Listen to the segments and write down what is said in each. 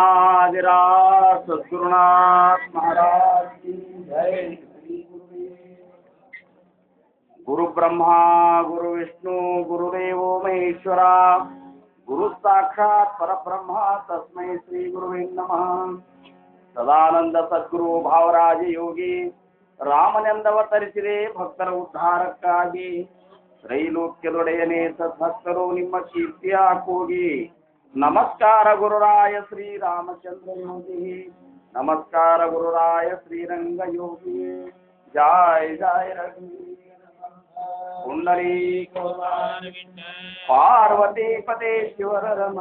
राजाधिराज सद्गुरुनाथ महाराज की जय। गुरु ब्रह्मा गुरु विष्णु गुरुदेव महेश्वरा गुरु साक्षात परब्रह्म तस्मै श्री गुरुवे नमः। सदानंद सद्गुರು ಭಾವರಾಜ ಯೋಗಿ ರಾಮನೆಂದವತರಿಸಿದೆ ಭಕ್ತರ ಉದ್ಧಾರಕ್ಕಾಗಿ ತ್ರೈಲೋಕ್ಯದೊಡೆಯನೇ ಸದ್ಭಕ್ತರು ನಿಮ್ಮ ಕೀರ್ತಿಯ ಕೂಗಿ ನಮಸ್ಕಾರ ಗುರುರಾಯ ಶ್ರೀರಾಮಚಂದ್ರ ಯೋಗಿ ನಮಸ್ಕಾರ ಗುರುರಾಯ ಶ್ರೀರಂಗ ಯೋಗಿ ಜಯ ಜಯ ರಘುವೀರ ಪುಂಡರೀ ಪಾರ್ವತಿ ಪತೆ ಶಿವರ ರಮ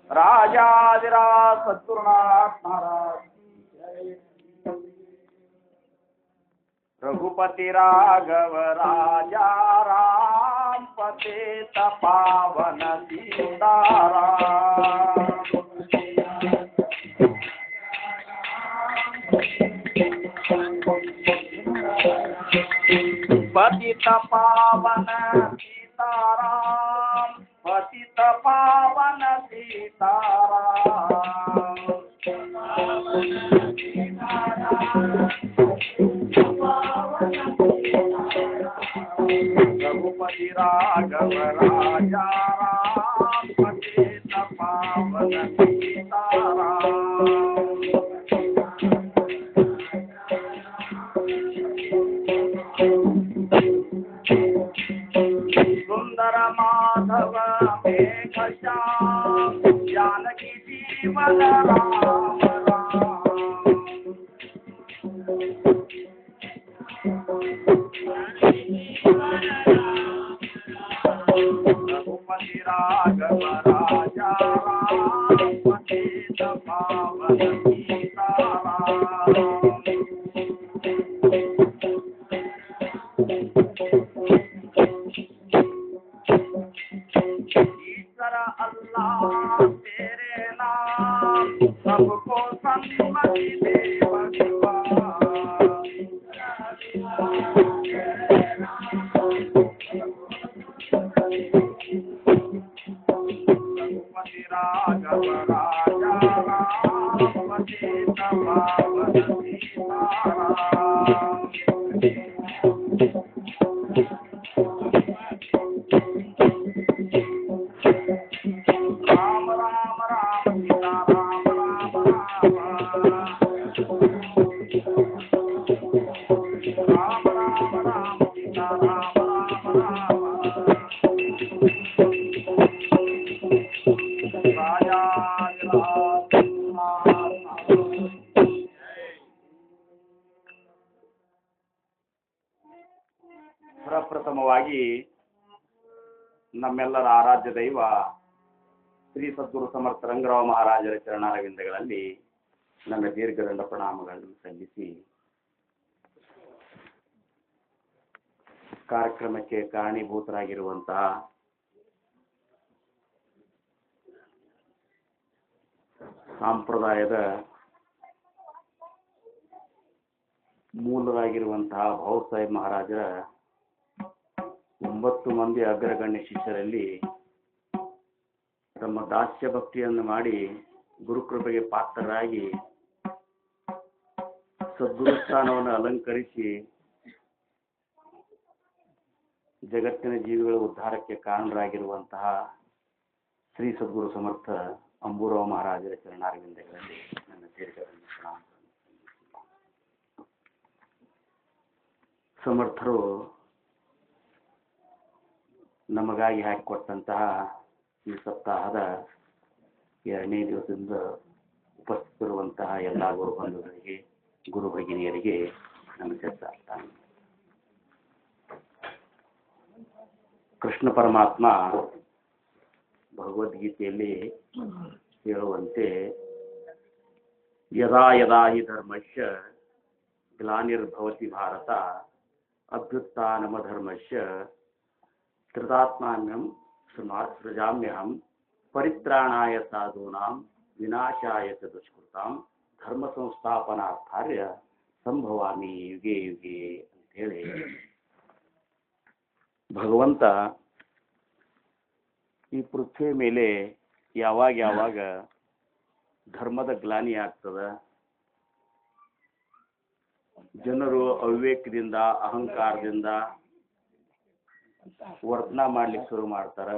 राजाधिराज सद्गुरुनाथ महाराज रघुपति राघव राजा राम पतित पावन सीताराम पतित पावन सीताराम पतित पावन सीताराम रघुपति राघव राजा राम पतित पावन सीताराम सुंदर माधव मेघश्याम जानकी जीवन राम राम रघुपति राघव राजा राम पतित पावन सीताराम अल्लाह तेरे नाम सबको सन्मति दे रघुपति राघव राजा राम पतित पावन सीताराम ಪ್ರಪ್ರಥಮವಾಗಿ ನಮ್ಮೆಲ್ಲರ ಆರಾಧ್ಯ ದೈವ ಶ್ರೀ ಸದ್ಗುರು ಸಮರ್ಥ ರಂಗರಾವ್ ಮಹಾರಾಜರ ಚರಣಾರವಿಂದಗಳಲ್ಲಿ ನನ್ನ ದೀರ್ಘದಂಡ ಪ್ರಣಾಮಗಳನ್ನು ಸಲ್ಲಿಸಿ ಕಾರ್ಯಕ್ರಮಕ್ಕೆ ಕಾರಣೀಭೂತರಾಗಿರುವಂತಹ ಸಂಪ್ರದಾಯದ ಮೂಲರಾಗಿರುವಂತಹ ಭಾವ್ ಸಾಹೇಬ್ ಮಹಾರಾಜರ 9 ಮಂದಿ ಅಗ್ರಗಣ್ಯ ಶಿಷ್ಯರಲ್ಲಿ ತಮ್ಮ ದಾಸ್ಯ ಭಕ್ತಿಯನ್ನು ಮಾಡಿ ಗುರುಕೃಪೆಗೆ ಪಾತ್ರರಾಗಿ ಸದ್ಗುರು ಸ್ಥಾನವನ್ನು ಅಲಂಕರಿಸಿ ಜಗತ್ತಿನ ಜೀವಿಗಳ ಉದ್ಧಾರಕ್ಕೆ ಕಾರಣರಾಗಿರುವಂತಹ ಶ್ರೀ ಸದ್ಗುರು ಸಮರ್ಥ ಅಂಬೂರಾವ್ ಮಹಾರಾಜರ ಚರಣಾರವಿಂದಗಳಲ್ಲಿ ನನ್ನ ದೀರ್ಘವನ್ನು ಪ್ರಣಾಮ. ಸಮರ್ಥರು ನಮಗಾಗಿ ಹಾಕಿಕೊಟ್ಟಂತಹ ಈ ಸಪ್ತಾಹದ 2ನೇ ದಿವಸದಿಂದ ಉಪಸ್ಥಿತರುವಂತಹ ಎಲ್ಲ ಗುರುಬಂಧುಗಳಿಗೆ, ಗುರು ಭಗಿನಿಯರಿಗೆ ನಮಸ್ಕಾರ. ಕೃಷ್ಣ ಪರಮಾತ್ಮ ಭಗವದ್ಗೀತೆಯಲ್ಲಿ ಹೇಳುವಂತೆ ಯದಾ ಯದಾ ಹಿ ಧರ್ಮಸ್ಯ ಗ್ಲಾನಿರ್ಭವತಿ ಭಾರತ ಅಭ್ಯುತ್ಥಾನಮಧರ್ಮಸ್ಯ ತದಾತ್ಮಾನ್ಯಂ ಸೃಜಾಮ್ಯಹಂ ಪರಿತ್ರಾಣಾಯ ಸಾಧೂನಾಂ ವಿನಾಶಾಯ ಚ ದುಷ್ಕೃತಾಂ ಧರ್ಮ ಸಂಸ್ಥಾಪನಾರ್ಥಾರ್ಯ ಸಂಭವಾಮಿ ಯುಗೆ ಯುಗೆ ಅಂತೇಳಿ ಭಗವಂತ ಈ ಪೃಥ್ವಿ ಮೇಲೆ ಯಾವಾಗ ಯಾವಾಗ ಧರ್ಮದ ಗ್ಲಾನಿ ಆಗ್ತದ, ಜನರು ಅವಿವೇಕದಿಂದ ಅಹಂಕಾರದಿಂದ ವರ್ತನ ಮಾಡ್ಲಿಕ್ಕೆ ಶುರು ಮಾಡ್ತಾರ,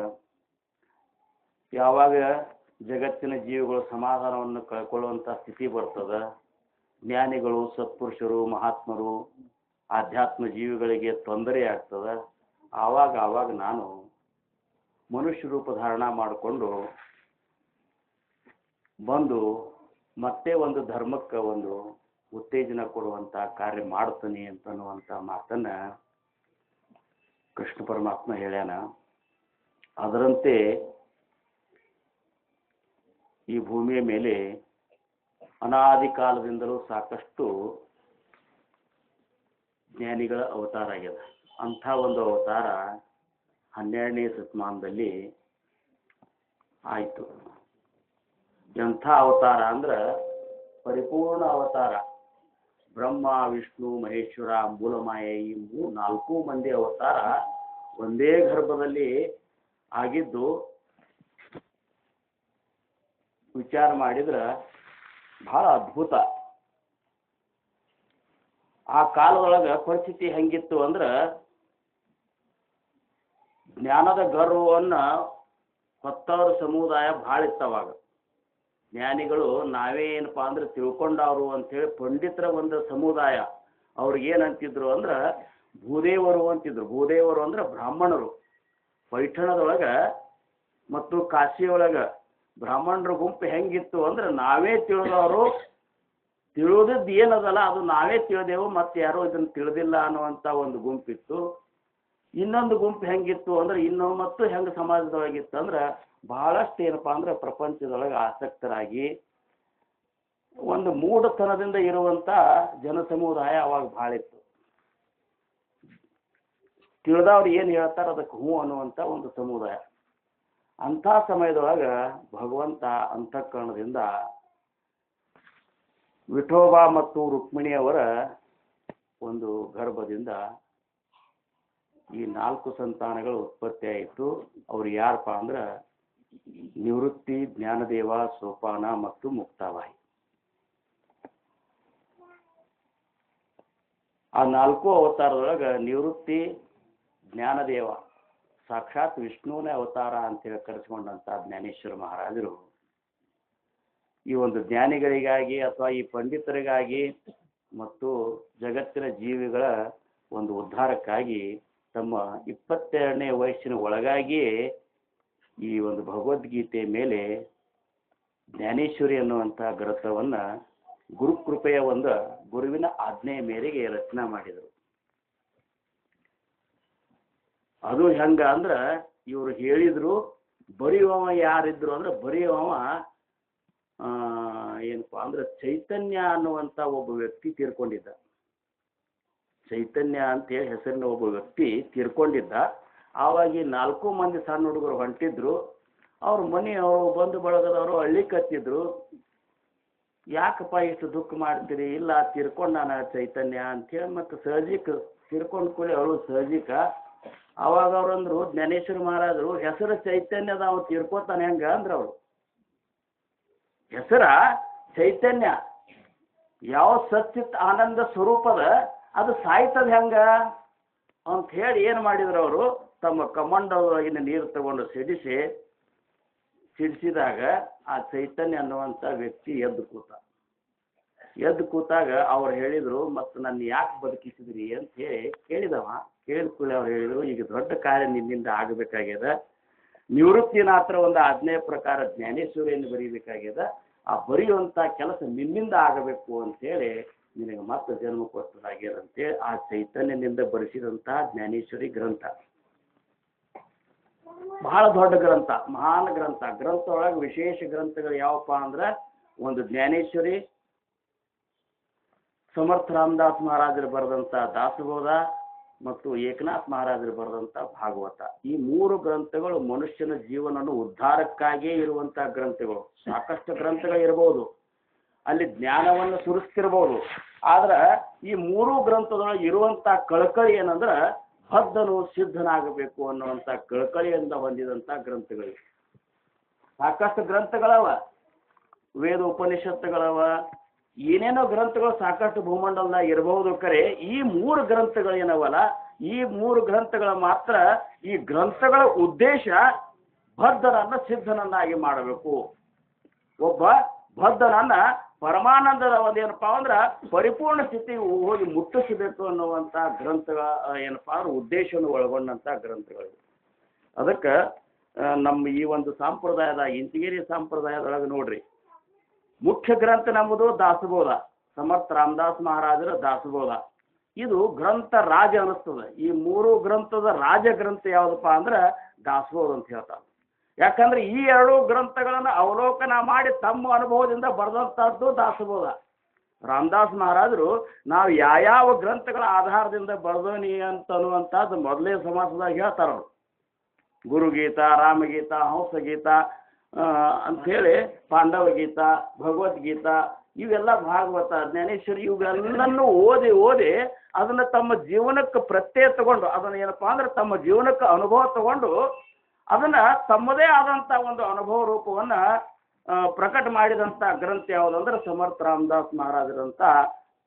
ಯಾವಾಗ ಜಗತ್ತಿನ ಜೀವಿಗಳು ಸಮಾಧಾನವನ್ನು ಕಳ್ಕೊಳ್ಳುವಂತ ಸ್ಥಿತಿ ಬರ್ತದ, ಜ್ಞಾನಿಗಳು ಸತ್ಪುರುಷರು ಮಹಾತ್ಮರು ಆಧ್ಯಾತ್ಮ ಜೀವಿಗಳಿಗೆ ತೊಂದರೆ ಆಗ್ತದ, ಆವಾಗ ನಾನು ಮನುಷ್ಯ ರೂಪ ಧಾರಣ ಮಾಡಿಕೊಂಡು ಬಂದು ಮತ್ತೆ ಒಂದು ಧರ್ಮಕ್ಕೆ ಒಂದು ಉತ್ತೇಜನ ಕೊಡುವಂತ ಕಾರ್ಯ ಮಾಡ್ತಾನೆ ಅಂತನ್ನುವಂತ ಮಾತನ್ನ ಕೃಷ್ಣ ಪರಮಾತ್ಮ ಹೇಳ್ಯಾನ. ಅದರಂತೆ ಈ ಭೂಮಿಯ ಮೇಲೆ ಅನಾದಿ ಕಾಲದಿಂದಲೂ ಸಾಕಷ್ಟು ಜ್ಞಾನಿಗಳ ಅವತಾರ ಆಗ್ಯದ. ಅಂಥ ಒಂದು ಅವತಾರ 12ನೇ ಶತಮಾನದಲ್ಲಿ ಆಯಿತು. ಎಂಥ ಅವತಾರ ಅಂದ್ರೆ ಪರಿಪೂರ್ಣ ಅವತಾರ. ಬ್ರಹ್ಮ ವಿಷ್ಣು ಮಹೇಶ್ವರ ಮೂಲಮಾಯ ಈ 4 ಮಂದಿ ಅವತಾರ ಒಂದೇ ಗರ್ಭದಲ್ಲಿ ಆಗಿದ್ದು ವಿಚಾರ ಮಾಡಿದ್ರ ಬಹಳ ಅದ್ಭುತ. ಆ ಕಾಲದೊಳಗ ಪರಿಸ್ಥಿತಿ ಹೆಂಗಿತ್ತು ಅಂದ್ರ ಜ್ಞಾನದ ಗರ್ವವನ್ನ ಹೊತ್ತವರ ಸಮುದಾಯ ಭಾಳ ಇತ್ತವಾಗ. ಜ್ಞಾನಿಗಳು ನಾವೇ ಏನಪ್ಪಾ ಅಂದ್ರೆ ತಿಳ್ಕೊಂಡವ್ರು ಅಂತೇಳಿ ಪಂಡಿತರ ಒಂದು ಸಮುದಾಯ. ಅವ್ರಿಗೇನಂತಿದ್ರು ಅಂದ್ರ ಭೂದೇವರು ಅಂತಿದ್ರು. ಭೂದೇವರು ಅಂದ್ರೆ ಬ್ರಾಹ್ಮಣರು. ಪೈಠಣದೊಳಗ ಮತ್ತು ಕಾಶಿಯೊಳಗ ಬ್ರಾಹ್ಮಣರ ಗುಂಪು ಹೆಂಗಿತ್ತು ಅಂದ್ರೆ ನಾವೇ ತಿಳಿದವರು, ತಿಳಿದದ್ದು ಏನದಲ್ಲ ಅದು ನಾವೇ ತಿಳಿದೆವು, ಮತ್ತೆ ಯಾರೋ ಇದನ್ನು ತಿಳಿದಿಲ್ಲ ಅನ್ನುವಂಥ ಒಂದು ಗುಂಪಿತ್ತು. ಇನ್ನೊಂದು ಗುಂಪು ಹೆಂಗಿತ್ತು ಅಂದ್ರೆ ಮತ್ತು ಹೆಂಗೆ ಸಮಾಜದೊಳಗಿತ್ತು ಅಂದ್ರೆ ಬಹಳಷ್ಟು ಏನಪ್ಪಾ ಅಂದ್ರೆ ಪ್ರಪಂಚದೊಳಗೆ ಆಸಕ್ತರಾಗಿ ಒಂದು ಮೂಢತನದಿಂದ ಇರುವಂತ ಜನ ಸಮುದಾಯ ಅವಾಗ ಭಾಳ ಇತ್ತು. ತಿಳಿದವ್ರು ಏನು ಹೇಳ್ತಾರ ಅದಕ್ಕೆ ಹೂ ಅನ್ನುವಂಥ ಒಂದು ಸಮುದಾಯ. ಅಂಥ ಸಮಯದೊಳಗ ಭಗವಂತ ಅಂತಃಕರಣದಿಂದ ವಿಠೋಬಾ ಮತ್ತು ರುಕ್ಮಿಣಿಯವರ ಒಂದು ಗರ್ಭದಿಂದ ಈ 4 ಸಂತಾನಗಳು ಉತ್ಪತ್ತಿ ಆಯಿತು. ಅವ್ರು ಯಾರಪ್ಪ ಅಂದ್ರೆ ನಿವೃತ್ತಿ, ಜ್ಞಾನದೇವ, ಸೋಪಾನ ಮತ್ತು ಮುಕ್ತಾಬಾಯಿ. ಆ 4 ಅವತಾರದೊಳಗ ನಿವೃತ್ತಿ ಜ್ಞಾನದೇವ ಸಾಕ್ಷಾತ್ ವಿಷ್ಣುವಿನ ಅವತಾರ ಅಂತೇಳಿ ಕರೆಸ್ಕೊಂಡಂತ ಜ್ಞಾನೇಶ್ವರ ಮಹಾರಾಜರು ಈ ಒಂದು ಜ್ಞಾನಿಗಳಿಗಾಗಿ ಅಥವಾ ಈ ಪಂಡಿತರಿಗಾಗಿ ಮತ್ತು ಜಗತ್ತಿನ ಜೀವಿಗಳ ಒಂದು ಉದ್ಧಾರಕ್ಕಾಗಿ ತಮ್ಮ 22ನೇ ವಯಸ್ಸಿನ ಒಳಗಾಗಿಯೇ ಈ ಒಂದು ಭಗವದ್ಗೀತೆ ಮೇಲೆ ಜ್ಞಾನೇಶ್ವರಿ ಅನ್ನುವಂಥ ಗ್ರಂಥವನ್ನ ಗುರುಕೃಪೆಯ ಒಂದು ಗುರುವಿನ ಆಜ್ಞೆಯ ಮೇರೆಗೆ ರಚನೆ ಮಾಡಿದರು. ಅದು ಹೆಂಗ ಅಂದ್ರೆ ಇವರು ಹೇಳಿದ್ರು, ಬರೆಯುವವ ಯಾರಿದ್ರು ಅಂದ್ರೆ ಬರೆಯುವವ ಏನಪ್ಪಾ ಅಂದ್ರೆ ಚೈತನ್ಯ ಅನ್ನುವಂಥ ಒಬ್ಬ ವ್ಯಕ್ತಿ ತೀರ್ಕೊಂಡಿದ್ದ. ಚೈತನ್ಯ ಅಂತೇಳಿ ಹೆಸರಿನ ಒಬ್ಬ ವ್ಯಕ್ತಿ ತೀರ್ಕೊಂಡಿದ್ದ. ಆವಾಗ ಈ 4 ಮಂದಿ ಸಣ್ಣ ಹುಡುಗರು ಹೊಂಟಿದ್ರು. ಅವ್ರ ಮನೆಯವರು ಬಂಧು ಬಳಗದವರು ಹಳ್ಳಿ ಕತ್ತಿದ್ರು. ಯಾಕಪ್ಪ ಇಷ್ಟು ದುಃಖ ಮಾಡ್ತೀರಿ? ಇಲ್ಲ ತೀರ್ಕೊಂಡಾನ ಚೈತನ್ಯ ಅಂತೇಳಿ. ಮತ್ತು ಸಹಜಿಕ ತೀರ್ಕೊಂಡ್ ಕೂಡಲೇ ಅವಳು ಸಹಜಿಕ. ಅವಾಗ ಅವ್ರಂದ್ರು ಜ್ಞಾನೇಶ್ವರ ಮಹಾರಾಜರು, ಹೆಸರು ಚೈತನ್ಯದ ಅವ ತೀರ್ಕೋತಾನೆ ಹೆಂಗ ಅಂದ್ರ ಅವರು. ಹೆಸರ ಚೈತನ್ಯ ಯಾವ ಸಚ್ಚಿತ್ ಆನಂದ ಸ್ವರೂಪದ ಅದು ಸಾಯ್ತದ ಹೆಂಗ? ಅಂತ ಹೇಳಿ ಏನು ಮಾಡಿದ್ರು ಅವರು, ತಮ್ಮ ಕಮಂಡದೊಳಗಿನ ನೀರು ತಗೊಂಡು ಸಿಡಿಸಿದಾಗ ಆ ಚೈತನ್ಯ ಅನ್ನುವಂಥ ವ್ಯಕ್ತಿ ಎದ್ದು ಕೂತಾಗ ಅವ್ರು ಹೇಳಿದರು, ಮತ್ತು ನನ್ನ ಯಾಕೆ ಬದುಕಿಸಿದ್ರಿ ಅಂತ ಹೇಳಿ ಕೇಳಿದವ. ಕೇಳಿದ ಕೂಡಲೇ ಅವ್ರು ಹೇಳಿದರು, ಈಗ ದೊಡ್ಡ ಕಾರ್ಯ ನಿನ್ನಿಂದ ಆಗಬೇಕಾಗ್ಯದ, ನಿವೃತ್ತಿನಾತ್ರ ಒಂದು ಆಜ್ಞೆಯ ಪ್ರಕಾರ ಜ್ಞಾನೇಶ್ವರಿಯನ್ನು ಬರೀಬೇಕಾಗ್ಯದ, ಆ ಬರೆಯುವಂಥ ಕೆಲಸ ನಿನ್ನಿಂದ ಆಗಬೇಕು ಅಂತೇಳಿ ನಿನಗೆ ಮತ್ತೆ ಜನ್ಮ ಕೊಟ್ಟದಾಗ್ಯದ ಅಂತೇಳಿ ಆ ಚೈತನ್ಯದಿಂದ ಬರೆಸಿದಂತಹ ಜ್ಞಾನೇಶ್ವರಿ ಗ್ರಂಥ. ಬಹಳ ದೊಡ್ಡ ಗ್ರಂಥ, ಮಹಾನ್ ಗ್ರಂಥ. ಗ್ರಂಥ ಒಳಗೆ ವಿಶೇಷ ಗ್ರಂಥಗಳು ಯಾವಪ್ಪ ಅಂದ್ರೆ, ಒಂದು ಜ್ಞಾನೇಶ್ವರಿ, ಸಮರ್ಥ ರಾಮದಾಸ್ ಮಹಾರಾಜರು ಬರೆದಂಥ ದಾಸಬೋಧ ಮತ್ತು ಏಕನಾಥ್ ಮಹಾರಾಜರು ಬರೆದಂಥ ಭಾಗವತ. ಈ 3 ಗ್ರಂಥಗಳು ಮನುಷ್ಯನ ಜೀವನವನ್ನು ಉದ್ಧಾರಕ್ಕಾಗಿಯೇ ಇರುವಂಥ ಗ್ರಂಥಗಳು. ಸಾಕಷ್ಟು ಗ್ರಂಥಗಳು ಇರಬಹುದು, ಅಲ್ಲಿ ಜ್ಞಾನವನ್ನು ಸುರಿಸ್ತಿರ್ಬೋದು, ಆದ್ರೆ ಈ 3 ಗ್ರಂಥದೊಳಗೆ ಇರುವಂಥ ಕಳಕಳಿ ಏನಂದ್ರೆ, ಬದ್ಧನು ಸಿದ್ಧನಾಗಬೇಕು ಅನ್ನುವಂಥ ಕಳಕಳಿಯಿಂದ ಹೊಂದಿದಂಥ ಗ್ರಂಥಗಳು. ಸಾಕಷ್ಟು ಗ್ರಂಥಗಳವ, ವೇದ ಉಪನಿಷತ್ತುಗಳವ, ಏನೇನೋ ಗ್ರಂಥಗಳು ಸಾಕಷ್ಟು ಭೂಮಂಡಲದಾಗ ಇರಬಹುದು. ಕರೆ ಈ 3 ಗ್ರಂಥಗಳು ಏನವಲ್ಲ, ಈ 3 ಗ್ರಂಥಗಳ ಮಾತ್ರ, ಈ ಗ್ರಂಥಗಳ ಉದ್ದೇಶ ಬದ್ಧನನ್ನ ಸಿದ್ಧನನ್ನಾಗಿ ಮಾಡಬೇಕು. ಒಬ್ಬ ಬದ್ಧನನ್ನ ಪರಮಾನಂದದ ಒಂದೇನಪ್ಪ ಅಂದ್ರೆ ಪರಿಪೂರ್ಣ ಸ್ಥಿತಿಗೆ ಹೋಗಿ ಮುಟ್ಟಿಸಬೇಕು ಅನ್ನುವಂಥ ಗ್ರಂಥಗಳ ಏನಪ್ಪ ಅಂದ್ರೆ ಉದ್ದೇಶವನ್ನು ಒಳಗೊಂಡಂಥ ಗ್ರಂಥಗಳು. ಅದಕ್ಕೆ ನಮ್ಮ ಈ ಒಂದು ಸಂಪ್ರದಾಯದ ಇಂಚಗೇರಿ ಸಂಪ್ರದಾಯದೊಳಗೆ ನೋಡ್ರಿ, ಮುಖ್ಯ ಗ್ರಂಥ ನಮ್ಮದು ದಾಸಬೋಧ, ಸಮರ್ಥ ರಾಮದಾಸ್ ಮಹಾರಾಜರ ದಾಸಬೋಧ. ಇದು ಗ್ರಂಥ ರಾಜ ಅನ್ನಿಸ್ತದೆ. ಈ 3 ಗ್ರಂಥದ ರಾಜ ಗ್ರಂಥ ಯಾವುದಪ್ಪ ಅಂದ್ರೆ ದಾಸಬೋಧ ಅಂತ ಹೇಳ್ತಾರೆ. ಯಾಕಂದ್ರೆ ಈ 2 ಗ್ರಂಥಗಳನ್ನು ಅವಲೋಕನ ಮಾಡಿ ತಮ್ಮ ಅನುಭವದಿಂದ ಬರೆದಂಥದ್ದು ದಾಸಬೋಧ. ರಾಮದಾಸ್ ಮಹಾರಾಜರು ನಾವು ಯಾವ ಗ್ರಂಥಗಳ ಆಧಾರದಿಂದ ಬರೆದೋನಿ ಅಂತನ್ನುವಂಥದ್ದು ಮೊದಲೇ ಸಮಾಸದಾಗ ಹೇಳ್ತಾರ. ಗುರುಗೀತಾ, ರಾಮಗೀತಾ, ಹಂಸಗೀತಾ ಅಂಥೇಳಿ, ಪಾಂಡವ ಗೀತಾ, ಭಗವದ್ಗೀತಾ, ಇವೆಲ್ಲ ಭಾಗವತ, ಜ್ಞಾನೇಶ್ವರಿ, ಇವೆಲ್ಲನೂ ಓದಿ ಅದನ್ನು ತಮ್ಮ ಜೀವನಕ್ಕೆ ಪ್ರತ್ಯಯ ತಗೊಂಡು, ಅದನ್ನು ಏನಪ್ಪ ಅಂದ್ರೆ ತಮ್ಮ ಜೀವನಕ್ಕೆ ಅನುಭವ ತಗೊಂಡು ಅದನ್ನು ತಮ್ಮದೇ ಆದಂಥ ಒಂದು ಅನುಭವ ರೂಪವನ್ನು ಪ್ರಕಟ ಮಾಡಿದಂಥ ಗ್ರಂಥ ಯಾವುದಂದ್ರೆ ಸಮರ್ಥ ರಾಮದಾಸ್ ಮಹಾರಾಜರಂತ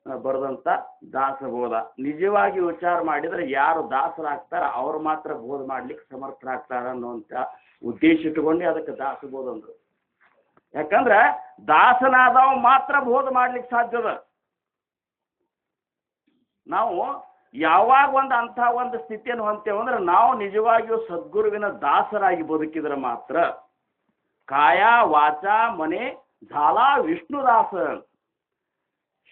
ಬರೆದಂಥ ದಾಸಬೋಧ. ನಿಜವಾಗಿ ವಿಚಾರ ಮಾಡಿದರೆ ಯಾರು ದಾಸರಾಗ್ತಾರ ಅವ್ರು ಮಾತ್ರ ಬೋಧ ಮಾಡ್ಲಿಕ್ಕೆ ಸಮರ್ಥರಾಗ್ತಾರ ಅನ್ನುವಂಥ ಉದ್ದೇಶ ಇಟ್ಟುಕೊಂಡು ಅದಕ್ಕೆ ದಾಸಬೋಧ ಅಂದರು. ಯಾಕಂದ್ರೆ ದಾಸನಾದವ ಮಾತ್ರ ಬೋಧ ಮಾಡ್ಲಿಕ್ಕೆ ಸಾಧ್ಯದ. ನಾವು ಯಾವಾಗ ಅಂಥ ಒಂದು ಸ್ಥಿತಿಯನ್ನು ಹೊಂತೇವೆ ಅಂದ್ರೆ, ನಾವು ನಿಜವಾಗಿಯೂ ಸದ್ಗುರುವಿನ ದಾಸರಾಗಿ ಬದುಕಿದ್ರೆ ಮಾತ್ರ. ಕಾಯ ವಾಚ ಮನೆ ಝಾಲ ವಿಷ್ಣುದಾಸ.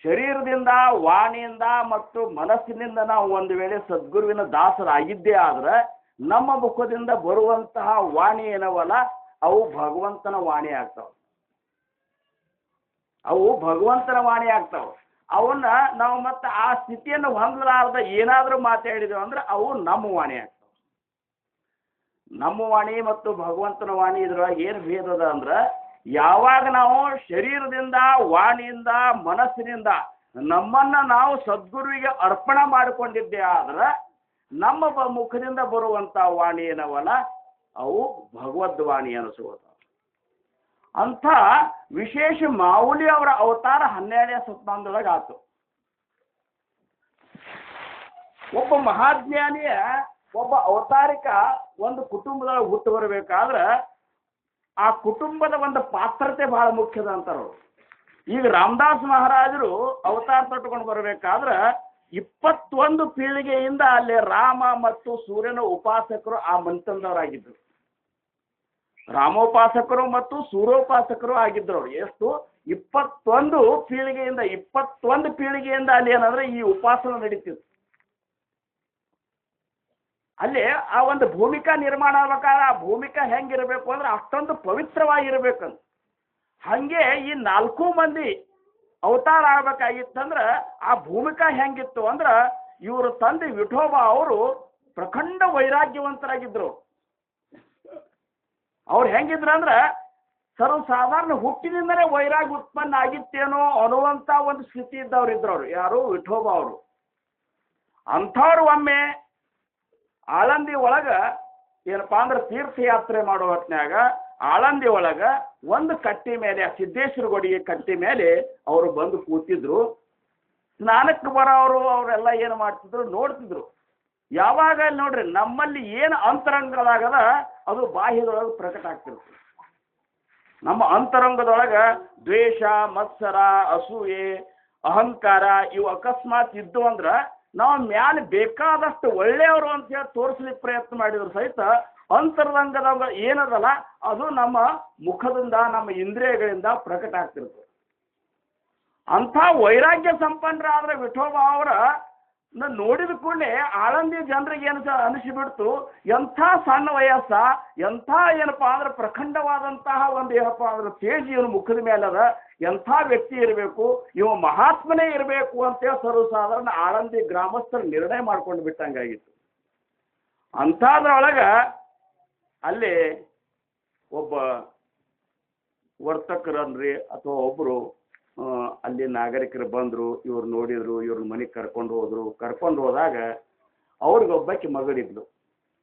ಶರೀರದಿಂದ, ವಾಣಿಯಿಂದ ಮತ್ತು ಮನಸ್ಸಿನಿಂದ ನಾವು ಒಂದು ವೇಳೆ ಸದ್ಗುರುವಿನ ದಾಸರಾಗಿದ್ದೇ ಆದ್ರೆ, ನಮ್ಮ ಮುಖದಿಂದ ಬರುವಂತಹ ವಾಣಿ ಏನವಲ್ಲ, ಅವು ಭಗವಂತನ ವಾಣಿ ಆಗ್ತಾವ. ಅವನ್ನ ನಾವು ಮತ್ತೆ ಆ ಸ್ಥಿತಿಯನ್ನು ಹೊಂದಲಾರ್ದ ಏನಾದರೂ ಮಾತಾಡಿದೆವು ಅಂದ್ರೆ ಅವು ನಮ್ಮ ವಾಣಿ ಆಗ್ತಾವೆ. ನಮ್ಮ ವಾಣಿ ಮತ್ತು ಭಗವಂತನ ವಾಣಿ ಇದ್ರೊಳಗೆ ಏನು ಭೇದ ಅದ ಅಂದ್ರೆ, ಯಾವಾಗ ನಾವು ಶರೀರದಿಂದ, ವಾಣಿಯಿಂದ, ಮನಸ್ಸಿನಿಂದ ನಮ್ಮನ್ನ ನಾವು ಸದ್ಗುರುವಿಗೆ ಅರ್ಪಣೆ ಮಾಡಿಕೊಂಡಿದ್ದೇ ಆದ್ರೆ, ನಮ್ಮ ಮುಖದಿಂದ ಬರುವಂಥ ವಾಣಿ ಏನವಲ್ಲ, ಅವು ಭಗವದ್ವಾಣಿ ಅನಿಸುವುದು. ಅಂಥ ವಿಶೇಷ ಮಾವುಲಿ ಅವರ ಅವತಾರ 12ನೇ ಶತಮಾನದೊಳಗೆ ಆತು. ಒಬ್ಬ ಮಹಾಜ್ಞಾನಿಯ, ಒಬ್ಬ ಅವತಾರಿಕ ಒಂದು ಕುಟುಂಬದೊಳಗೆ ಹುಟ್ಟು ಬರಬೇಕಾದ್ರೆ ಆ ಕುಟುಂಬದ ಒಂದು ಪಾತ್ರತೆ ಬಹಳ ಮುಖ್ಯದ ಅಂತಾರ. ಈಗ ರಾಮದಾಸ್ ಮಹಾರಾಜರು ಅವತಾರ ತೊಟ್ಕೊಂಡು ಬರಬೇಕಾದ್ರೆ 21 ಪೀಳಿಗೆಯಿಂದ ಅಲ್ಲಿ ರಾಮ ಮತ್ತು ಸೂರ್ಯನ ಉಪಾಸಕರು ಆ ಮಂತಂದವರಾಗಿದ್ದರು. ರಾಮೋಪಾಸಕರು ಮತ್ತು ಸೂರ್ಯೋಪಾಸಕರು ಆಗಿದ್ರು. ಎಷ್ಟು? 21 ಪೀಳಿಗೆಯಿಂದ ಅಲ್ಲಿ ಏನಂದ್ರೆ ಈ ಉಪಾಸನ ನಡೀತಿತ್ತು. ಅಲ್ಲಿ ಆ ಒಂದು ಭೂಮಿಕಾ ನಿರ್ಮಾಣ ಆಗ್ಬೇಕಾದ್ರೆ ಆ ಭೂಮಿಕಾ ಹೆಂಗಿರಬೇಕು ಅಂದ್ರೆ ಅಷ್ಟೊಂದು ಪವಿತ್ರವಾಗಿರ್ಬೇಕಂತ. ಹಂಗೆ ಈ 4 ಮಂದಿ ಅವತಾರ ಆಗ್ಬೇಕಾಗಿತ್ತಂದ್ರೆ ಆ ಭೂಮಿಕಾ ಹೆಂಗಿತ್ತು ಅಂದ್ರೆ, ಇವರು ತಂದೆ ವಿಠೋಬ ಅವರು ಪ್ರಖಂಡ ವೈರಾಗ್ಯವಂತರಾಗಿದ್ರು. ಅವ್ರು ಹೆಂಗಿದ್ರು ಅಂದ್ರೆ ಸರ್ವಸಾಧಾರಣ ಹುಟ್ಟಿನಿಂದಲೇ ವೈರಾಗ್ಯ ಉತ್ಪನ್ನ ಆಗಿತ್ತೇನೋ ಅನ್ನುವಂಥ ಒಂದು ಸ್ಥಿತಿ ಇದ್ದವ್ರು ಇದ್ರು. ಅವರು ಯಾರು? ವಿಠೋಬ ಅವರು. ಅಂಥವ್ರು ಒಮ್ಮೆ ಆಳಂದಿ ಒಳಗ ಏನಪ್ಪ ಅಂದ್ರೆ ತೀರ್ಥಯಾತ್ರೆ ಮಾಡೋ ಹೊತ್ನ್ಯಾಗ ಆಳಂದಿ ಒಳಗ ಒಂದು ಕಟ್ಟಿ ಮೇಲೆ, ಸಿದ್ದೇಶ್ವರ ಗುಡಿಗೆ ಕಟ್ಟಿ ಮೇಲೆ ಅವರು ಬಂದು ಕೂತಿದ್ರು. ಸ್ನಾನಕ್ಕೆ ಬರೋರು ಅವರೆಲ್ಲ ಏನು ಮಾಡ್ತಿದ್ರು ನೋಡ್ತಿದ್ರು. ಯಾವಾಗ ನೋಡ್ರಿ ನಮ್ಮಲ್ಲಿ ಏನು ಅಂತರಂಗದಾಗದ ಅದು ಬಾಹ್ಯದೊಳಗೆ ಪ್ರಕಟ ಆಗ್ತಿರ್ತದೆ. ನಮ್ಮ ಅಂತರಂಗದೊಳಗೆ ದ್ವೇಷ, ಮತ್ಸರ, ಅಸೂಯೆ, ಅಹಂಕಾರ ಇವು ಅಕಸ್ಮಾತ್ ಇದ್ದು ಅಂದ್ರೆ ನಾವು ಮ್ಯಾಲೆ ಬೇಕಾದಷ್ಟು ಒಳ್ಳೆಯವರು ಅಂತ ಹೇಳಿ ತೋರಿಸ್ಲಿಕ್ಕೆ ಪ್ರಯತ್ನ ಮಾಡಿದ್ರು ಸಹಿತ ಅಂತರಂಗದಾಗ ಏನದಲ್ಲ ಅದು ನಮ್ಮ ಮುಖದಿಂದ, ನಮ್ಮ ಇಂದ್ರಿಯಗಳಿಂದ ಪ್ರಕಟ ಆಗ್ತಿರ್ತದೆ. ಅಂಥ ವೈರಾಗ್ಯ ಸಂಪನ್ನರಾದ್ರೆ ವಿಠೋಬಾ ಅವರ ನೋಡಿದ ಕೂಡಲೇ ಆಳಂದಿ ಜನರಿಗೆ ಏನು ಅನಿಸಿಬಿಡ್ತು, ಎಂಥ ಸಣ್ಣ ವಯಸ್ಸ, ಎಂಥ ಏನಪ್ಪ ಅಂದ್ರೆ ಪ್ರಖಂಡವಾದಂತಹ ಒಂದು ಏನಪ್ಪ ಅಂದ್ರೆ ತೇಜ್ ಇವನು ಮುಖದ ಮೇಲೆ ಅದ, ಎಂಥ ವ್ಯಕ್ತಿ ಇರಬೇಕು, ಇವ ಮಹಾತ್ಮನೇ ಇರಬೇಕು ಅಂತೇಳಿ ಸರ್ವಸಾಧಾರಣ ಆಳಂದಿ ಗ್ರಾಮಸ್ಥರು ನಿರ್ಣಯ ಮಾಡ್ಕೊಂಡು ಬಿಟ್ಟಂಗಾಗಿತ್ತು. ಅಂಥದ್ರೊಳಗೆ ಅಲ್ಲಿ ಒಬ್ಬ ವರ್ತಕರನ್ರಿ ಅಥವಾ ಒಬ್ಬರು ಅಲ್ಲಿ ನಾಗರಿಕರು ಬಂದರು, ಇವ್ರು ನೋಡಿದ್ರು, ಇವ್ರನ್ನ ಮನೆಗೆ ಕರ್ಕೊಂಡು ಹೋದ್ರು. ಕರ್ಕೊಂಡು ಹೋದಾಗ ಅವ್ರಿಗೊಬ್ಬಕ್ಕೆ ಮಗಳಿದ್ಲು,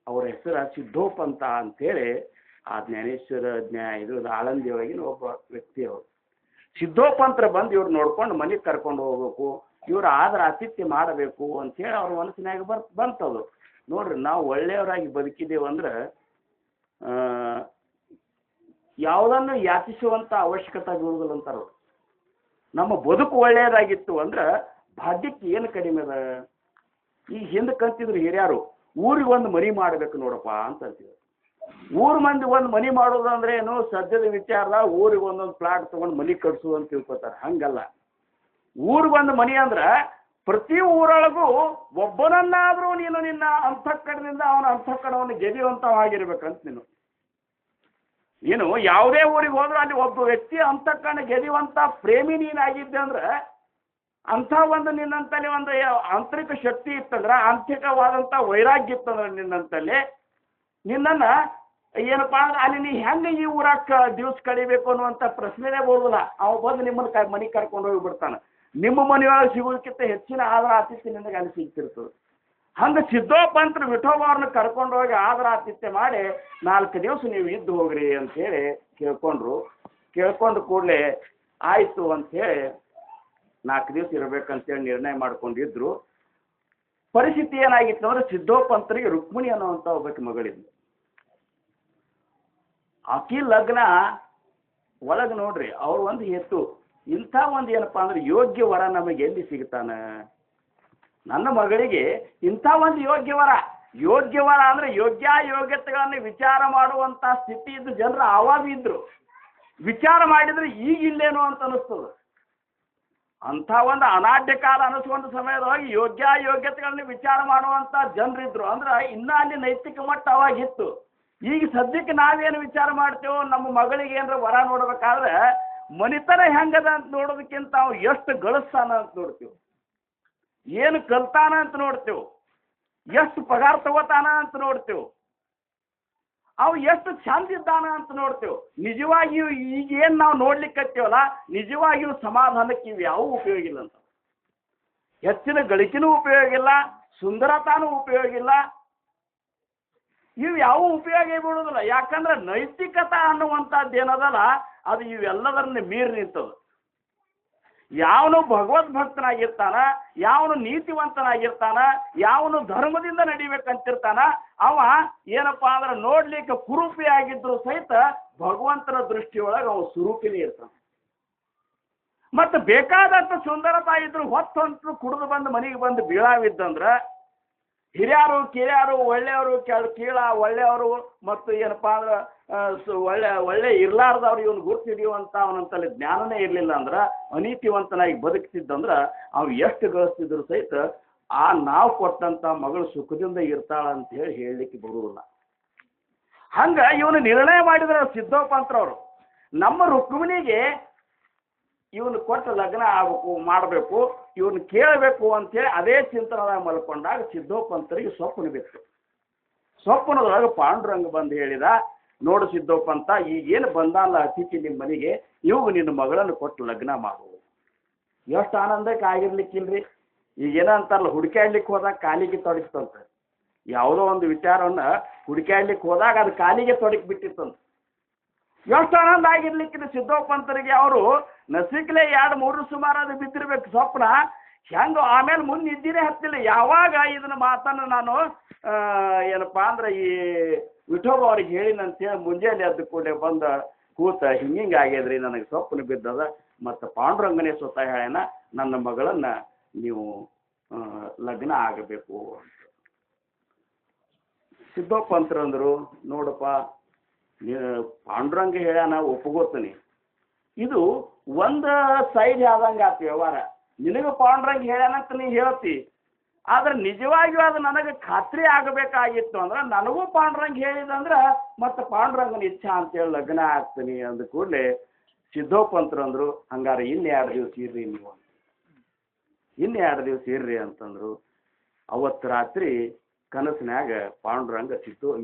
ಅವ್ರ ಹೆಸರು ಸಿದ್ಧೋಪಂತ ಅಂತೇಳಿ ಆ ಜ್ಞಾನೇಶ್ವರ ಇದು ಆಳಂದಿ ಒಳಗಿನ ಒಬ್ಬ ವ್ಯಕ್ತಿ. ಅವರು ಸಿದ್ಧೋಪಂತರ ಬಂದು ಇವ್ರು ನೋಡ್ಕೊಂಡು ಮನೆಗೆ ಕರ್ಕೊಂಡು ಹೋಗ್ಬೇಕು, ಇವ್ರು ಆದ್ರ ಆತಿಥ್ಯ ಮಾಡಬೇಕು ಅಂತೇಳಿ ಅವ್ರ ಮನಸ್ಸಿನಾಗ ಬಂತದು. ನೋಡ್ರಿ, ನಾವು ಒಳ್ಳೆಯವರಾಗಿ ಬದುಕಿದ್ದೇವೆ ಅಂದ್ರೆ ಯಾವುದನ್ನು ಯಾಚಿಸುವಂಥ ಅವಶ್ಯಕತೆ ಬೀಳುವುದಿಲ್ಲ ಅಂತಾರ. ನಮ್ಮ ಬದುಕು ಒಳ್ಳೆಯದಾಗಿತ್ತು ಅಂದ್ರೆ ಭಾಗ್ಯಕ್ಕೆ ಏನು ಕಡಿಮೆ ಅದ. ಈಗ ಹಿಂದೆ ಕಂತಿದ್ರು ಹಿರಿಯರು, ಊರಿಗೆ ಒಂದು ಮನಿ ಮಾಡ್ಬೇಕು ನೋಡಪ್ಪ ಅಂತ ಅಂತಿದ್ರು. ಊರ್ ಮಂದಿ ಒಂದು ಮನಿ ಮಾಡೋದಂದ್ರೆ ಏನು ಸದ್ಯದ ವಿಚಾರ, ಊರಿಗೆ ಒಂದೊಂದು ಪ್ಲಾಟ್ ತಗೊಂಡು ಮನಿ ಕಟ್ಸು ಅಂತ ತಿಳ್ಕೊತಾರೆ. ಹಂಗಲ್ಲ. ಊರಿಗೊಂದು ಮನಿ ಅಂದ್ರೆ ಪ್ರತಿ ಊರೊಳಗೂ ಒಬ್ಬನನ್ನಾದ್ರೂ ನೀನು ನಿನ್ನ ಅಂತಃಕರಣದಿಂದ ಅವನ ಅಂತಃಕರಣವನ್ನು ಗೆದಿಯುವಂತವಾಗಿರ್ಬೇಕಂತ ನೀನು ಯಾವುದೇ ಊರಿಗೆ ಹೋದ್ರೂ ಅಲ್ಲಿ ಒಬ್ಬ ವ್ಯಕ್ತಿ ಅಂತಃಕರಣ ಗೆದಿಯುವಂತ ಪ್ರೇಮಿ ನೀನಾಗಿದ್ದೆ ಅಂದ್ರೆ, ಅಂಥ ಒಂದು ನಿನ್ನಂತಲ್ಲಿ ಒಂದು ಆಂತರಿಕ ಶಕ್ತಿ ಇತ್ತಂದ್ರೆ, ಆಂತರಿಕವಾದಂಥ ವೈರಾಗ್ಯ ಇತ್ತಂದ್ರೆ ನಿನ್ನಂತಲ್ಲಿ, ನಿನ್ನನ್ನು ಏನಪ್ಪಾ ಅಂದ್ರೆ ಅಲ್ಲಿ ನೀ ಹೆಂಗೆ ಈ ಊರಾಗ ದಿವ್ಸ ಕಳಿಬೇಕು ಅನ್ನುವಂಥ ಪ್ರಶ್ನೆನೇ ಬರೋದಿಲ್ಲ. ಅವ ಬಂದು ನಿಮ್ಮನ್ನ ಮನೆಗೆ ಕರ್ಕೊಂಡು ಹೋಗಿಬಿಡ್ತಾನೆ. ನಿಮ್ಮ ಮನೆಯೊಳಗೆ ಸಿಗೋದಕ್ಕಿಂತ ಹೆಚ್ಚಿನ ಆದರ ಆತಿಥ್ಯ ನಿನಗೆ ಅಲ್ಲಿ ಸಿಗ್ತಿರ್ತದೆ. ಹಂಗೆ ಸಿದ್ಧೋಪಂತರು ವಿಠೋಬಾ ಅವ್ರನ್ನ ಕರ್ಕೊಂಡು ಹೋಗಿ ಆದರ ಆತಿಥ್ಯ ಮಾಡಿ 4 ದಿವಸ ನೀವು ಇದ್ದು ಹೋಗ್ರಿ ಅಂತೇಳಿ ಕೇಳ್ಕೊಂಡ್ರು. ಕೇಳ್ಕೊಂಡು ಕೂಡಲೇ ಆಯಿತು ಅಂಥೇಳಿ 4 ದಿವಸ ಇರಬೇಕಂತೇಳಿ ನಿರ್ಣಯ ಮಾಡ್ಕೊಂಡಿದ್ರು. ಪರಿಸ್ಥಿತಿ ಏನಾಗಿತ್ತು ಅಂದ್ರೆ ಸಿದ್ಧೋಪಂತರಿಗೆ ರುಕ್ಮಿಣಿ ಅನ್ನುವಂಥ ಒಬ್ಬಕ್ಕೆ ಮಗಳಿದ್ಲು. ಆಕಿ ಲಗ್ನ ಒಳಗೆ ನೋಡ್ರಿ ಅವ್ರು ಒಂದು ಹೆತ್ತು, ಇಂಥ ಒಂದು ಏನಪ್ಪಾ ಅಂದ್ರೆ ಯೋಗ್ಯ ವರ ನಮಗೆ ಎಲ್ಲಿ ಸಿಗ್ತಾನೆ? ನನ್ನ ಮಗಳಿಗೆ ಇಂಥ ಒಂದು ಯೋಗ್ಯ ವರ ಅಂದ್ರೆ ಯೋಗ್ಯತೆಗಳನ್ನು ವಿಚಾರ ಮಾಡುವಂತ ಸ್ಥಿತಿ ಇದ್ದು ಜನರು ಆವಾಗ ಇದ್ರು. ವಿಚಾರ ಮಾಡಿದ್ರೆ ಈಗ ಇಲ್ಲೇನೋ ಅಂತ ಅನಿಸ್ತದೆ. ಅಂಥ ಒಂದು ಅನಾಢ್ಯ ಕಾಲ ಅನಿಸುವಂಥ ಸಮಯದೊಳಗೆ ಯೋಗ್ಯತೆಗಳನ್ನು ವಿಚಾರ ಮಾಡುವಂತ ಜನರಿದ್ರು. ಅಂದ್ರೆ ಇನ್ನ ಅಲ್ಲಿ ನೈತಿಕ ಮಟ್ಟ ಅವಾಗಿತ್ತು. ಈಗ ಸದ್ಯಕ್ಕೆ ನಾವೇನು ವಿಚಾರ ಮಾಡ್ತೇವೋ, ನಮ್ಮ ಮಗಳಿಗೆ ಏನಾರ ವರ ನೋಡ್ಬೇಕಾದ್ರೆ ಮನಿತನ ಹೆಂಗದ ಅಂತ ನೋಡೋದಕ್ಕಿಂತ ಅವ್ ಎಷ್ಟು ಗಳಿಸ್ತಾನ ಅಂತ ನೋಡ್ತೀವಿ, ಏನು ಕಲ್ತಾನ ಅಂತ ನೋಡ್ತೇವೆ, ಎಷ್ಟು ಪಗಾರ ತಗೋತಾನ ಅಂತ ನೋಡ್ತೇವೆ, ಅವು ಎಷ್ಟು ಚಂದ ಇದ್ದಾನ ಅಂತ ನೋಡ್ತೇವೆ. ನಿಜವಾಗಿಯೂ ಈಗೇನು ನಾವು ನೋಡ್ಲಿಕ್ಕೆ ಹತ್ತೀವಲ್ಲ, ನಿಜವಾಗಿಯೂ ಸಮಾಧಾನಕ್ಕೆ ಇವು ಯಾವ ಉಪಯೋಗ ಇಲ್ಲ ಅಂತ. ಹೆಚ್ಚಿನ ಗಳಿಕೆನೂ ಉಪಯೋಗ ಇಲ್ಲ, ಸುಂದರತಾನೂ ಉಪಯೋಗ ಇಲ್ಲ, ಇವು ಯಾವ ಉಪಯೋಗ ಬೀಳೋದಿಲ್ಲ. ಯಾಕಂದ್ರೆ ನೈತಿಕತೆ ಅನ್ನುವಂಥದ್ದು ಏನದಲ್ಲ ಅದು ಇವೆಲ್ಲದರನ್ನ ಮೀರಿ ನಿಂತದು. ಯಾವನು ಭಗವದ್ ಭಕ್ತನಾಗಿರ್ತಾನ, ಯಾವನು ನೀತಿವಂತನಾಗಿರ್ತಾನ, ಯಾವನು ಧರ್ಮದಿಂದ ನಡಿಬೇಕಂತಿರ್ತಾನ, ಅವ ಏನಪ್ಪಾ ಅಂದ್ರೆ ನೋಡ್ಲಿಕ್ಕೆ ಕುರೂಪಿ ಆಗಿದ್ರು ಸಹಿತ ಭಗವಂತನ ದೃಷ್ಟಿಯೊಳಗೆ ಅವ ಸುರೂಪಿನೇ ಇರ್ತಾನೆ. ಮತ್ತೆ ಬೇಕಾದಷ್ಟು ಸುಂದರತಾ ಇದ್ರು ಹೊತ್ತು ಕುಡಿದು ಬಂದು ಮನೆಗೆ ಬಂದು ಬೀಳಾವಿದ್ದಂದ್ರೆ ಹಿರಿಯರು ಕಿರಿಯರು ಒಳ್ಳೆಯವರು ಕೀಳ ಒಳ್ಳೆಯವರು ಮತ್ತು ಏನಪ್ಪಾ ಅಂದ್ರೆ ಒಳ್ಳೆ ಇರ್ಲಾರ್ದವ್ರು ಇವನು ಗುರುತಿಡಿಯುವಂತ ಅವನಂತಲ್ಲಿ ಜ್ಞಾನನೇ ಇರಲಿಲ್ಲ ಅಂದ್ರೆ ಅನೀತಿವಂತನಾಗಿ ಬದುಕ್ತಿದ್ದಂದ್ರೆ ಅವು ಎಷ್ಟು ಗಳಿಸ್ತಿದ್ರು ಸಹಿತ ಆ ನಾವು ಕೊಟ್ಟಂತ ಮಗಳು ಸುಖದಿಂದ ಇರ್ತಾಳ ಅಂತ ಹೇಳಲಿಕ್ಕೆ ಬರುವುದಿಲ್ಲ. ಹಂಗ ಇವನು ನಿರ್ಣಯ ಮಾಡಿದ್ರೆ ಸಿದ್ಧೋಪಂತರವರು ನಮ್ಮ ರುಕ್ಮಿಣಿಗೆ ಇವನು ಕೊಟ್ಟು ಲಗ್ನ ಆಗಬೇಕು ಮಾಡಬೇಕು, ಇವನು ಕೇಳಬೇಕು ಅಂತೇಳಿ ಅದೇ ಚಿಂತನದಾಗ ಮಲ್ಕೊಂಡಾಗ ಸಿದ್ಧೋಪಂತರಿಗೆ ಸ್ವಪ್ನ ಬಿತ್ತು. ಸ್ವಪ್ನದೊಳಗೆ ಪಾಂಡುರಂಗ ಬಂದು ಹೇಳಿದ, ನೋಡು ಸಿದ್ಧೋಪಂತ, ಈಗೇನು ಬಂದಲ್ಲ ಅತಿಥಿ ನಿಮ್ಮ ಮನೆಗೆ, ಇವು ನಿನ್ನ ಮಗಳನ್ನು ಕೊಟ್ಟು ಲಗ್ನ ಮಾಡು. ಎಷ್ಟು ಆನಂದಕ್ಕೆ ಆಗಿರ್ಲಿಕ್ಕಿಲ್ರಿ. ಈಗೇನ ಅಂತಾರಲ್ಲ, ಹುಡುಕಾಡ್ಲಿಕ್ಕೆ ಹೋದಾಗ ಕಾಲಿಗೆ ತೊಡಗಿಸ್ತಂತ. ಯಾವುದೋ ಒಂದು ವಿಚಾರವನ್ನ ಹುಡುಕಾಡ್ಲಿಕ್ಕೆ ಹೋದಾಗ ಅದು ಕಾಲಿಗೆ ತೊಡಗಿ ಬಿಟ್ಟಿತ್ತಂತ. ಎಷ್ಟು ಆನಂದ ಆಗಿರ್ಲಿಕ್ಕಿದೆ ಸಿದ್ಧೋಪಂತರಿಗೆ. ಅವರು ನಸಿಕ್ಲೆ 2-3 ಸುಮಾರು ಅದು ಬಿದ್ದಿರ್ಬೇಕು ಸ್ವಪ್ನ. ಹೆಂಗ ಆಮೇಲೆ ಮುಂದೆ ನಿದ್ದಿನೇ ಹತ್ತಿಲ್ಲ. ಯಾವಾಗ ಇದನ್ನ ಮಾತನ್ನು ನಾನು ಏನಪ್ಪ ಅಂದ್ರೆ ಈ ವಿಠೋಬ ಅವ್ರಿಗೆ ಹೇಳಿನಂತೇಳಿ ಮುಂಜಾನೆ ಎದ್ದು ಕೂಡಲೇ ಬಂದ ಕೂತ ಹಿಂಗೆ ಆಗ್ಯದ್ರಿ, ನನಗೆ ಸ್ವಪ್ನ ಬಿದ್ದದ, ಮತ್ತು ಪಾಂಡುರಂಗನೇ ಸ್ವತಃ ಹೇಳ್ಯಾನ ನನ್ನ ಮಗಳನ್ನು ನೀವು ಲಗ್ನ ಆಗಬೇಕು ಅಂತ. ಸಿದ್ದೋಪಂತರಂದರು, ನೋಡಪ್ಪ ಪಾಂಡುರಂಗ ಹೇಳ್ಯಾನ ಒಪ್ಪಗೋತೀನಿ, ಇದು ಒಂದು ಸೈಡ್ ಆದಂಗೆ ಆತು ವ್ಯವಹಾರ. ನಿನಗೆ ಪಾಂಡುರಂಗ ಹೇಳ್ಯಾನಂತ ನೀ ಹೇಳ್ತಿ, ಆದ್ರೆ ನಿಜವಾಗಿಯೂ ಅದು ನನಗೆ ಖಾತ್ರಿ ಆಗಬೇಕಾಗಿತ್ತು ಅಂದ್ರೆ ನನಗೂ ಪಾಂಡುರಂಗ ಹೇಳಿದಂದ್ರೆ ಮತ್ತು ಪಾಂಡುರಂಗನ ಇಚ್ಛಾ ಅಂತೇಳಿ ಲಗ್ನ ಆಗ್ತೀನಿ ಅಂದ ಕೂಡಲೇ ಸಿದ್ದೋಪಂತರಂದ್ರು, ಹಂಗಾರೆ ಇನ್ನು 2 ದಿವಸ ಇರ್ರಿ ನೀವು, ಇನ್ನು 2 ದಿವಸ ಇರ್ರಿ ಅಂತಂದ್ರು. ಅವತ್ತು ರಾತ್ರಿ ಕನಸಿನಾಗ ಪಾಂಡುರಂಗ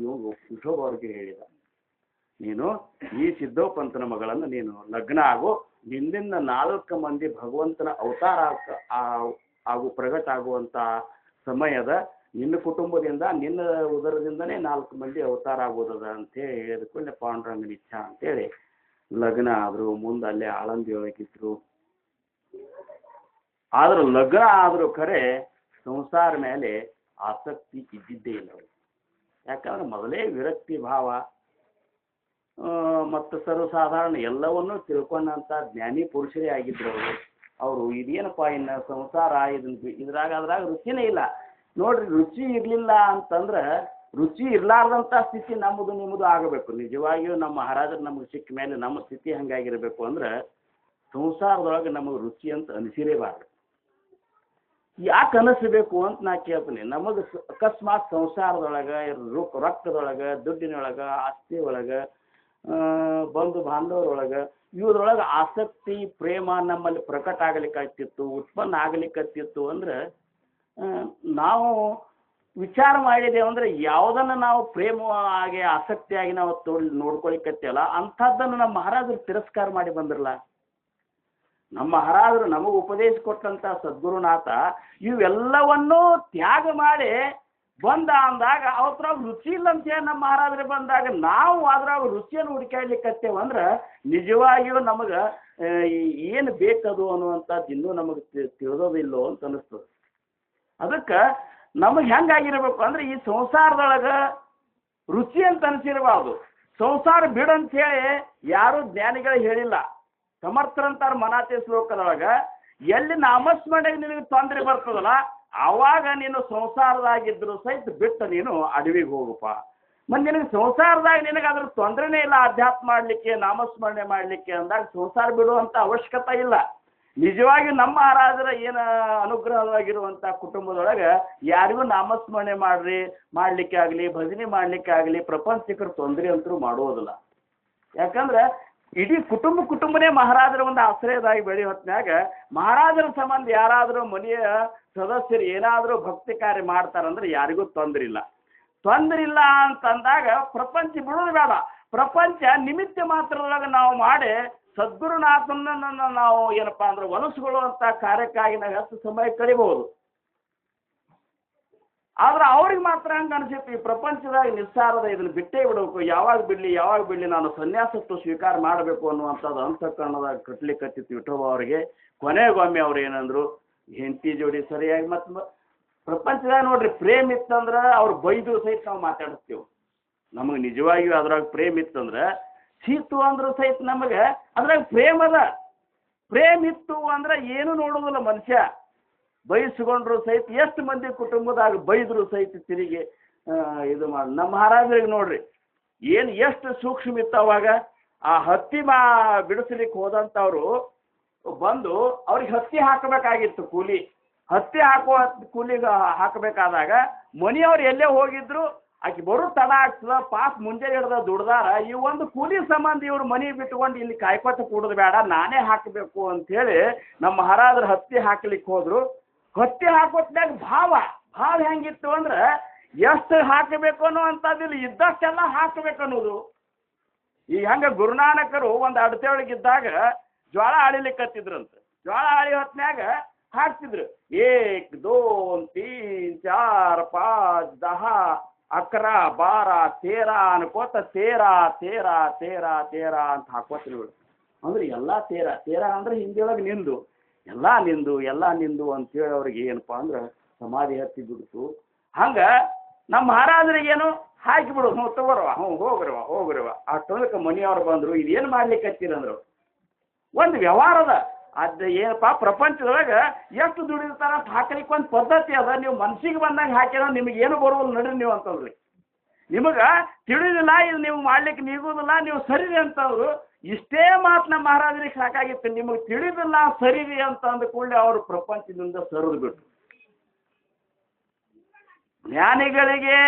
ವಿಠೋಬ ಅವ್ರಿಗೆ ಹೇಳಿದ, ನೀನು ಈ ಸಿದ್ದೋಪಂತನ ಮಗಳನ್ನು ನೀನು ಲಗ್ನ ಆಗೋ, ನಿನ್ನಿಂದ 4 ಮಂದಿ ಭಗವಂತನ ಅವತಾರ ಹಾಗೂ ಪ್ರಗಟ ಆಗುವಂಥ ಸಮಯದ ನಿನ್ನ ಕುಟುಂಬದಿಂದ ನಿನ್ನ ಉದರದಿಂದನೇ 4 ಮಂದಿ ಅವತಾರ ಆಗೋದದ ಅಂತೇಳಿ ಹೇಳಿದ್ಕೊಂಡೆ ಪಾಂಡುರಂಗನ ಇಚ್ಛಾ ಅಂತೇಳಿ ಲಗ್ನ ಆದರು. ಮುಂದೆ ಅಲ್ಲೇ ಆಳಂದಿ ಒಳಗಿದ್ರು. ಆದ್ರೆ ಲಗ್ನ ಆದರೂ ಖರೆ ಸಂಸಾರ ಮೇಲೆ ಆಸಕ್ತಿ ಇದ್ದಿದ್ದೇ ಇಲ್ಲ ಅವರು. ಯಾಕಂದ್ರೆ ಮೊದಲೇ ವಿರಕ್ತಿ ಭಾವ ಮತ್ತು ಸರ್ವಸಾಧಾರಣ ಎಲ್ಲವನ್ನೂ ತಿಳ್ಕೊಂಡಂಥ ಜ್ಞಾನಿ ಪುರುಷರೇ ಆಗಿದ್ರು ಅವರು. ಇದೇನಪ್ಪ ಇನ್ನು ಸಂಸಾರ ಅದ್ರಾಗ ರುಚಿನೇ ಇಲ್ಲ ನೋಡ್ರಿ. ರುಚಿ ಇರಲಿಲ್ಲ ಅಂತಂದ್ರೆ ರುಚಿ ಇರಲಾರ್ದಂಥ ಸ್ಥಿತಿ ನಮ್ಮದು ನಿಮ್ಮದು ಆಗಬೇಕು. ನಿಜವಾಗಿಯೂ ನಮ್ಮ ಮಹಾರಾಜರು ನಮಗೆ ಸಿಕ್ಕ ಮೇಲೆ ನಮ್ಮ ಸ್ಥಿತಿ ಹಂಗಾಗಿರಬೇಕು ಅಂದ್ರೆ ಸಂಸಾರದೊಳಗೆ ನಮಗೆ ರುಚಿ ಅಂತ ಅನಿಸಿರೇಬಾರ್ದು. ಯಾಕೆ ಅನಿಸ್ಬೇಕು ಅಂತ ನಾ ಕೇಳ್ತೀನಿ. ನಮಗೆ ಅಕಸ್ಮಾತ್ ಸಂಸಾರದೊಳಗೆ ರೊಕ್ಕದೊಳಗೆ ದುಡ್ಡಿನೊಳಗೆ ಆಸ್ತಿ ಒಳಗೆ ಬಂಧು ಬಾಂಧವರೊಳಗೆ ಇವ್ರೊಳಗೆ ಆಸಕ್ತಿ ಪ್ರೇಮ ನಮ್ಮಲ್ಲಿ ಪ್ರಕಟ ಆಗಲಿಕ್ಕತ್ತಿತ್ತು, ಉತ್ಪನ್ನ ಆಗಲಿಕ್ಕತ್ತಿತ್ತು ಅಂದ್ರೆ ನಾವು ವಿಚಾರ ಮಾಡಿದೇವು ಅಂದ್ರೆ ಯಾವುದನ್ನು ನಾವು ಪ್ರೇಮವಾಗಿ ಆಸಕ್ತಿಯಾಗಿ ನಾವು ನೋಡ್ಕೊಳಿಕತ್ತಲ್ಲ ಅಂಥದ್ದನ್ನು ನಮ್ಮ ಮಹಾರಾಜರು ತಿರಸ್ಕಾರ ಮಾಡಿ ಬಂದಿರಲ್ಲ. ನಮ್ಮ ಮಹಾರಾಜರು ನಮಗೆ ಉಪದೇಶ ಕೊಟ್ಟಂಥ ಸದ್ಗುರುನಾಥ ಇವೆಲ್ಲವನ್ನೂ ತ್ಯಾಗ ಮಾಡಿ ಬಂದ ಅಂದಾಗ ಅವತ್ರಾಗ ರುಚಿ ಇಲ್ಲ ಅಂತೇಳಿ ನಮ್ಮ ಮಹಾರಾಜರು ಬಂದಾಗ ನಾವು ಅದ್ರಾಗ ರುಚಿಯನ್ನು ಹುಡುಕಾಡ್ಲಿಕ್ಕತ್ತೇವಂದ್ರೆ ನಿಜವಾಗಿಯೂ ನಮಗೆ ಏನು ಬೇಕದು ಅನ್ನುವಂಥದ್ದು ಇನ್ನೂ ನಮಗೆ ತಿಳಿದೋದಿಲ್ಲೋ ಅಂತ ಅನಿಸ್ತದೆ. ಅದಕ್ಕೆ ನಮಗೆ ಹೆಂಗಾಗಿರ್ಬೇಕು ಅಂದ್ರೆ ಈ ಸಂಸಾರದೊಳಗೆ ರುಚಿ ಅಂತ ಅನಿಸಿರಬಾರ್ದು. ಸಂಸಾರ ಬಿಡಂತೇಳಿ ಯಾರೂ ಜ್ಞಾನಿಗಳು ಹೇಳಿಲ್ಲ. ಸಮರ್ಥರಂತಾರ ಮನಾತಿ ಶ್ಲೋಕದೊಳಗೆ ಎಲ್ಲಿ ನಾಮಸ್ಮರಣೆಗೆ ನಿನಗೆ ತೊಂದರೆ ಬರ್ತದಲ್ಲ ಆವಾಗ ನೀನು ಸಂಸಾರದಾಗಿದ್ರು ಸಹಿತ ಬಿಟ್ಟು ನೀನು ಅಡವಿಗೆ ಹೋಗಪ್ಪ. ಮತ್ತು ನಿನಗೆ ಸಂಸಾರದಾಗ ನಿನಗೆ ಅದ್ರ ತೊಂದರೆನೇ ಇಲ್ಲ ಅಧ್ಯಾತ್ಮ ಮಾಡಲಿಕ್ಕೆ ನಾಮಸ್ಮರಣೆ ಮಾಡಲಿಕ್ಕೆ ಅಂದಾಗ ಸಂಸಾರ ಬಿಡುವಂಥ ಅವಶ್ಯಕತೆ ಇಲ್ಲ. ನಿಜವಾಗಿ ನಮ್ಮ ಮಹಾರಾಜರ ಏನು ಅನುಗ್ರಹವಾಗಿರುವಂಥ ಕುಟುಂಬದೊಳಗೆ ಯಾರಿಗೂ ನಾಮಸ್ಮರಣೆ ಮಾಡಲಿಕ್ಕೆ ಆಗಲಿ ಭಜನೆ ಮಾಡಲಿಕ್ಕೆ ಆಗಲಿ ಪ್ರಪಂಚಿಕರು ತೊಂದರೆ ಅಂತರೂ ಮಾಡೋದಿಲ್ಲ. ಯಾಕಂದ್ರೆ ಇಡೀ ಕುಟುಂಬನೇ ಮಹಾರಾಜರ ಒಂದು ಆಶ್ರಯದಾಗಿ ಬೆಳೆಯೋ ಹೊತ್ತಿನಾಗ ಮಹಾರಾಜರ ಸಂಬಂಧ ಯಾರಾದರೂ ಮನೆಯ ಸದಸ್ಯರು ಏನಾದರೂ ಭಕ್ತಿ ಕಾರ್ಯ ಮಾಡ್ತಾರಂದ್ರೆ ಯಾರಿಗೂ ತೊಂದರೆ ಇಲ್ಲ. ತೊಂದರೆ ಇಲ್ಲ ಅಂತಂದಾಗ ಪ್ರಪಂಚ ಬಿಡೋದು ಬೇಡ. ಪ್ರಪಂಚ ನಿಮಿತ್ತ ಮಾತ್ರದೊಳಗೆ ನಾವು ಮಾಡಿ ಸದ್ಗುರುನಾಥನನ್ನು ನಾವು ಏನಪ್ಪಾ ಅಂದ್ರೆ ಒಲಿಸ್ಕೊಳ್ಳುವಂಥ ಕಾರ್ಯಕ್ಕಾಗಿ ನಾವು ಎಷ್ಟು ಸಮಯ ಕಳಿಬಹುದು. ಆದ್ರೆ ಅವ್ರಿಗೆ ಮಾತ್ರ ಹಂಗೆ ಅನಿಸುತ್ತೆ ಈ ಪ್ರಪಂಚದಾಗ ನಿಸ್ಸಾರದ ಇದನ್ನು ಬಿಟ್ಟೇ ಬಿಡಬೇಕು, ಯಾವಾಗ ಬಿಡಲಿ ನಾನು ಸನ್ಯಾಸತ್ವ ಸ್ವೀಕಾರ ಮಾಡಬೇಕು ಅನ್ನುವಂಥದ್ದು ಅಂತಃಕರಣದಾಗ ಕಟ್ಲಿಕ್ಕತ್ತಿತ್ತು ವಿಠೋಬ ಅವರಿಗೆ. ಕೊನೆಗೊಮ್ಮೆ ಅವ್ರು ಏನಂದ್ರು, ಹೆಂಡತಿ ಜೋಡಿ ಸರಿಯಾಗಿ ಮತ್ತು ಪ್ರಪಂಚದಾಗ ನೋಡ್ರಿ ಪ್ರೇಮ್ ಇತ್ತಂದ್ರೆ ಅವ್ರು ಬೈದು ಸಹಿತ ನಾವು ಮಾತಾಡಿಸ್ತೇವೆ. ನಮಗೆ ನಿಜವಾಗಿಯೂ ಅದ್ರಾಗ ಪ್ರೇಮ್ ಇತ್ತಂದ್ರೆ ಸೀತು ಅಂದ್ರೂ ಸಹಿತ ನಮಗೆ ಅದ್ರಾಗ ಪ್ರೇಮ್ ಇತ್ತು ಅಂದ್ರೆ ಏನು ನೋಡೋದಿಲ್ಲ ಮನುಷ್ಯ. ಬಯಸ್ಕೊಂಡ್ರು ಸಹಿತ ಎಷ್ಟು ಮಂದಿ ಕುಟುಂಬದಾಗ ಬೈದ್ರು ಸಹಿತ ತಿರುಗಿ ಇದು ಮಾಡಿ. ನಮ್ಮ ಮಹಾರಾಜರಿಗೆ ನೋಡ್ರಿ ಎಷ್ಟು ಸೂಕ್ಷ್ಮ ಇತ್ತು ಅವಾಗ. ಆ ಹತ್ತಿ ಬಿಡಿಸ್ಲಿಕ್ಕೆ ಹೋದಂಥವ್ರು ಬಂದು ಅವ್ರಿಗೆ ಹತ್ತಿ ಹಾಕಬೇಕಾಗಿತ್ತು ಕೂಲಿ. ಹತ್ತಿ ಕೂಲಿಗೆ ಹಾಕಬೇಕಾದಾಗ ಮನೆಯವ್ರು ಎಲ್ಲೇ ಹೋಗಿದ್ರು ಆಕೆ ಬರೋ ತಡ ಆಗ್ತದ, ಪಾಸ್ ಮುಂಜಾನೆ ಹಿಡ್ದ ದುಡ್ದಾರ, ಈ ಒಂದು ಕೂಲಿ ಸಂಬಂಧ ಇವ್ರು ಮನೆ ಬಿಟ್ಕೊಂಡು ಇಲ್ಲಿ ಕಾಯ್ಕೊತ ಕೂಡೋದು ಬೇಡ, ನಾನೇ ಹಾಕಬೇಕು ಅಂಥೇಳಿ ನಮ್ಮ ಮಹಾರಾಜರು ಹತ್ತಿ ಹಾಕ್ಲಿಕ್ಕೆ ಹೋದ್ರು. ಹತ್ತಿ ಹಾಕೋತ್ನಾಗ ಭಾವ ಹೆಂಗಿತ್ತು ಅಂದ್ರೆ ಎಷ್ಟು ಹಾಕಬೇಕು ಅನ್ನೋ ಅಂಥದ್ದಿಲ್ಲ, ಇದ್ದಷ್ಟೆಲ್ಲ ಹಾಕಬೇಕು ಅನ್ನೋದು. ಈಗ ಹಂಗೆ ಗುರುನಾನಕರು ಒಂದು ಅಡತೆ ಒಳಗಿದ್ದಾಗ ಜ್ವಾಳ ಆಳಿಲಿಕ್ಕತ್ತಿದ್ರಂತೆ. ಜ್ವಾಳ ಆಳಿ ಹೊತ್ನ್ಯಾಗ ಹಾಕ್ತಿದ್ರು 1 2 3 4 5 10 11 12 13 ಅನ್ಕೋತ ತೇರ ಅಂತ ಹಾಕೋತಿರ್ಬಿಡು. ಅಂದ್ರೆ ಎಲ್ಲ ತೇರ ಅಂದ್ರೆ ಹಿಂದಿಯೊಳಗೆ ನಿಂದು ಎಲ್ಲ ನಿಂದು ಅಂತೇಳಿ ಅವ್ರಿಗೆ ಏನಪ್ಪಾ ಅಂದ್ರೆ ಸಮಾಧಿ ಹತ್ತಿ ಬಿಡ್ತು. ಹಂಗೆ ನಮ್ಮ ಮಹಾರಾಜರಿಗೇನು ಹಾಕಿಬಿಡು, ಹ್ಞೂ ತಗೋರವ, ಹ್ಞೂ ಹೋಗ್ರವ ಅಷ್ಟೊಂದಕ್ಕೆ ಮನೆಯವ್ರು ಬಂದರು, ಇದೇನು ಮಾಡ್ಲಿಕ್ಕೆ ಹಚ್ಚಿರಂದ್ರು. ಒಂದು ವ್ಯವಹಾರದ ಅದು ಏನಪ್ಪ ಪ್ರಪಂಚದೊಳಗೆ ಎಷ್ಟು ದುಡಿತಾರ ಅಂತ ಹಾಕ್ಲಿಕ್ಕೆ ಒಂದು ಪದ್ಧತಿ ಅದ. ನೀವು ಮನ್ಸಿಗೆ ಬಂದಂಗೆ ಹಾಕಿರೋ ನಿಮಗೇನು ಬರುವುದಿಲ್ಲ ನಡ್ರಿ ನೀವು ಅಂತಂದ್ರಿ. ನಿಮಗೆ ತಿಳಿದಿಲ್ಲ, ಇದು ನೀವು ಮಾಡ್ಲಿಕ್ಕೆ ನೀಗುವುದಿಲ್ಲ, ನೀವು ಸರಿರಿ ಅಂತಂದ್ರು. ಇಷ್ಟೇ ಮಾತು ನಮ್ಮ ಮಹಾರಾಜರಿಗೆ ಸಾಕಾಗಿತ್ತು. ನಿಮಗೆ ತಿಳಿದಿಲ್ಲ ಸರಿರಿ ಅಂತ ಅಂದ ಕೂಡಲೇ ಅವರು ಪ್ರಪಂಚದಿಂದ ಸರಿದು ಬಿಟ್ರು. ಜ್ಞಾನಿಗಳಿಗೆ,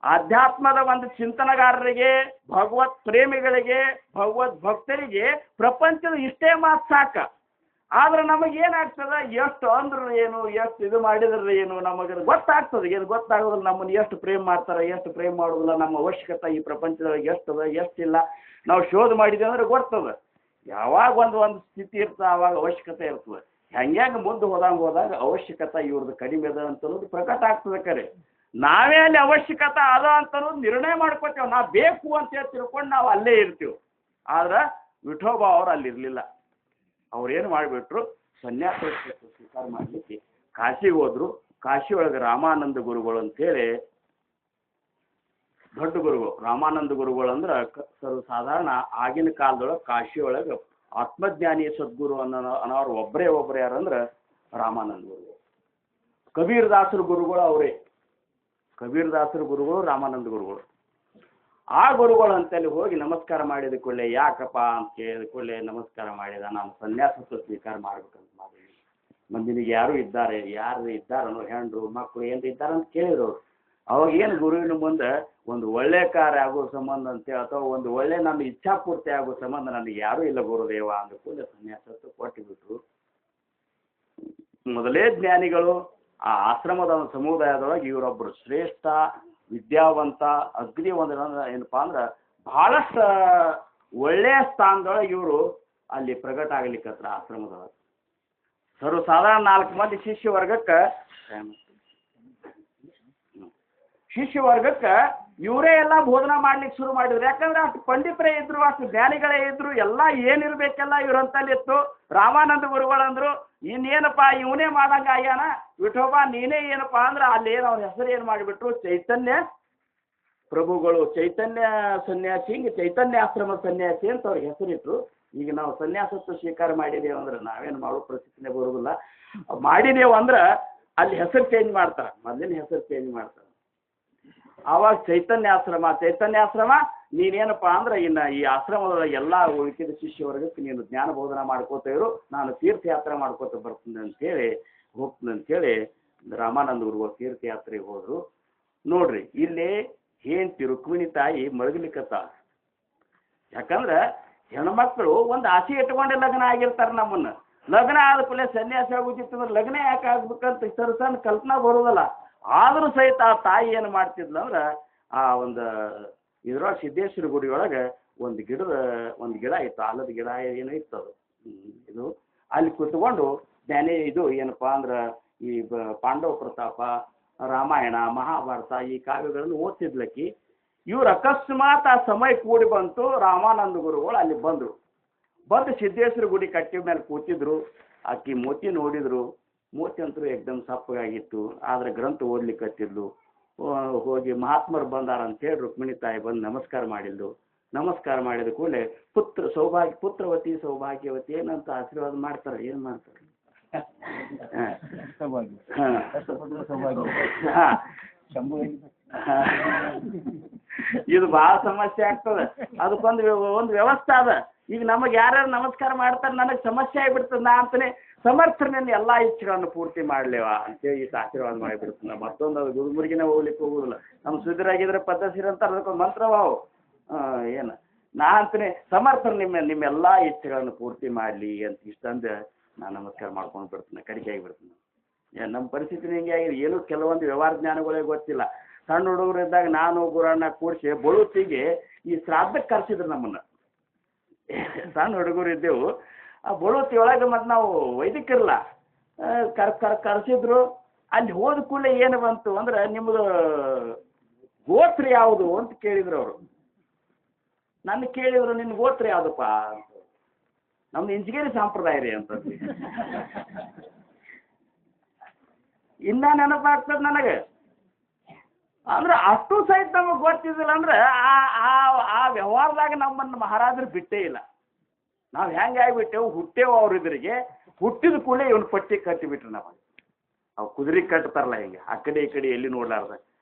ಅಧ್ಯಾತ್ಮದ ಒಂದು ಚಿಂತನಗಾರರಿಗೆ, ಭಗವತ್ ಪ್ರೇಮಿಗಳಿಗೆ, ಭಗವದ್ ಭಕ್ತರಿಗೆ ಪ್ರಪಂಚದ ಇಷ್ಟೇ ಮಾತು ಸಾಕ. ಆದ್ರೆ ನಮಗೇನಾಗ್ತದೆ, ಎಷ್ಟು ಅಂದ್ರು ಏನು, ಎಷ್ಟು ಇದು ಮಾಡಿದ್ರೆ ಏನು, ನಮಗೆ ಗೊತ್ತಾಗ್ತದೆ. ಏನು ಗೊತ್ತಾಗೋದಿಲ್ಲ. ನಮ್ಮನ್ನು ಎಷ್ಟು ಪ್ರೇಮ ಮಾಡ್ತಾರೆ, ಎಷ್ಟು ಪ್ರೇಮ ಮಾಡೋದಿಲ್ಲ, ನಮ್ಮ ಅವಶ್ಯಕತೆ ಈ ಪ್ರಪಂಚದೊಳಗೆ ಎಷ್ಟದ ಎಷ್ಟಿಲ್ಲ ನಾವು ಶೋಧ ಮಾಡಿದ್ವಿ ಅಂದ್ರೆ ಗೊತ್ತದ. ಯಾವಾಗ ಒಂದು ಸ್ಥಿತಿ ಇರ್ತದೆ ಆವಾಗ ಅವಶ್ಯಕತೆ ಇರ್ತದೆ. ಹೆಂಗೆ ಮುಂದೆ ಹೋದಾಗ ಅವಶ್ಯಕತೆ ಇವ್ರದ್ದು ಕಡಿಮೆ ಅದ ಅಂತನ್ನೋದು ಪ್ರಕಟ ಆಗ್ತದೆ. ಕರೆ ನಾವೇ ಅಲ್ಲಿ ಅವಶ್ಯಕತೆ ಅದ ಅಂತನ್ನೋದು ನಿರ್ಣಯ ಮಾಡ್ಕೋತೇವೆ. ನಾವು ಬೇಕು ಅಂತ ತಿಳ್ಕೊಂಡು ನಾವು ಅಲ್ಲೇ ಇರ್ತೀವಿ. ಆದ್ರೆ ವಿಠೋಬಾ ಅವರು ಅಲ್ಲಿರಲಿಲ್ಲ. ಅವ್ರೇನು ಮಾಡಿಬಿಟ್ರು, ಸನ್ಯಾಸ ಸ್ವೀಕಾರ ಮಾಡಲಿಕ್ಕೆ ಕಾಶಿಗೆ ಹೋದ್ರು. ಕಾಶಿ ಒಳಗೆ ರಾಮಾನಂದ ಗುರುಗಳು ಅಂತೇಳಿ ದೊಡ್ಡ ಗುರುಗಳು. ರಾಮಾನಂದ ಗುರುಗಳು ಅಂದ್ರೆ ಸಾಧಾರಣ ಆಗಿನ ಕಾಲದೊಳಗೆ ಕಾಶಿ ಒಳಗೆ ಆತ್ಮಜ್ಞಾನಿ ಸದ್ಗುರು ಅನ್ನೋರು ಒಬ್ಬರೇ ಯಾರಂದ್ರೆ ರಾಮಾನಂದ ಗುರುಗಳು. ಕಬೀರದಾಸರ ಗುರುಗಳು ಅವರೇ. ಕಬೀರದಾಸರ ಗುರುಗಳು ರಾಮಾನಂದ ಗುರುಗಳು. ಆ ಗುರುಗಳು ಅಂತಲ್ಲಿ ಹೋಗಿ ನಮಸ್ಕಾರ ಮಾಡಿದ ಕೂಡಲೇ, ಯಾಕಪ್ಪ ಅಂತ ಕೇಳಿದ ಕೂಡಲೇ ನಮಸ್ಕಾರ ಮಾಡಿದ, ನಾನು ಸನ್ಯಾಸತ್ವ ಸ್ವೀಕಾರ ಮಾಡ್ಬೇಕಂತ ಮಾಡಿ. ಮಂದಿನಿಗೆ ಯಾರು ಇದ್ದಾರನೋ ಹೆಂಡ್ರು ಮಕ್ಕಳು ಏನು ಇದ್ದಾರೆ ಅಂತ ಕೇಳಿದ್ರು. ಅವಾಗ ಏನು ಗುರುವಿನ ಮುಂದೆ ಒಂದು ಒಳ್ಳೆ ಕಾರ್ಯ ಆಗೋ ಸಂಬಂಧ ಅಂತೇಳಿ, ಅಥವಾ ಒಂದು ಒಳ್ಳೆ ನನ್ನ ಇಚ್ಛಾಪೂರ್ತಿ ಆಗೋ ಸಂಬಂಧ ನನಗೆ ಯಾರೂ ಇಲ್ಲ ಗುರುದೇವ ಅಂದ ಕೂಡಲೇ ಸನ್ಯಾಸತ್ವ ಕೊಟ್ಟುಬಿಟ್ರು. ಮೊದಲೇ ಜ್ಞಾನಿಗಳು ಆ ಆಶ್ರಮದ ಒಂದು ಸಮುದಾಯದೊಳಗೆ ಇವರೊಬ್ಬರು ಶ್ರೇಷ್ಠ ವಿದ್ಯಾವಂತ ಅಗ್ನಿ ಒಂದು ಏನಪ್ಪಾ ಅಂದ್ರೆ ಬಹಳಷ್ಟು ಒಳ್ಳೆಯ ಸ್ಥಾನದೊಳಗೆ ಇವರು ಅಲ್ಲಿ ಪ್ರಗಟ ಆಗ್ಲಿಕ್ಕತ್ರ ಆಶ್ರಮದೊಳಗೆ. ಸಾಧಾರಣ 4 ಮಂದಿ ಶಿಷ್ಯವರ್ಗಕ್ಕೆ ಇವರೇ ಎಲ್ಲ ಬೋಧನಾ ಮಾಡ್ಲಿಕ್ಕೆ ಶುರು ಮಾಡಿದ್ರು. ಯಾಕಂದ್ರೆ ಅಷ್ಟು ಪಂಡಿತರೇ ಇದ್ರು, ಅಷ್ಟು ಜ್ಞಾನಿಗಳೇ ಇದ್ರು, ಎಲ್ಲ ಏನಿರ್ಬೇಕೆಲ್ಲ ಇವ್ರಂತಲ್ಲಿ ಇತ್ತು. ರಾಮಾನಂದ ಗುರುಗಳಂದ್ರು, ಇನ್ನೇನಪ್ಪ ಇವನೇ ಮಾಡಂಗ ಆಗ್ಯಾನ ವಿಠೋಬಾ, ನೀನೇ ಏನಪ್ಪಾ ಅಂದ್ರೆ ಅಲ್ಲಿ ಏನು ಅವ್ರ ಹೆಸರು ಏನು ಮಾಡಿಬಿಟ್ರು, ಚೈತನ್ಯ ಪ್ರಭುಗಳು, ಚೈತನ್ಯ ಸನ್ಯಾಸಿ, ಹಿಂಗೆ ಚೈತನ್ಯಾಶ್ರಮ ಸನ್ಯಾಸಿ ಅಂತ ಅವ್ರಿಗೆ ಹೆಸರಿಟ್ರು. ಈಗ ನಾವು ಸನ್ಯಾಸತ್ವ ಸ್ವೀಕಾರ ಮಾಡಿದೇವು ಅಂದ್ರೆ ನಾವೇನು ಮಾಡೋ ಪರಿಸ್ಥಿತಿನೇ ಬರೋದಿಲ್ಲ. ಮಾಡಿದೇವು ಅಂದ್ರೆ ಅಲ್ಲಿ ಹೆಸರು ಚೇಂಜ್ ಮಾಡ್ತಾರೆ, ಮೊದಲಿನ ಹೆಸರು ಚೇಂಜ್ ಮಾಡ್ತಾರೆ. ಆವಾಗ ಚೈತನ್ಯಾಶ್ರಮ ನೀನೇನಪ್ಪ ಅಂದ್ರೆ ಇನ್ನು ಈ ಆಶ್ರಮದೊಳಗೆ ಎಲ್ಲ ಉಳಿಕಿದ ಶಿಷ್ಯವರ್ಗಕ್ಕೆ ನೀನು ಜ್ಞಾನ ಬೋಧನ ಮಾಡ್ಕೋತ ಇರು, ನಾನು ತೀರ್ಥಯಾತ್ರೆ ಮಾಡ್ಕೋತ ಬರ್ತೀನಿ ಅಂತೇಳಿ ಹೋಗ್ತೀನಿ ಅಂತೇಳಿ ರಾಮಾನಂದ ಗುರುಗಳು ತೀರ್ಥಯಾತ್ರೆಗೆ ಹೋದ್ರು. ನೋಡ್ರಿ ಇಲ್ಲಿ ಹೆಂಡತಿ ರುಕ್ಮಿಣಿ ತಾಯಿ ಮಲಗಲಿಕ್ಕತ್ತ. ಯಾಕಂದ್ರೆ ಹೆಣ್ಮಕ್ಳು ಒಂದು ಆಸೆ ಇಟ್ಕೊಂಡೆ ಲಗ್ನ ಆಗಿರ್ತಾರೆ. ನಮ್ಮನ್ನ ಲಗ್ನ ಆದ ಕೂಡಲೇ ಸನ್ಯಾಸ ಆಗೋದಿತ್ತು ಅಂದ್ರೆ ಲಗ್ನ ಯಾಕೆ ಆಗ್ಬೇಕಂತ ಸಣ್ಣ ಕಲ್ಪನಾ ಬರೋದಲ್ಲ. ಆದರೂ ಸಹಿತ ಆ ತಾಯಿ ಏನು ಮಾಡ್ತಿದ್ಲು ಅಂದ್ರೆ ಆ ಒಂದು ಇದ್ರೊಳಗೆ ಸಿದ್ದೇಶ್ವರ ಗುಡಿಯೊಳಗೆ ಒಂದು ಗಿಡ ಇತ್ತು, ಆಲದ ಗಿಡ ಏನೋ ಇತ್ತು. ಅದು ಇದು ಅಲ್ಲಿ ಕುತ್ಕೊಂಡು ಇದು ಏನಪ್ಪಾ ಅಂದ್ರೆ ಈ ಪಾಂಡವ ಪ್ರತಾಪ, ರಾಮಾಯಣ, ಮಹಾಭಾರತ ಈ ಕಾವ್ಯಗಳನ್ನು ಓದ್ತಿದ್ಲಕ್ಕಿ. ಇವ್ರು ಅಕಸ್ಮಾತ್ ಆ ಸಮಯ ಕೂಡಿ ಬಂತು. ರಾಮಾನಂದ ಗುರುಗಳು ಅಲ್ಲಿ ಬಂದು ಸಿದ್ದೇಶ್ವರ ಗುಡಿ ಕಟ್ಟಿ ಮೇಲೆ ಕೂತಿದ್ರು. ಆಕಿ ಮೋತಿ ನೋಡಿದ್ರು. ಮೋತಿ ಅಂತೂ ಎಕ್ದಮ್ ಸಪ್ಪಗಾಗಿತ್ತು. ಆದರೆ ಗ್ರಂಥ ಓದ್ಲಿಕ್ಕೆ ಹತ್ತಿದ್ಲು. ಹೋಗಿ ಮಹಾತ್ಮರು ಬಂದಾರ ಅಂತೇಳಿ ರುಕ್ಮಿಣಿ ತಾಯಿ ಬಂದು ನಮಸ್ಕಾರ ಮಾಡಿದ್ಲು. ನಮಸ್ಕಾರ ಮಾಡಿದ ಕೂಡಲೇ ಪುತ್ರವತಿ ಸೌಭಾಗ್ಯವತಿ ಏನಂತ ಆಶೀರ್ವಾದ ಮಾಡ್ತಾರೆ. ಏನು ಮಾಡ್ತಾರೆ? ಇದು ಬಹಳ ಸಮಸ್ಯೆ ಆಗ್ತದೆ. ಅದಕ್ಕೊಂದು ವ್ಯವಸ್ಥೆ ಅದ. ಈಗ ನಮಗೆ ಯಾರ್ಯಾರು ನಮಸ್ಕಾರ ಮಾಡ್ತಾರೆ ನನಗೆ ಸಮಸ್ಯೆ ಆಗಿಬಿಡ್ತದೆ. ನಾ ಅಂತಾನೆ ಸಮರ್ಥನೆಯನ್ನು ಎಲ್ಲ ಇಚ್ಛೆಗಳನ್ನು ಪೂರ್ತಿ ಮಾಡ್ಲೇವ ಅಂತೇಳಿ ಇಷ್ಟು ಆಶೀರ್ವಾದ ಮಾಡಿಬಿಡ್ತೀನಿ. ಮತ್ತೊಂದು ಅದು ಗುರುಮುರಿಗಿನ ಹೋಗ್ಲಿಕ್ಕೆ ಹೋಗುದಿಲ್ಲ. ನಮ್ಮ ಸುಧರಾಗಿದ್ರೆ ಪದ್ಧತಿ ಅಂತ ಅದಕ್ಕೊಂದು ಮಂತ್ರವಾವು ಏನು ನಾ ಅಂತಾನೆ ಸಮರ್ಥರು ನಿಮ್ಮೆಲ್ಲ ಇಚ್ಛೆಗಳನ್ನು ಪೂರ್ತಿ ಮಾಡಲಿ ಅಂತ ಇಷ್ಟಂದು ನಾನು ನಮಸ್ಕಾರ ಮಾಡ್ಕೊಂಡು ಬಿಡ್ತೀನಿ, ಕಡಿಕೆ ಆಗಿಬಿಡ್ತೀನಿ. ನಮ್ಮ ಪರಿಸ್ಥಿತಿ ಹಿಂಗೆ ಆಗಿದೆ. ಏನು ಕೆಲವೊಂದು ವ್ಯವಹಾರ ಜ್ಞಾನಗಳೇ ಗೊತ್ತಿಲ್ಲ. ಸಣ್ಣ ಹುಡುಗರು ಇದ್ದಾಗ ನಾನು ಗುರಣ್ಣ ಕೂಡಿಸಿ ಬಳುತಿಗೆ ಈ ಶ್ರಾದ್ದಕ್ಕೆ ಕರೆಸಿದ್ರು ನಮ್ಮನ್ನು. ಸಣ್ಣ ಹುಡುಗರು ಇದ್ದೆವು. ಆ ಬಳುತಿ ಒಳಗೆ ಮತ್ತು ನಾವು ವೈದಿಕರಲ್ಲ ಕರೆಸಿದ್ರು. ಅಲ್ಲಿ ಹೋದ ಕೂಡಲೇ ಏನು ಬಂತು ಅಂದ್ರೆ ನಿಮ್ಮದು ಗೋತ್ರ ಯಾವುದು ಅಂತ ಕೇಳಿದ್ರು ಅವರು. ನನ್ನ ಕೇಳಿದ್ರು ನಿನ್ನ ಗೋತ್ರ ಯಾವುದಪ್ಪ ಅಂತ. ನಮ್ದು ಇಂಚಗೇರಿ ಸಂಪ್ರದಾಯ ರೀ ಅಂತ. ಇನ್ನ ನೆನಪಾಗ್ತದೆ ನನಗೆ. ಅಂದ್ರೆ ಅಷ್ಟು ಸಹಿತ ನಮಗೆ ಗೊತ್ತಿದ್ದಿಲ್ಲ ಅಂದ್ರೆ ಆ ಆ ಆ ವ್ಯವಹಾರದಾಗ ನಮ್ಮನ್ನು ಮಹಾರಾಜರು ಬಿಟ್ಟೇ ಇಲ್ಲ. ನಾವು ಹೆಂಗೆ ಆಗಿಬಿಟ್ಟೆವು, ಹುಟ್ಟೇವು ಅವ್ರ ಇದ್ರಿಗೆ, ಹುಟ್ಟಿದ ಕೂಡಲೇ ಇವನು ಪಟ್ಟಿ ಕಟ್ಟಿಬಿಟ್ರು ನಾವು. ಅವು ಕುದುರೆ ಕಟ್ತಾರಲ್ಲ ಹಿಂಗೆ ಆ ಕಡೆ ಈ ಕಡೆ ಎಲ್ಲಿ ನೋಡ್ಲಾರ್ದ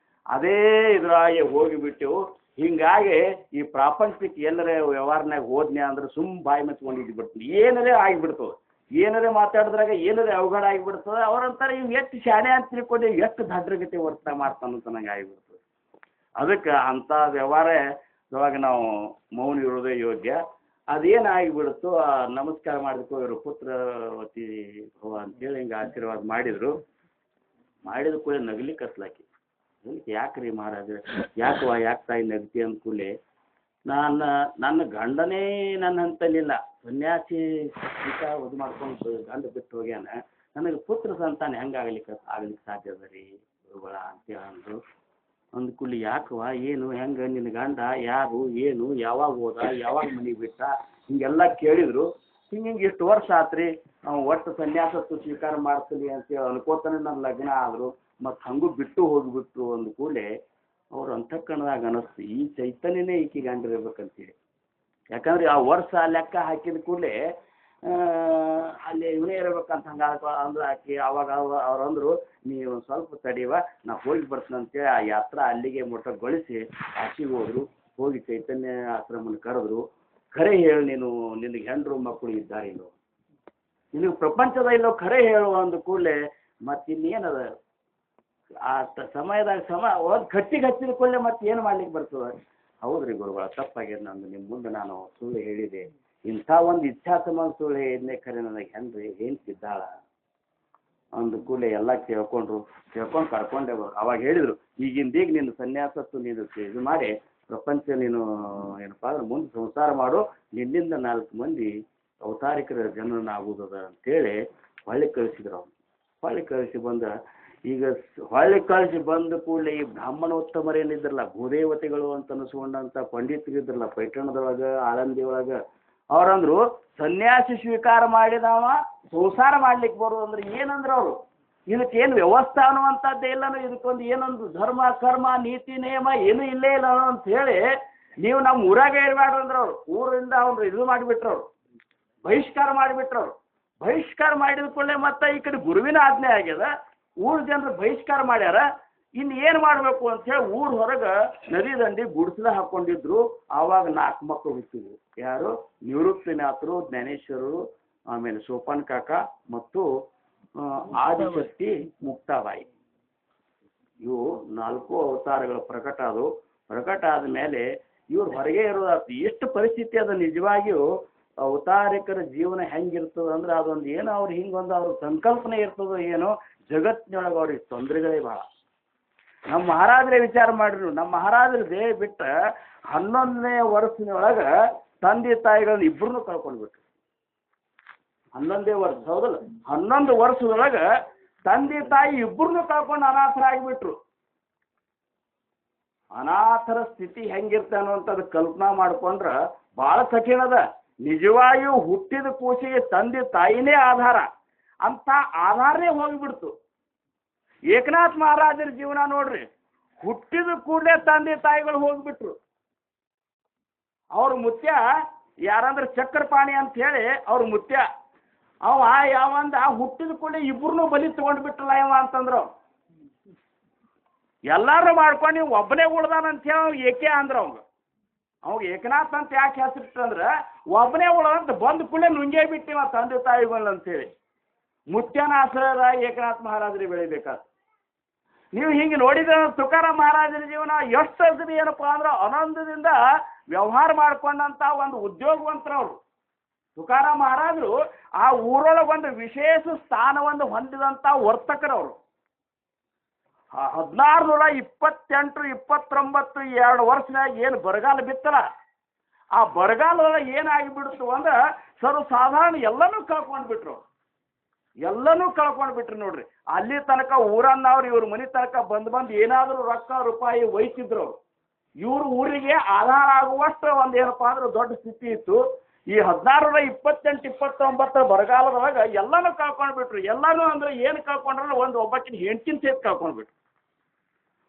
ಅದೇ ಇದ್ರಾಗೆ ಹೋಗಿಬಿಟ್ಟೆವು. ಹಿಂಗಾಗಿ ಈ ಪ್ರಾಪಂಚಿಕ ಎಲ್ಲರ ವ್ಯವಹಾರನಾಗ ಹೋದ್ನ್ಯಾ ಅಂದ್ರೆ ಬಾಯಿ ಮೆಚ್ಕೊಂಡಿದ್ದು ಬಿಡ್ತೀನಿ, ಏನರೇ ಆಗಿಬಿಡ್ತದೆ, ಏನರೇ ಮಾತಾಡಿದ್ರಾಗ ಏನರೇ ಅವಘಡ ಆಗಿಬಿಡ್ತದೆ. ಅವ್ರಂತಾರೆ ಇವ್ ಎಷ್ಟು ಶಾಣೆ ಅಂತ ತಿಳ್ಕೊಂಡು ಎಷ್ಟು ದಡ್ರಗತಿ ವರ್ತನೆ ಮಾಡ್ತಾನಂತ ನಂಗೆ ಆಗಿಬಿಡ್ತದೆ. ಅದಕ್ಕೆ ಅಂಥ ವ್ಯವಹಾರ ಇವಾಗ ನಾವು ಮೌನ ಇರೋದೇ ಯೋಗ್ಯ. ಅದೇನಾಗಿಬಿಡ್ತು, ನಮಸ್ಕಾರ ಮಾಡಿದಕ್ಕೂ ಇವರು ಪುತ್ರವತಿ ಭವ ಅಂತೇಳಿ ಹಿಂಗೆ ಆಶೀರ್ವಾದ ಮಾಡಿದರು. ಮಾಡಿದ ಕೂಡಲೇ ನಗಲಿಕ್ಕೆ ಹತ್ಲಾಕಿ. ಯಾಕೆ ರೀ ಮಹಾರಾಜ, ಯಾಕೆ ತಾಯಿ ನಗ್ತಿ ಅಂದ ಕೂಡಲೇ ನನ್ನ ಗಂಡನೇ ನನ್ನ ಅಂತಲಿಲ್ಲ, ಸನ್ಯಾಸಿ ಇದು ಮಾಡ್ಕೊಂಡು ಗಂಡ ಬಿಟ್ಟು ಹೋಗ್ಯಾನ, ನನಗೆ ಪುತ್ರ ಸಂತಾನ ಹೆಂಗೆ ಆಗ್ಲಿಕ್ಕೆ ಸಾಧ್ಯ ಅದ ರೀ ಗುರುಗಳ ಅಂತೇಳಿ ಅಂದರು. ಅಂದ ಕೂಡಲೇ ಯಾಕವ, ಏನು ಹೆಂಗೆ, ನಿನ್ನ ಗಂಡ ಯಾರು, ಏನು, ಯಾವಾಗ ಹೋದ, ಯಾವಾಗ ಮನೆಗೆ ಬಿಟ್ಟ, ಹಿಂಗೆಲ್ಲ ಕೇಳಿದರು. ಹಿಂಗೆ ಎಷ್ಟು ವರ್ಷ ಆತ್ರಿ ಒಟ್ಟು ಸನ್ಯಾಸತ್ತು ಸ್ವೀಕಾರ ಮಾಡ್ತೀನಿ ಅಂತೇಳಿ ಅನ್ಕೋತಾನೆ ನನ್ನ ಲಗ್ನ ಆದರು. ಮತ್ತು ಹಂಗೂ ಬಿಟ್ಟು ಹೋಗಿಬಿಟ್ರು ಅಂದ ಕೂಡಲೇ ಅವ್ರು ಅಂತಃಕರಣದಾಗ ಅನ್ನಿಸ್ತು, ಈ ಚೈತನ್ಯನೇ ಈಕಿ ಗಂಡಿರ್ಬೇಕಂತೇಳಿ. ಯಾಕಂದ್ರೆ ಆ ವರ್ಷ ಲೆಕ್ಕ ಹಾಕಿದ ಕೂಡಲೇ ಅಲ್ಲಿ ಇವನೇ ಇರ್ಬೇಕಂತ ಹಂಗೆ ಅಂದ್ರೆ ಆಕಿ ಅವಾಗ ಅವ್ರು ಅಂದರು, ನೀವು ಸ್ವಲ್ಪ ತಡೀವ, ನಾ ಹೋಗಿ ಬರ್ತೀನಿ ಅಂತೇಳಿ ಆ ಯಾತ್ರಾ ಅಲ್ಲಿಗೆ ಮೊಟಗೊಳಿಸಿ ಕಾಶಿಗೆ ಹೋದರು. ಹೋಗಿ ಚೈತನ್ಯ ಆಶ್ರಮನ ಕರೆದ್ರು. ಖರೆ ಹೇಳು, ನೀನು ನಿನಗೆ ಹೆಂಡ್ರು ಮಕ್ಕಳು ಇದ್ದಾರೆ ಇಲ್ಲೋ, ನಿನಗೆ ಪ್ರಪಂಚದ ಇಲ್ಲೋ ಖರೆ ಹೇಳು ಅಂದ ಕೂಡಲೇ ಮತ್ತಿನ್ನೇನದ ಆ ಸಮಯದಾಗ ಒಂದು ಕಟ್ಟಿಗೆ ಹಚ್ಚಿದ ಕೂಡಲೇ ಮತ್ತೆ ಏನು ಮಾಡ್ಲಿಕ್ಕೆ ಬರ್ತದೆ. ಹೌದ್ರಿ ಗುರುಗಳ, ತಪ್ಪಾಗ್ಯದ ನಂದು, ನಿಮ್ಮ ಮುಂದೆ ನಾನು ಸುಳ್ಳು ಹೇಳಿದೆ, ಇಂಥ ಒಂದು ಇಚ್ಛಾ ಸಂಬಂಧ ಸುಳ್ಳು ಹೇಳಿದ್ನೇ, ಖರೆ ನನಗೆ ಹೆಂಡ್ರಿ ಹೇಳ್ತಿದ್ದಾಳ ಅಂದ ಕೂಡಲೇ ಎಲ್ಲ ಕೇಳ್ಕೊಂಡು ಕರ್ಕೊಂಡೆ ಬರು. ಅವಾಗ ಹೇಳಿದರು, ಈಗಿಂದೀಗ ನೀನು ಸನ್ಯಾಸತ್ತು ನೀನು ಇದು ಮಾಡಿ ಪ್ರಪಂಚ ನೀನು ಏನಪ್ಪ ಅಂದ್ರೆ ಮುಂದೆ ಸಂಸಾರ ಮಾಡು, ನಿನ್ನಿಂದ 4 ಮಂದಿ ಅವತಾರಿಕರ ಜನರನ್ನ ಆಗುವುದದ ಅಂತೇಳಿ ಹೊಳ್ಳಿ ಕಳಿಸಿದ್ರು. ಅವ್ನು ಹೊಳ್ಳಿ ಕಳಿಸಿ ಬಂದ, ಈಗ ಹೊಳ್ಳಿ ಕಳಿಸಿ ಬಂದ ಕೂಡಲೇ ಈ ಬ್ರಾಹ್ಮಣೋತ್ತಮರೇನಿದ್ರಲ್ಲ, ಭೂದೇವತೆಗಳು ಅಂತ ಅನಿಸ್ಕೊಂಡಂಥ ಪಂಡಿತರಿದ್ರಲ್ಲ ಪೈಠಣದೊಳಗೆ ಆಳಂದಿ ಒಳಗೆ, ಅವ್ರಂದ್ರು ಸನ್ಯಾಸಿ ಸ್ವೀಕಾರ ಮಾಡಿದವ ಸಂಸಾರ ಮಾಡ್ಲಿಕ್ಕೆ ಬರೋದು ಅಂದ್ರೆ ಏನಂದ್ರೆ ಅವರು ಇದಕ್ಕೇನು ವ್ಯವಸ್ಥೆ ಅನ್ನುವಂಥದ್ದೇ ಇಲ್ಲನೋ, ಇದಕ್ಕೊಂದು ಏನೊಂದು ಧರ್ಮ ಕರ್ಮ ನೀತಿ ನಿಯಮ ಏನೂ ಇಲ್ಲೇ ಇಲ್ಲ ಅಂತ ಹೇಳಿ ನೀವು ನಮ್ಮ ಊರಾಗ ಇರಬೇಡ್ರಿ ಅಂದ್ರೆ ಅವ್ರು ಊರಿಂದ ಅವ್ರು ಇದು ಮಾಡಿಬಿಟ್ರು, ಅವ್ರು ಬಹಿಷ್ಕಾರ ಮಾಡಿಬಿಟ್ರವ್ರು. ಬಹಿಷ್ಕಾರ ಮಾಡಿದ ಕೂಡಲೇ ಮತ್ತೆ ಈ ಕಡೆ ಗುರುವಿನ ಆಜ್ಞೆ ಆಗ್ಯದ, ಊರ ಜನರು ಬಹಿಷ್ಕಾರ ಮಾಡ್ಯಾರ. ಇನ್ನು ಏನು ಮಾಡಬೇಕು ಅಂಥೇಳಿ ಊರ ಹೊರಗೆ ನದಿ ದಂಡಿ ಗುಡಿಸಲ ಹಾಕ್ಕೊಂಡಿದ್ರು. ಆವಾಗ 4 ಮಕ್ಕಳು ಹುಟ್ಟಿದ್ರು. ಯಾರು? ನಿವೃತ್ತಿನಾಥರು, ಜ್ಞಾನೇಶ್ವರರು, ಆಮೇಲೆ ಸೋಪಾನ್ ಕಾಕ ಮತ್ತು ಆದಿಶಕ್ತಿ ಮುಕ್ತಾಬಾಯಿ. ಇವು 4 ಅವತಾರಗಳು ಪ್ರಕಟ ಆದವು. ಪ್ರಕಟ ಆದ ಮೇಲೆ ಇವ್ರು ಹೊರಗೆ ಇರೋದಾಯ್ತು. ಎಷ್ಟು ಪರಿಸ್ಥಿತಿ ಅದು ನಿಜವಾಗಿಯೂ ಅವತಾರಿಕರ ಜೀವನ ಹೆಂಗಿರ್ತದೆ ಅಂದ್ರೆ ಅದೊಂದು ಏನೋ ಅವ್ರು ಹಿಂಗೊಂದು ಅವ್ರ ಸಂಕಲ್ಪನೆ ಇರ್ತದೋ ಏನೋ, ಜಗತ್ತಿನೊಳಗೆ ಅವ್ರಿಗೆ ತೊಂದರೆಗಳೇ ಭಾಳ. ನಮ್ಮ ಮಹಾರಾಜರೇ ವಿಚಾರ ಮಾಡಿದ್ರು, ನಮ್ಮ ಮಹಾರಾಜರು ದೇಹ ಬಿಟ್ಟ 11ನೇ ವರ್ಷದೊಳಗೆ ತಂದೆ ತಾಯಿಗಳನ್ನ ಇಬ್ಬರನ್ನೂ ಕಳ್ಕೊಂಡ್ಬಿಟ್ರು. 11ನೇ ವರ್ಷ, ಹೌದಲ್ಲ, 11 ವರ್ಷದೊಳಗೆ ತಂದೆ ತಾಯಿ ಇಬ್ಬರನ್ನೂ ಕಳ್ಕೊಂಡು ಅನಾಥರಾಗಿಬಿಟ್ರು. ಅನಾಥರ ಸ್ಥಿತಿ ಹೆಂಗಿರ್ತೆ ಅನ್ನುವಂಥದ್ದು ಕಲ್ಪನಾ ಮಾಡ್ಕೊಂಡ್ರೆ ಭಾಳ ಕಠಿಣ ಅದ. ನಿಜವಾಗಿಯೂ ಹುಟ್ಟಿದ ಕೂಸಿಗೆ ತಂದೆ ತಾಯಿನೇ ಆಧಾರ, ಅಂತ ಆಧಾರನೇ ಹೋಗಿಬಿಡ್ತು. ಏಕನಾಥ್ ಮಹಾರಾಜರ ಜೀವನ ನೋಡ್ರಿ, ಹುಟ್ಟಿದ ಕೂಡಲೇ ತಂದೆ ತಾಯಿಗಳು ಹೋಗಿಬಿಟ್ರು. ಅವ್ರ ಮುತ್ಯ ಯಾರಂದ್ರೆ ಚಕ್ರಪಾಣಿ ಅಂತ ಹೇಳಿ ಅವ್ರ ಮುತ್ಯ, ಅವ ಯಾವಂದ ಹುಟ್ಟಿದ ಕೂಡಲೇ ಇಬ್ಬರನ್ನೂ ಬಲಿ ತಗೊಂಡ್ಬಿಟ್ರಲ್ಲ ಯಾವ ಅಂತಂದ್ರು. ಎಲ್ಲಾರು ಮಾಡ್ಕೊಂಡು ನೀವು ಒಬ್ಬನೇ ಉಳ್ದಾನಂತ ಹೇಳಿ ಏಕೆ ಅಂದ್ರ ಅವಾಗ ಏಕನಾಥ್ ಅಂತ ಯಾಕೆ ಹೆಸರಿಟ್ಟಂದ್ರೆ ಒಬ್ಬನೇ ಉಳ್ದಂತ ಬಂದ ಕೂಡಲೇ ನುಂಗೇ ಬಿಟ್ಟಿವ ತಂದೆ ತಾಯಿಗಳು ಅಂತೇಳಿ. ಮುತ್ಯನ ಆಶ್ರಯ ಏಕನಾಥ್ ಮಹಾರಾಜರಿಗೆ ಬೆಳಿಬೇಕಾದ. ನೀವು ಹಿಂಗೆ ನೋಡಿದ್ರೆ ತುಕಾರಾಮ್ ಮಹಾರಾಜರ ಜೀವನ ಎಷ್ಟು ಅಗದಿ ಏನಪ್ಪಾ ಅಂದ್ರೆ ಆನಂದದಿಂದ ವ್ಯವಹಾರ ಮಾಡ್ಕೊಂಡಂತ ಒಂದು ಉದ್ಯೋಗವಂತರವರು. ತುಕಾರಾಮ್ ಮಹಾರಾಜರು ಆ ಊರೊಳಗೊಂದು ವಿಶೇಷ ಸ್ಥಾನವನ್ನು ಹೊಂದಿದಂಥ ವರ್ತಕರವರು. 1628, 29, 2 ವರ್ಷನಾಗ ಏನು ಬರಗಾಲ ಬಿತ್ತಲ್ಲ, ಆ ಬರಗಾಲದೊಳಗೆ ಏನಾಗಿಬಿಡ್ತು ಅಂದ್ರೆ ಸರ್ವಸಾಧಾರಣ ಎಲ್ಲನೂ ಕಳ್ಕೊಂಡ್ಬಿಟ್ರು. ಎಲ್ಲನೂ ಕಳ್ಕೊಂಡ್ಬಿಟ್ರು ನೋಡ್ರಿ. ಅಲ್ಲಿ ತನಕ ಊರನ್ನವ್ರು ಇವ್ರ ಮನೆ ತನಕ ಬಂದು ಏನಾದರೂ ರೊಕ್ಕ ರೂಪಾಯಿ ಒಯ್ತಿದ್ರು ಅವರು. ಇವ್ರ ಊರಿಗೆ ಆಧಾರ ಆಗುವಷ್ಟು ಒಂದು ಏನಪ್ಪಾ ಅಂದ್ರೆ ದೊಡ್ಡ ಸ್ಥಿತಿ ಇತ್ತು. ಈ 1628, 29 ಬರಗಾಲದೊಳಗೆ ಎಲ್ಲನೂ ಕಳ್ಕೊಂಡ್ಬಿಟ್ರು. ಎಲ್ಲನೂ ಅಂದ್ರೆ ಏನು ಕಳ್ಕೊಂಡ್ರೆ ಒಬ್ಬಕ್ಕಿನ ಹೆಂಡತಿನ ಸೇತ್ ಕಳ್ಕೊಂಡ್ಬಿಟ್ರು.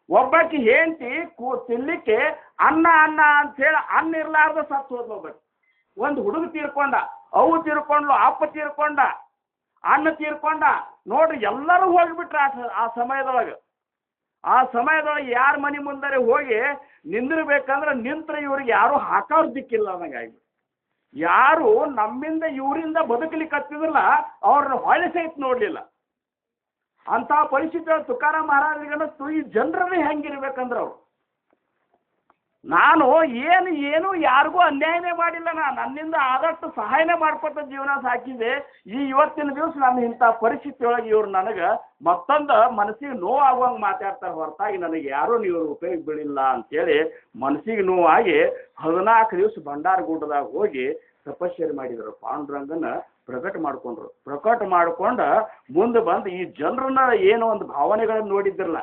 ಒಬ್ಬಾಕಿ ಹೆಂಡತಿ ತಿನ್ಲಿಕ್ಕೆ ಅನ್ನ ಅನ್ನ ಅಂತೇಳಿ ಅನ್ನ ಇರ್ಲಾರ್ದ ಸತ್ತು ಹೋದ್ಲು ಒಬ್ಬಾಕಿ. ಒಂದು ಹುಡುಗ ತೀರ್ಕೊಂಡ, ಅವು ತೀರ್ಕೊಂಡ್ಲು, ಅಪ್ಪ ತೀರ್ಕೊಂಡ, ಅಣ್ಣ ತೀರ್ಕೊಂಡ. ನೋಡ್ರಿ ಎಲ್ಲರೂ ಹೋಗಿಬಿಟ್ರ ಆ ಸಮಯದೊಳಗೆ. ಆ ಸಮಯದೊಳಗೆ ಯಾರ ಮನೆ ಮುಂದರೆ ಹೋಗಿ ನಿಂದಿರ್ಬೇಕಂದ್ರೆ ನಿಂತ್ರೆ ಇವ್ರಿಗೆ ಯಾರು ಹಾಕೋರ್ ದಿಕ್ಕಿಲ್ಲ ಅನ್ನಂಗೆ ಆಗ್ಬಿಟ್ಟು. ಯಾರು ನಮ್ಮಿಂದ ಇವರಿಂದ ಬದುಕಲಿಕ್ಕೆ ಹತ್ತಿದ್ರಲ್ಲ ಅವ್ರನ್ನ ಹೊಳೆ ಸಹಿತ ನೋಡಲಿಲ್ಲ. ಅಂಥ ಪರಿಸ್ಥಿತಿ ತುಕಾರಾಮ್ ಮಹಾರಾಜರಿಗನ್ನಸ್ತು ಈ ಜನರನ್ನೇ ಹೆಂಗಿರ್ಬೇಕಂದ್ರೆ ಅವರು, ನಾನು ಏನು ಯಾರಿಗೂ ಅನ್ಯಾಯನೇ ಮಾಡಿಲ್ಲ, ನನ್ನಿಂದ ಆದಷ್ಟು ಸಹಾಯನೇ ಮಾಡ್ಕೊತ ಜೀವನ ಸಾಕಿದೆ. ಇವತ್ತಿನ ದಿವಸ ನಾನು ಇಂಥ ಪರಿಸ್ಥಿತಿ ಒಳಗೆ ಇವ್ರು ನನಗೆ ಮತ್ತೊಂದು ಮನಸ್ಸಿಗೆ ನೋವಾಗುವಂಗೆ ಮಾತಾಡ್ತಾರೆ ಹೊರತಾಗಿ ನನಗೆ ಯಾರೂ ನೀವು ಉಪಯೋಗ ಬೀಳಿಲ್ಲ ಅಂತೇಳಿ ಮನಸ್ಸಿಗೆ ನೋವಾಗಿ 14 ದಿವಸ ಭಂಡಾರಗೂಟದಾಗ ಹೋಗಿ ತಪಸ್ಸರಿ ಮಾಡಿದರು. ಪಾಂಡುರಂಗನ ಪ್ರಕಟ ಮಾಡ್ಕೊಂಡ್ರು. ಪ್ರಕಟ ಮಾಡ್ಕೊಂಡು ಮುಂದೆ ಬಂದು ಈ ಜನರನ್ನ ಏನೋ ಒಂದು ಭಾವನೆಗಳನ್ನು ನೋಡಿದ್ರಲ್ಲ,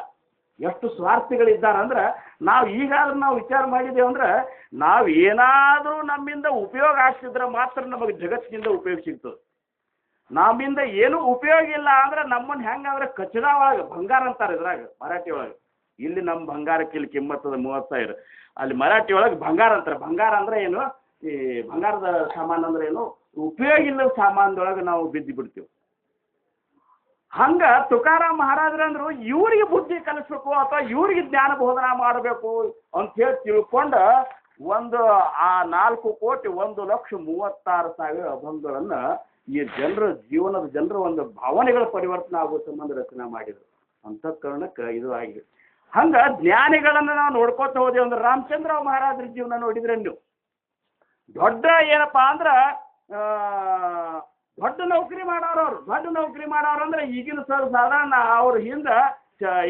ಎಷ್ಟು ಸ್ವಾರ್ಥಿಗಳಿದ್ದಾರಂದ್ರೆ ನಾವು ಈಗಾದ್ರೂ ನಾವು ವಿಚಾರ ಮಾಡಿದ್ದೇವೆ ಅಂದ್ರೆ ನಾವು ಏನಾದರೂ ನಮ್ಮಿಂದ ಉಪಯೋಗ ಆಗ್ತಿದ್ರೆ ಮಾತ್ರ ನಮಗೆ ಜಗತ್ತಿನಿಂದ ಉಪಯೋಗ ಸಿಗ್ತದೆ. ನಮ್ಮಿಂದ ಏನೂ ಉಪಯೋಗ ಇಲ್ಲ ಅಂದ್ರೆ ನಮ್ಮನ್ನು ಹೆಂಗಂದ್ರೆ ಕಚಡ ಒಳಗೆ ಬಂಗಾರ ಅಂತಾರೆ ಇದ್ರಾಗ ಮರಾಠಿ ಒಳಗೆ. ಇಲ್ಲಿ ನಮ್ಮ ಬಂಗಾರಕ್ಕೆ ಇಲ್ಲಿ ಕಿಮ್ಮತ್ತದ 30,000, ಅಲ್ಲಿ ಮರಾಠಿ ಒಳಗೆ ಬಂಗಾರ ಅಂತಾರೆ. ಬಂಗಾರ ಅಂದ್ರೆ ಏನು, ಈ ಬಂಗಾರದ ಸಾಮಾನು ಅಂದ್ರೆ ಏನು, ಉಪಯೋಗ ಇಲ್ಲದ ಸಾಮಾನದೊಳಗೆ ನಾವು ಬಿದ್ದು ಬಿಡ್ತೀವಿ. ಹಂಗ ತುಕಾರಾಮ್ ಮಹಾರಾಜರಂದ್ರು ಇವ್ರಿಗೆ ಬುದ್ಧಿ ಕಲಿಸ್ಬೇಕು ಅಥವಾ ಇವ್ರಿಗೆ ಜ್ಞಾನ ಬೋಧನಾ ಮಾಡಬೇಕು ಅಂಥೇಳಿ ತಿಳ್ಕೊಂಡು ಆ 4,01,36,000 ಅಭಂಗಗಳನ್ನು ಈ ಜನರ ಒಂದು ಭಾವನೆಗಳ ಪರಿವರ್ತನೆ ಆಗೋ ಸಂಬಂಧ ರಚನೆ ಮಾಡಿದರು. ಅಂತಃಕರಣಕ್ಕೆ ಇದು ಆಗಿದೆ. ಹಂಗ ಜ್ಞಾನಿಗಳನ್ನು ನಾವು ನೋಡ್ಕೊತ ಹೋದೇವು ಅಂದ್ರೆ ರಾಮಚಂದ್ರ ಮಹಾರಾಜರ ಜೀವನ ನೋಡಿದ್ರೆ ನೀವು ದೊಡ್ಡ ಏನಪ್ಪಾ ಅಂದ್ರೆ ದೊಡ್ಡ ನೌಕರಿ ಮಾಡೋರು. ದೊಡ್ಡ ನೌಕರಿ ಮಾಡೋರು ಅಂದ್ರೆ ಈಗಿನ ಸಾಧಾರಣ ಅವ್ರ ಹಿಂದೆ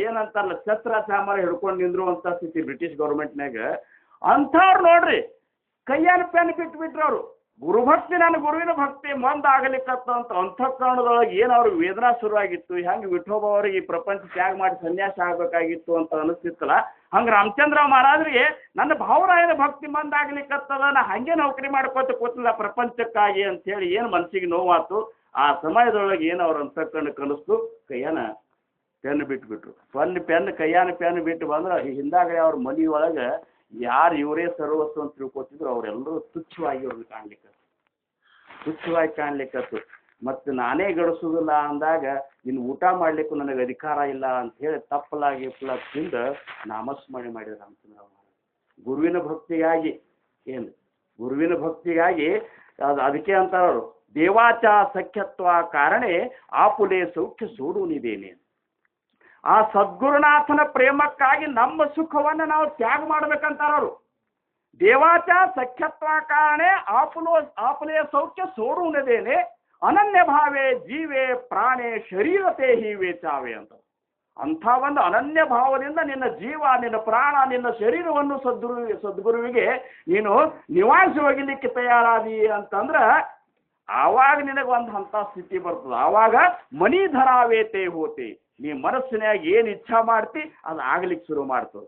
ಏನಂತಾರಲ್ಲ ಛತ್ರ ಚಾಮರ ಹಿಡ್ಕೊಂಡು ನಿಂದ್ರುವಂಥ ಸ್ಥಿತಿ ಬ್ರಿಟಿಷ್ ಗೌರ್ಮೆಂಟ್ನಾಗ. ಅಂಥವ್ರು ನೋಡ್ರಿ ಕೈಯನ್ನು ಪೆನ್ ಬಿಟ್ಬಿಟ್ರು ಅವರು. ಗುರುಭಕ್ತಿ ನನ್ನ ಗುರುವಿನ ಭಕ್ತಿ ಮುಂದಾಗಲಿಕ್ಕಂತ ಅಂತಃಕರಣದೊಳಗೆ ಏನು ಅವ್ರಿಗೆ ವೇದನಾ ಶುರುವಾಗಿತ್ತು. ಹೆಂಗೆ ವಿಠೋಬ ಅವರಿಗೆ ಈ ಪ್ರಪಂಚ ತ್ಯಾಗ ಮಾಡಿ ಸನ್ಯಾಸ ಆಗಬೇಕಾಗಿತ್ತು ಅಂತ ಅನಿಸ್ತಿತ್ತಲ್ಲ, ಹಂಗೆ ರಾಮಚಂದ್ರ ಮಹಾರಾಜರಿಗೆ ನನ್ನ ಭಾವರಾಯನ ಭಕ್ತಿ ಮಂದಾಗ್ಲಿಕ್ಕತ್ತದ, ನಾ ಹಂಗೆ ನೌಕರಿ ಮಾಡ್ಕೋತ ಕೂತಿಲ್ಲ ಪ್ರಪಂಚಕ್ಕಾಗಿ ಅಂತೇಳಿ ಏನು ಮನಸ್ಸಿಗೆ ನೋವಾತು. ಆ ಸಮಯದೊಳಗೆ ಏನು ಅವ್ರ ಅಂತಃಕರಣ ಕಲಿಸ್ತು, ಕೈಯನ್ನ ಪೆನ್ ಬಿಟ್ಬಿಟ್ರು. ಕೈಯಾನ ಪೆನ್ ಬಿಟ್ಟು ಬಂದ್ರೆ ಹಿಂದಾಗಡೆ ಅವ್ರ ಮನೆಯೊಳಗೆ ಯಾರು ಇವರೇ ಸರ್ವಸ್ವ ಅಂತ ತಿಳ್ಕೊತಿದ್ರು ಅವರೆಲ್ಲರೂ ತುಚ್ಛವಾಗಿ ಅವ್ರನ್ನ ಕಾಣ್ಲಿಕ್ಕತ್ತು. ಮತ್ತು ನಾನೇ ಗಡಿಸೋದಿಲ್ಲ ಅಂದಾಗ ಇನ್ನು ಊಟ ಮಾಡ್ಲಿಕ್ಕೂ ನನಗೆ ಅಧಿಕಾರ ಇಲ್ಲ ಅಂತ ಹೇಳಿ ತಪ್ಪಲಾಗಿ ತಿಂದು ನಾಮಸ್ಮರಣೆ ಮಾಡಿದ ರಾಮಚಂದ್ರ ಮಹಾರಾಜ. ಗುರುವಿನ ಭಕ್ತಿಗಾಗಿ ಅದಕ್ಕೆ ಅಂತಾರವರು ದೇವಾಚ ಸಖ್ಯತ್ವ ಕಾರಣೆ ಆಪುಲೆ ಸೌಖ್ಯ ಸೋಡುನಿದ್ದೇನೆ. ಆ ಸದ್ಗುರುನಾಥನ ಪ್ರೇಮಕ್ಕಾಗಿ ನಮ್ಮ ಸುಖವನ್ನು ನಾವು ತ್ಯಾಗ ಮಾಡ್ಬೇಕಂತಾರವರು. ದೇವಾಚ ಸಖ್ಯತ್ವ ಕಾರಣೆ ಆಪುಲೆ ಸೌಖ್ಯ ಸೋಡುನಿದ್ದೇನೆ ಅನನ್ಯ ಭಾವೇ ಜೀವೇ ಪ್ರಾಣೆ ಶರೀರತೆ ಹೀವೇ ಚಾವೆ ಅಂತ. ಅಂಥ ಒಂದು ಅನನ್ಯ ಭಾವದಿಂದ ನಿನ್ನ ಜೀವ, ನಿನ್ನ ಪ್ರಾಣ, ನಿನ್ನ ಶರೀರವನ್ನು ಸದ್ಗುರುವಿಗೆ ನೀನು ನಿವಾರಿಸಿ ಹೋಗಲಿಕ್ಕೆ ತಯಾರಾದಿ ಅಂತಂದ್ರೆ ಆವಾಗ ನಿನಗೆ ಒಂದು ಅಂಥ ಸ್ಥಿತಿ ಬರ್ತದೆ. ಆವಾಗ ಮನಿ ಧರಾವೇತೆ ಹೋತೆ, ನೀ ಮನಸ್ಸಿನಾಗ ಏನು ಇಚ್ಛಾ ಮಾಡ್ತಿ ಅದು ಆಗ್ಲಿಕ್ಕೆ ಶುರು ಮಾಡ್ತದೆ.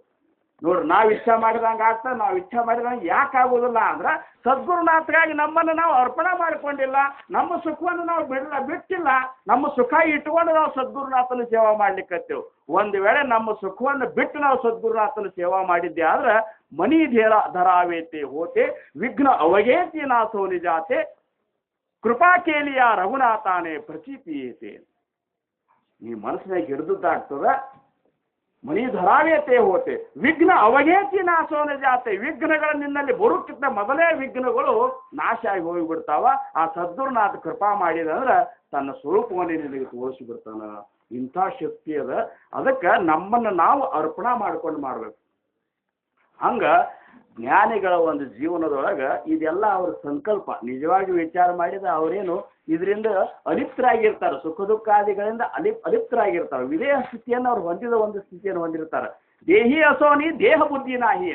ನೋಡ್ರಿ, ನಾವು ಇಚ್ಛಾ ಮಾಡಿದಂಗೆ ಆಗ್ತದೆ. ನಾವು ಇಚ್ಛಾ ಮಾಡಿದಂಗೆ ಯಾಕೆ ಆಗೋದಿಲ್ಲ ಅಂದ್ರೆ ಸದ್ಗುರುನಾಥಗಾಗಿ ನಮ್ಮನ್ನು ನಾವು ಅರ್ಪಣೆ ಮಾಡಿಕೊಂಡಿಲ್ಲ, ನಮ್ಮ ಸುಖವನ್ನು ನಾವು ಬಿಟ್ಟಿಲ್ಲ. ನಮ್ಮ ಸುಖ ಇಟ್ಕೊಂಡು ನಾವು ಸದ್ಗುರುನಾಥನ ಸೇವಾ ಮಾಡ್ಲಿಕ್ಕತ್ತೇವೆ. ಒಂದು ವೇಳೆ ನಮ್ಮ ಸುಖವನ್ನು ಬಿಟ್ಟು ನಾವು ಸದ್ಗುರುನಾಥನ ಸೇವಾ ಮಾಡಿದ್ದೆ ಆದ್ರೆ ಮನಿ ಧರಾವೇತೆ ಹೋತೆ ವಿಘ್ನ ಅವಗೇತಿ ನಾಥೋ ನಿಜಾತೆ ಕೃಪಾ ಕೇಲಿಯ ರಘುನಾಥಾನೇ ಪ್ರಚೀತಿಯೇತೆ. ನೀ ಮನಸ್ಸಿನಾಗ ಹಿಡಿದಾಗ್ತದ ಮನಿ ಧರಾವೇತೆ ಹೋತೆ ವಿಘ್ನ ಅವಗೇತಿ ನಾಶೋನ ಜಾತೆ. ವಿಘ್ನಗಳು ನಿನ್ನಲ್ಲಿ ಬರುಕ್ಕಿಂತ ಮೊದಲೇ ವಿಘ್ನಗಳು ನಾಶ ಆಗಿ ಹೋಗಿಬಿಡ್ತಾವ. ಆ ಸದ್ಗುರುನಾಥ ಕೃಪಾ ಮಾಡಿದಂದ್ರೆ ತನ್ನ ಸ್ವರೂಪವನ್ನು ನಿನಗೆ ತೋರಿಸಿಬಿಡ್ತಾನ. ಇಂಥ ಶಕ್ತಿ ಅದ. ಅದಕ್ಕೆ ನಮ್ಮನ್ನು ನಾವು ಅರ್ಪಣೆ ಮಾಡ್ಬೇಕು. ಹಂಗ ಜ್ಞಾನಿಗಳ ಒಂದು ಜೀವನದೊಳಗೆ ಇದೆಲ್ಲ ಅವ್ರ ಸಂಕಲ್ಪ. ನಿಜವಾಗಿ ವಿಚಾರ ಮಾಡಿದ ಅವರೇನು ಇದರಿಂದ ಅಲಿಪ್ತರಾಗಿರ್ತಾರೆ, ಸುಖ ದುಃಖಾದಿಗಳಿಂದ ಅಲಿಪ್ತರಾಗಿರ್ತಾರೆ. ವಿದೇಹ ಸ್ಥಿತಿಯನ್ನು ಅವ್ರು ಹೊಂದಿದ ಒಂದು ಸ್ಥಿತಿಯನ್ನು ಹೊಂದಿರ್ತಾರೆ. ದೇಹಿ ಅಸೋನಿ ದೇಹ ಬುದ್ಧಿ ನಾಹಿ.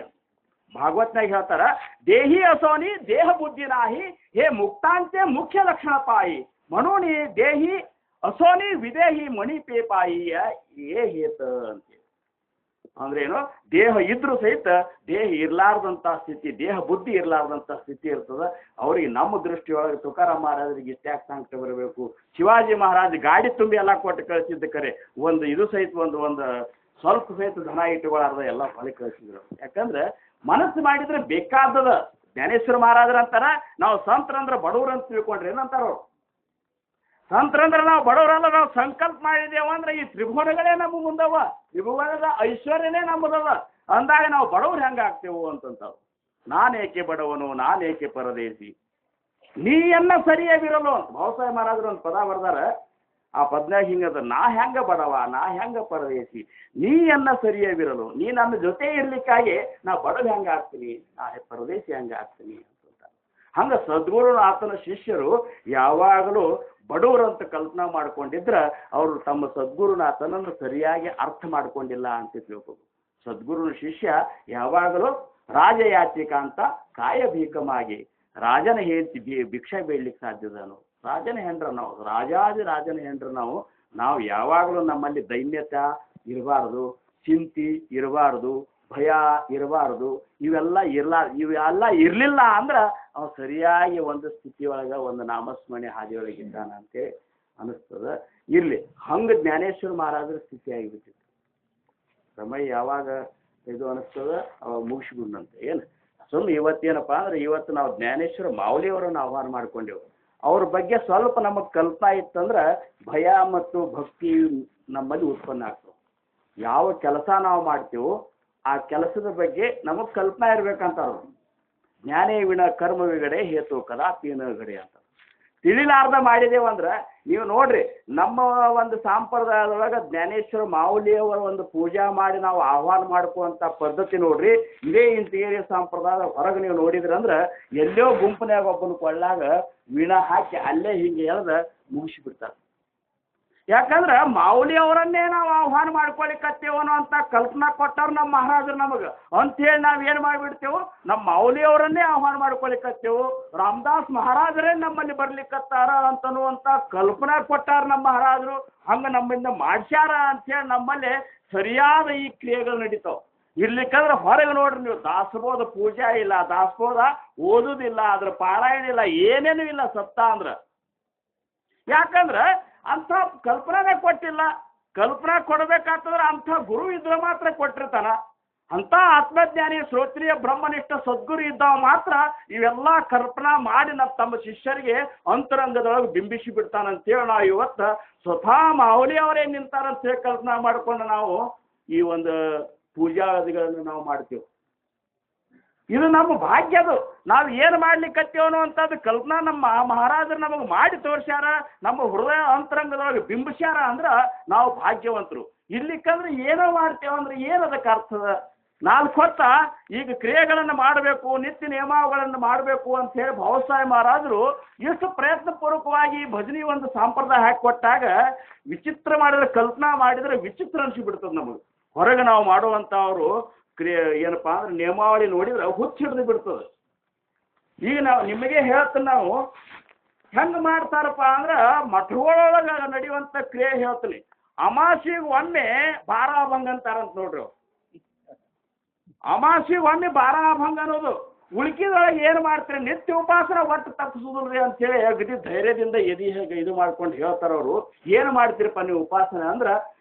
ಭಾಗವತ್ನಾಗ ಹೇಳ್ತಾರ, ದೇಹಿ ಅಸೋನಿ ದೇಹ ಬುದ್ಧಿ ನಾಹಿ ಹೇ ಮುಕ್ತಾಂತೆ ಮುಖ್ಯ ಲಕ್ಷಣ ಪಾಯಿ ಮನೋನಿ ದೇಹಿ ಅಸೋನಿ ವಿದೇಹಿ ಮಣಿ ಪೇಪಾಯಿ ಏ ಹೇತ ಅಂತ. ಅಂದ್ರೆ ಏನು, ದೇಹ ಇದ್ರೂ ಸಹಿತ ದೇಹ ಇರ್ಲಾರ್ದಂಥ ಸ್ಥಿತಿ, ದೇಹ ಬುದ್ಧಿ ಇರ್ಲಾರ್ದಂಥ ಸ್ಥಿತಿ ಇರ್ತದ. ಅವ್ರಿಗೆ ನಮ್ಮ ದೃಷ್ಟಿಯೊಳಗೆ ತುಕಾರಾಮ್ ಮಹಾರಾಜರಿಗೆ ಇಷ್ಟ್ಯಾಕೆ ಸಂಕಟ ಬರಬೇಕು. ಶಿವಾಜಿ ಮಹಾರಾಜ್ ಗಾಡಿ ತುಂಬಿ ಎಲ್ಲ ಕೊಟ್ಟು ಕಳಿಸಿದ್ದ ಕರೆ ಒಂದು ಇದು ಸಹಿತ ಒಂದು ಸ್ವಲ್ಪ ಸಹಿತ ಧನ ಇಟ್ಟುಕೊಳ್ಳಾರ್ದ ಎಲ್ಲ ಹೊಲಕ್ಕೆ ಕಳಿಸಿದ್ರು. ಯಾಕಂದ್ರೆ ಮನಸ್ಸು ಮಾಡಿದ್ರೆ ಬೇಕಾದದ. ಜ್ಞಾನೇಶ್ವರ ಮಹಾರಾಜರ ಅಂತಾರ, ನಾವು ಸಂತರಂದ್ರೆ ಬಡವ್ರು ಅಂತ ತಿಳ್ಕೊಂಡ್ರಿ ಏನಂತಾರ ಅವ್ರು. ಸಂತರಂದ್ರೆ ನಾವು ಬಡವರಲ್ಲ, ನಾವು ಸಂಕಲ್ಪ ಮಾಡಿದೇವ ಅಂದ್ರೆ ಈ ತ್ರಿಭುವನಗಳೇ ನಮ್ಮ ಮುಂದವ, ತ್ರಿಭುವನದ ಐಶ್ವರ್ಯನೇ ನಮ್ಮದಲ್ಲ ಅಂದಾಗ ನಾವು ಬಡವ್ರು ಹೆಂಗೆ ಆಗ್ತೇವು ಅಂತಂತಾವ್. ನಾನೇಕೆ ಬಡವನು, ನಾನೇಕೆ ಪರದೇಶಿ, ನೀಯನ್ನ ಸರಿಯಾಗಿರಲು ಅಂತ ಭಾವಸಾಹೇಬ್ ಮಹಾರಾಜರು ಒಂದು ಪದ ಬರ್ದಾರ. ಆ ಪದ್ನಾಗ ಹಿಂಗದ, ನಾ ಹೆಂಗ ಬಡವ, ನಾ ಹೆಂಗ ಪರದೇಶಿ, ನೀಯನ್ನ ಸರಿಯಾಗಿರಲು, ನೀ ನನ್ನ ಜೊತೆ ಇರ್ಲಿಕ್ಕಾಗಿ ನಾ ಬಡವ ಹೆಂಗ ಆಗ್ತೀನಿ, ನಾ ಪರದೇಶಿ ಹೆಂಗ ಆಗ್ತೀನಿ ಅಂತ. ಹಂಗ ಸದ್ಗುರು ಆತನ ಶಿಷ್ಯರು ಯಾವಾಗಲೂ ಬಡವರಂತ ಕಲ್ಪನಾ ಮಾಡ್ಕೊಂಡಿದ್ರ ಅವರು ತಮ್ಮ ಸದ್ಗುರುನಾಥನನ್ನು ಸರಿಯಾಗಿ ಅರ್ಥ ಮಾಡ್ಕೊಂಡಿಲ್ಲ ಅಂತ ತಿಳ್ಕೋದು. ಸದ್ಗುರುನ ಶಿಷ್ಯ ಯಾವಾಗಲೂ ರಾಜಯಾಚಿಕ ಅಂತ ಕಾಯಭೀಕಮಾಗಿ ರಾಜನ ಹೆಂಡತಿ ಭಿಕ್ಷೆ ಬೇಡ್ಲಿಕ್ಕೆ ಸಾಧ್ಯದನು. ರಾಜನ ಹೆಂಡ್ರ ನಾವು, ರಾಜನ ಹೆಂಡ್ರ ನಾವು ಯಾವಾಗಲೂ ನಮ್ಮಲ್ಲಿ ದೈನ್ಯತೆ ಇರಬಾರ್ದು, ಚಿಂತೆ ಇರಬಾರ್ದು, ಭಯ ಇರಬಾರ್ದು. ಇವೆಲ್ಲ ಇರಲಿಲ್ಲ ಅಂದ್ರೆ ಅವ ಸರಿಯಾಗಿ ಒಂದು ಸ್ಥಿತಿಯೊಳಗೆ ಒಂದು ನಾಮಸ್ಮರಣೆ ಹಾದಿಯೊಳಗೆ ಇದ್ದಾನ ಅಂತೇಳಿ ಅನಿಸ್ತದ. ಇರಲಿ, ಹಂಗೆ ಜ್ಞಾನೇಶ್ವರ ಮಹಾರಾಜರ ಸ್ಥಿತಿ ಆಗಿಬಿಟ್ಟಿತ್ತು. ಸಮಯ ಯಾವಾಗ ಇದು ಅನಿಸ್ತದ ಅವಾಗ ಮುಗಿಸ್ಬಿಡ್ನಂತೆ. ಏನು ಸುಮ್ಮನೆ ಇವತ್ತೇನಪ್ಪ ಅಂದ್ರೆ ಇವತ್ತು ನಾವು ಜ್ಞಾನೇಶ್ವರ ಮಾವಲಿಯವರನ್ನು ಆಹ್ವಾನ ಮಾಡ್ಕೊಂಡೆವು. ಅವ್ರ ಬಗ್ಗೆ ಸ್ವಲ್ಪ ನಮಗೆ ಕಲ್ಪನಾ ಇತ್ತಂದ್ರೆ ಭಯ ಮತ್ತು ಭಕ್ತಿ ನಮ್ಮಲ್ಲಿ ಉತ್ಪನ್ನ ಆಗ್ತವೆ. ಯಾವ ಕೆಲಸ ನಾವು ಮಾಡ್ತೀವೋ ಆ ಕೆಲಸದ ಬಗ್ಗೆ ನಮಗೆ ಕಲ್ಪನಾ ಇರ್ಬೇಕಂತಾರು. ಜ್ಞಾನೇ ವಿಣ ಕರ್ಮ ವಿಗಡೆ ಹೇತು ಕದಾಪಿ ನಗಡೆ ಅಂತ. ತಿಳಿಲಾರ್ದ ಮಾಡಿದೇವಂದ್ರೆ ನೀವು ನೋಡ್ರಿ, ನಮ್ಮ ಒಂದು ಸಂಪ್ರದಾಯದೊಳಗೆ ಜ್ಞಾನೇಶ್ವರ ಮಾವುಲಿಯವರ ಒಂದು ಪೂಜಾ ಮಾಡಿ ನಾವು ಆಹ್ವಾನ ಮಾಡ್ಕೋಂಥ ಪದ್ಧತಿ ನೋಡ್ರಿ. ಇದೇ ಇಂಟೀರಿಯರ್ ಸಂಪ್ರದಾಯದ ಹೊರಗೆ ನೀವು ನೋಡಿದ್ರಂದ್ರೆ ಎಲ್ಲೋ ಗುಂಪಿನಾಗ ಒಬ್ಬನ ಕೊಳ್ಳಾಗ ವೀಣ ಹಾಕಿ ಅಲ್ಲೇ ಹಿಂಗೆ ಎಳ್ದ ಮುಗಿಸಿಬಿಡ್ತಾರೆ. ಯಾಕಂದ್ರೆ ಮಾವುಲಿ ಅವರನ್ನೇ ನಾವು ಆಹ್ವಾನ ಮಾಡ್ಕೊಳಿಕತ್ತೇವೋ ಅಂತ ಕಲ್ಪನಾ ಕೊಟ್ಟಾರ ನಮ್ಮ ಮಹಾರಾಜರು ನಮಗೆ. ಅಂಥೇಳಿ ನಾವು ಏನು ಮಾಡಿಬಿಡ್ತೇವೆ, ನಮ್ಮ ಮಾವುಲಿ ಅವರನ್ನೇ ಆಹ್ವಾನ ಮಾಡ್ಕೊಳಿಕತ್ತೇವು, ರಾಮದಾಸ್ ಮಹಾರಾಜರೇ ನಮ್ಮಲ್ಲಿ ಬರ್ಲಿಕ್ಕತ್ತಾರ ಅಂತನ್ನುವಂಥ ಕಲ್ಪನಾ ಕೊಟ್ಟಾರ ನಮ್ಮ ಮಹಾರಾಜರು. ಹಂಗೆ ನಮ್ಮಿಂದ ಮಾಡ್ಸ್ಯಾರ ಅಂಥೇಳಿ ನಮ್ಮಲ್ಲಿ ಸರಿಯಾದ ಈ ಕ್ರಿಯೆಗಳು ನಡೀತಾವೆ. ಇರ್ಲಿಕ್ಕಂದ್ರೆ ಹೊರಗೆ ನೋಡ್ರಿ ನೀವು, ದಾಸಬೋಧ ಪೂಜಾ ಇಲ್ಲ, ದಾಸಬೋಧ ಓದುದಿಲ್ಲ, ಅದ್ರ ಪಾರಾಯಣ ಇಲ್ಲ, ಏನೇನು ಇಲ್ಲ ಸತ್ತ ಅಂದ್ರೆ. ಯಾಕಂದ್ರೆ ಅಂಥ ಕಲ್ಪನಾನೇ ಕೊಟ್ಟಿಲ್ಲ. ಕಲ್ಪನಾ ಕೊಡಬೇಕಾಗ್ತದ್ರೆ ಅಂಥ ಗುರು ಇದ್ರೆ ಮಾತ್ರ ಕೊಟ್ಟಿರ್ತಾನ. ಅಂಥ ಆತ್ಮಜ್ಞಾನಿ ಶ್ರೋತ್ರಿಯ ಬ್ರಹ್ಮನಿಷ್ಠ ಸದ್ಗುರು ಇದ್ದಾವ ಮಾತ್ರ ಇವೆಲ್ಲ ಕಲ್ಪನಾ ಮಾಡಿ ತಮ್ಮ ಶಿಷ್ಯರಿಗೆ ಅಂತರಂಗದೊಳಗೆ ಬಿಂಬಿಸಿ ಬಿಡ್ತಾನಂತೇಳಿ ನಾವು ಇವತ್ತು ಸ್ವತಃ ಮಾವುಲಿ ಅವರೇ ನಿಂತಾರಂತೇಳಿ ಕಲ್ಪನಾ ಮಾಡಿಕೊಂಡು ನಾವು ಈ ಒಂದು ಪೂಜಾದಿಗಳನ್ನು ನಾವು ಮಾಡ್ತೇವೆ. ಇದು ನಮ್ಮ ಭಾಗ್ಯದು. ನಾವು ಏನು ಮಾಡ್ಲಿಕ್ಕತ್ತೇವೋ ಅನ್ನೋಂಥದ್ದು ಕಲ್ಪನಾ ನಮ್ಮ ಮಹಾರಾಜರು ನಮಗೆ ಮಾಡಿ ತೋರಿಸ್ಯಾರ, ನಮ್ಮ ಹೃದಯ ಅಂತರಂಗದೊಳಗೆ ಬಿಂಬಿಸ್ಯಾರ ಅಂದ್ರೆ ನಾವು ಭಾಗ್ಯವಂತರು. ಇರ್ಲಿಕ್ಕಂದ್ರೆ ಏನೋ ಮಾಡ್ತೇವಂದ್ರೆ ಏನು ಅದಕ್ಕೆ ಅರ್ಥದ? 4 ಹೊತ್ತ ಈಗ ಕ್ರಿಯೆಗಳನ್ನು ಮಾಡಬೇಕು, ನಿತ್ಯ ನಿಯಮಗಳನ್ನು ಮಾಡಬೇಕು ಅಂತ ಹೇಳಿ ಭಾವಸಾಹೇಬ್ ಮಹಾರಾಜರು ಎಷ್ಟು ಪ್ರಯತ್ನಪೂರ್ವಕವಾಗಿ ಭಜನಿ ಒಂದು ಸಂಪ್ರದಾಯ ಹಾಕಿಕೊಟ್ಟಾಗ ವಿಚಿತ್ರ ಮಾಡಿದ್ರೆ, ಕಲ್ಪನಾ ಮಾಡಿದ್ರೆ ವಿಚಿತ್ರ ಅನಿಸಿಬಿಡ್ತದೆ ನಮಗೆ. ಹೊರಗೆ ನಾವು ಮಾಡುವಂಥವ್ರು ಕ್ರಿಯೆ ಏನಪ್ಪಾ ಅಂದ್ರೆ ನಿಯಮಾವಳಿ ನೋಡಿದ್ರೆ ಹುಚ್ಚು ಹಿಡಿದು ಬಿಡ್ತದೆ. ಈಗ ನಾವು ನಿಮಗೆ ಹೇಳ್ತೀನಿ, ನಾವು ಹೆಂಗೆ ಮಾಡ್ತಾರಪ್ಪ ಅಂದ್ರೆ ಮಠಗಳೊಳಗೆ ನಡೆಯುವಂಥ ಕ್ರಿಯೆ ಹೇಳ್ತೀನಿ. ಅಮಾಸಿಗೆ ಒಮ್ಮೆ ಬಾರಾಭಂಗ ಅಂತಾರಂತ ನೋಡ್ರಿ. ಅಮಾಸಿಗೆ ಒಮ್ಮೆ ಬಾರಾಭಂಗ ಅನ್ನೋದು. ಉಳ್ಕಿದೊಳಗೆ ಏನು ಮಾಡ್ತಾರೆ, ನಿತ್ಯ ಉಪಾಸನ ಒಟ್ಟು ತಪ್ಪಿಸೋದ್ರಿ ಅಂತೇಳಿ ಅಗದಿ ಧೈರ್ಯದಿಂದ ಇದು ಮಾಡ್ಕೊಂಡು ಹೇಳ್ತಾರವರು. ಏನು ಮಾಡ್ತೀರಪ್ಪ ನೀವು ಉಪಾಸನೆ ಅಂದ್ರೆ